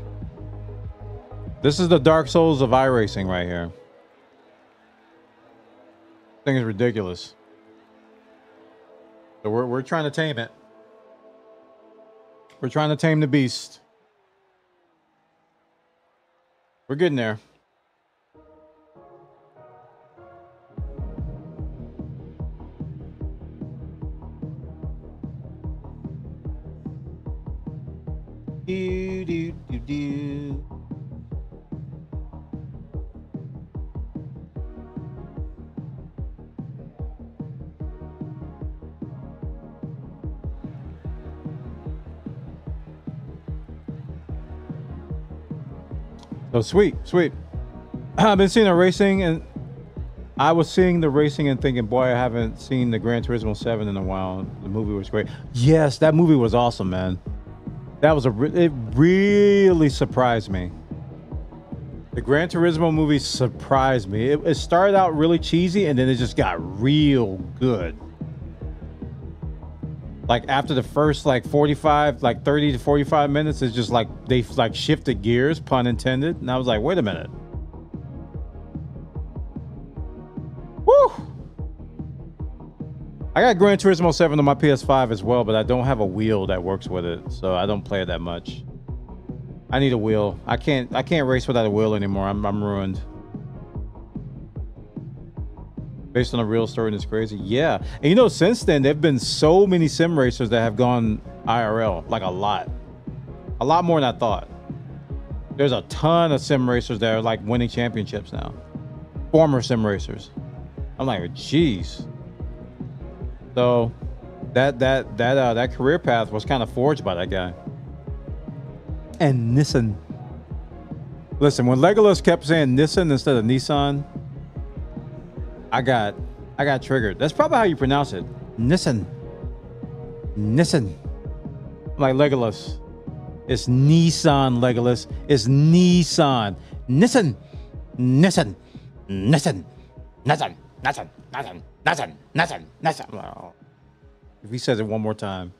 This is the Dark Souls of iRacing right here. Thing is ridiculous. So we're trying to tame it. We're trying to tame the beast. We're getting there. Do do do do. So sweet. I've been seeing the racing, and I was seeing the racing and thinking, boy, I haven't seen the Gran Turismo 7 in a while. The movie was great. Yes, that movie was awesome, man. That was it really surprised me. The Gran Turismo movie surprised me. It started out really cheesy, and then it just got real good. Like after the first like 30 to 45 minutes, it's just like they like shifted gears, pun intended. And I was like, wait a minute. Woo! I got Gran Turismo 7 on my PS5 as well, but I don't have a wheel that works with it, so I don't play it that much. I need a wheel. I can't race without a wheel anymore. I'm ruined. Based on a real story, and it's crazy. Yeah. And you know, since then, there have been so many sim racers that have gone IRL. Like a lot more than I thought. There's a ton of sim racers that are like winning championships now. Former sim racers. I'm like, geez. So that career path was kind of forged by that guy. And Nissan. Listen, when Legolas kept saying Nissan instead of Nissan, I got triggered. That's probably how you pronounce it. Nissan. Like Legolas. It's Nissan, Legolas. It's Nissan. Nissan. Oh. If he says it one more time.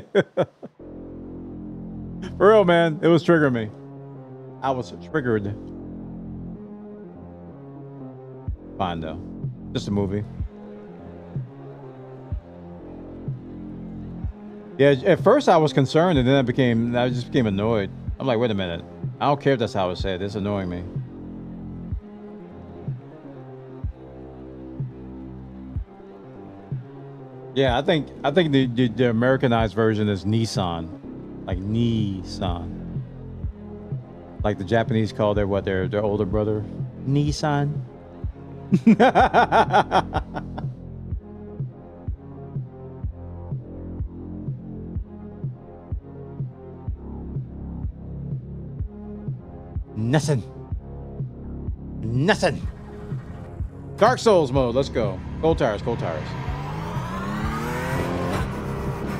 For real, man. It was triggering me. I was triggered. Fine though. Just a movie. Yeah, at first I was concerned, and then I just became annoyed. I'm like, wait a minute. I don't care if that's how it's said. It's annoying me. Yeah, I think the Americanized version is Nissan. Like Nissan. Like the Japanese call their older brother Nissan. Nothing. Dark Souls mode. Let's go. Cold tires.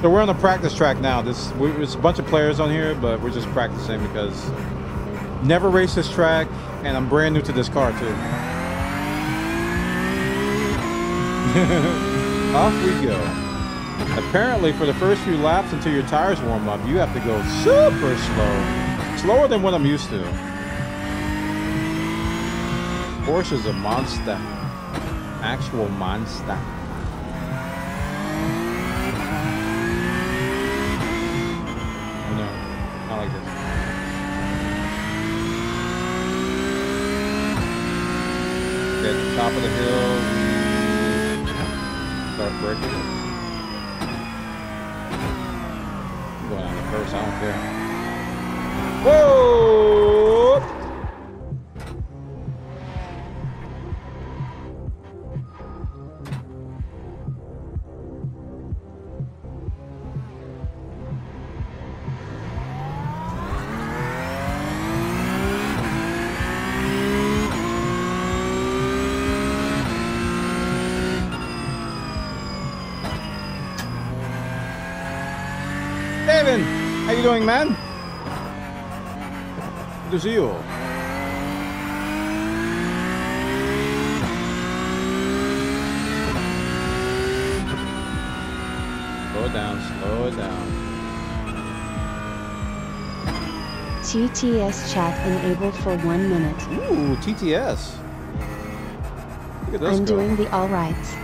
So we're on the practice track now. There's a bunch of players on here, but we're just practicing because never raced this track, and I'm brand new to this car too. Off we go. Apparently, for the first few laps until your tires warm up, you have to go super slow. Slower than what I'm used to. Porsche's a monster. Actual monster. No, not like this. At the top of the hill, start braking. Going on the first. I don't care. Whoa! David, how you doing, man? Good to see you. Slow it down, slow it down. TTS chat enabled for 1 minute. Ooh, TTS. Look at this. I'm go. doing the alrights.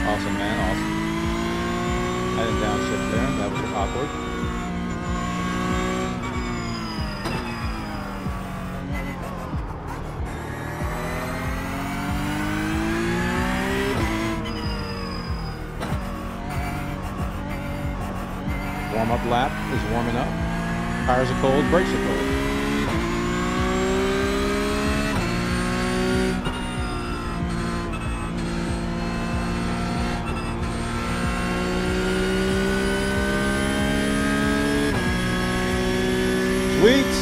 Awesome, man, awesome. I didn't downshift there. That was awkward. Warm-up lap is warming up. Tires are cold, brakes are cold. Sweet.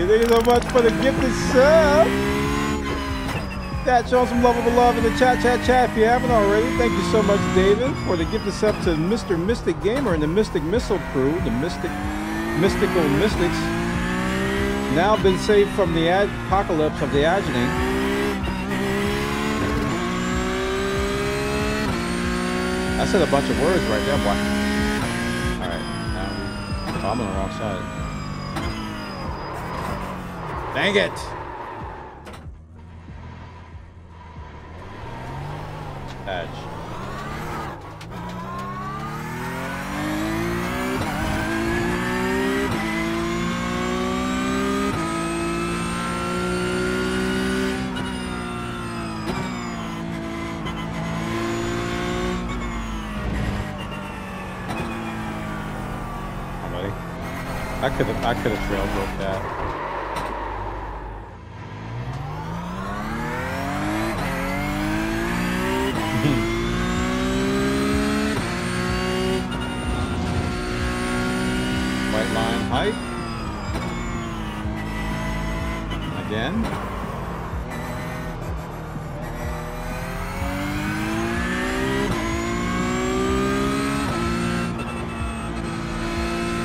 Thank you so much for the gifted sub. Chat, show some lovable love in the chat if you haven't already. Thank you so much, David, for the gifted sub to Mr. Mystic Gamer and the Mystic Missile crew, the Mystical Mystics. Now been saved from the apocalypse of the Agening. I said a bunch of words right there, boy. Alright, now I'm on the wrong side. Dang it! Edge. I could have trail broke that. White line height. Again.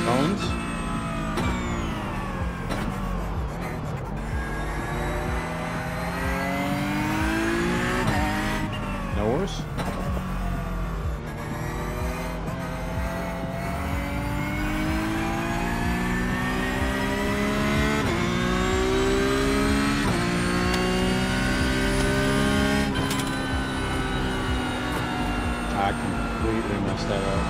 Bones. Nowheres. I completely messed that up.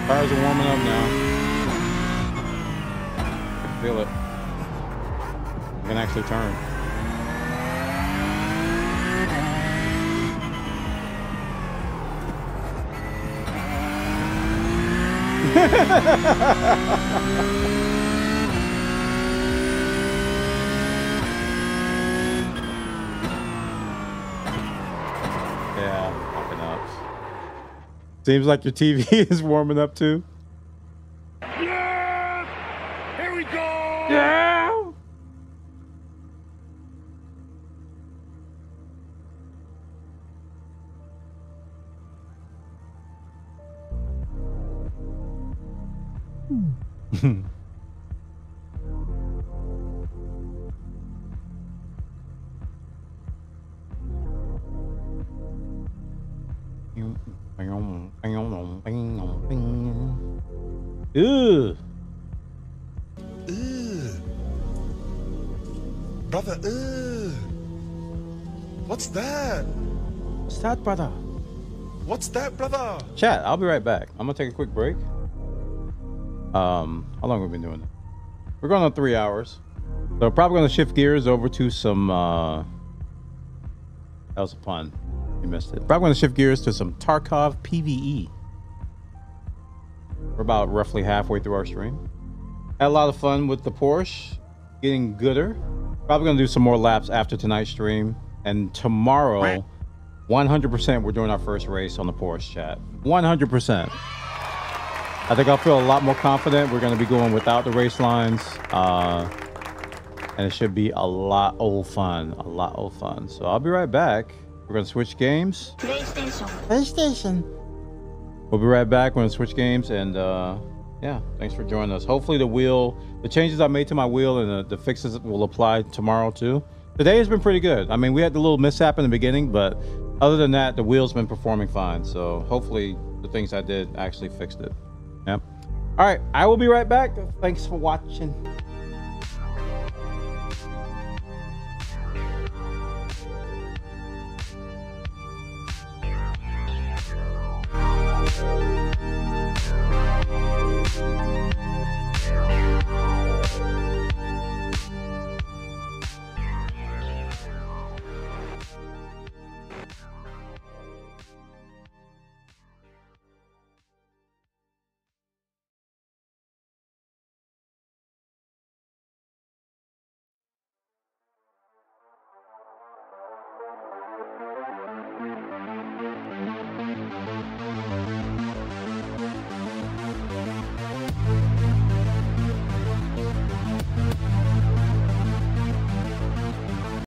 Tires are warming up now. I can feel it. I can actually turn. Yeah, fucking up. Seems like your TV is warming up too. Yeah! Here we go! Yeah! Ew. Brother, what's that? What's that, brother? What's that, brother? Chat, I'll be right back. I'm gonna take a quick break. How long have we been doing this? We're going on 3 hours. So probably gonna shift gears over to some that was a pun. You missed it. Probably gonna shift gears to some Tarkov PvE. We're about roughly halfway through our stream. Had a lot of fun with the Porsche, getting gooder. Probably gonna do some more laps after tonight's stream. And tomorrow, 100% we're doing our first race on the Porsche, chat. 100%. I think I'll feel a lot more confident. We're gonna be going without the race lines. And it should be a lot of fun. A lot of fun. So I'll be right back. We're gonna switch games. PlayStation. We'll be right back. We're gonna switch games, and yeah, thanks for joining us. Hopefully the changes I made to my wheel and the fixes will apply tomorrow too. Today has been pretty good. I mean, we had the little mishap in the beginning, but other than that, the wheel's been performing fine. So hopefully the things I did actually fixed it. Yep. All right, I will be right back. Thanks for watching.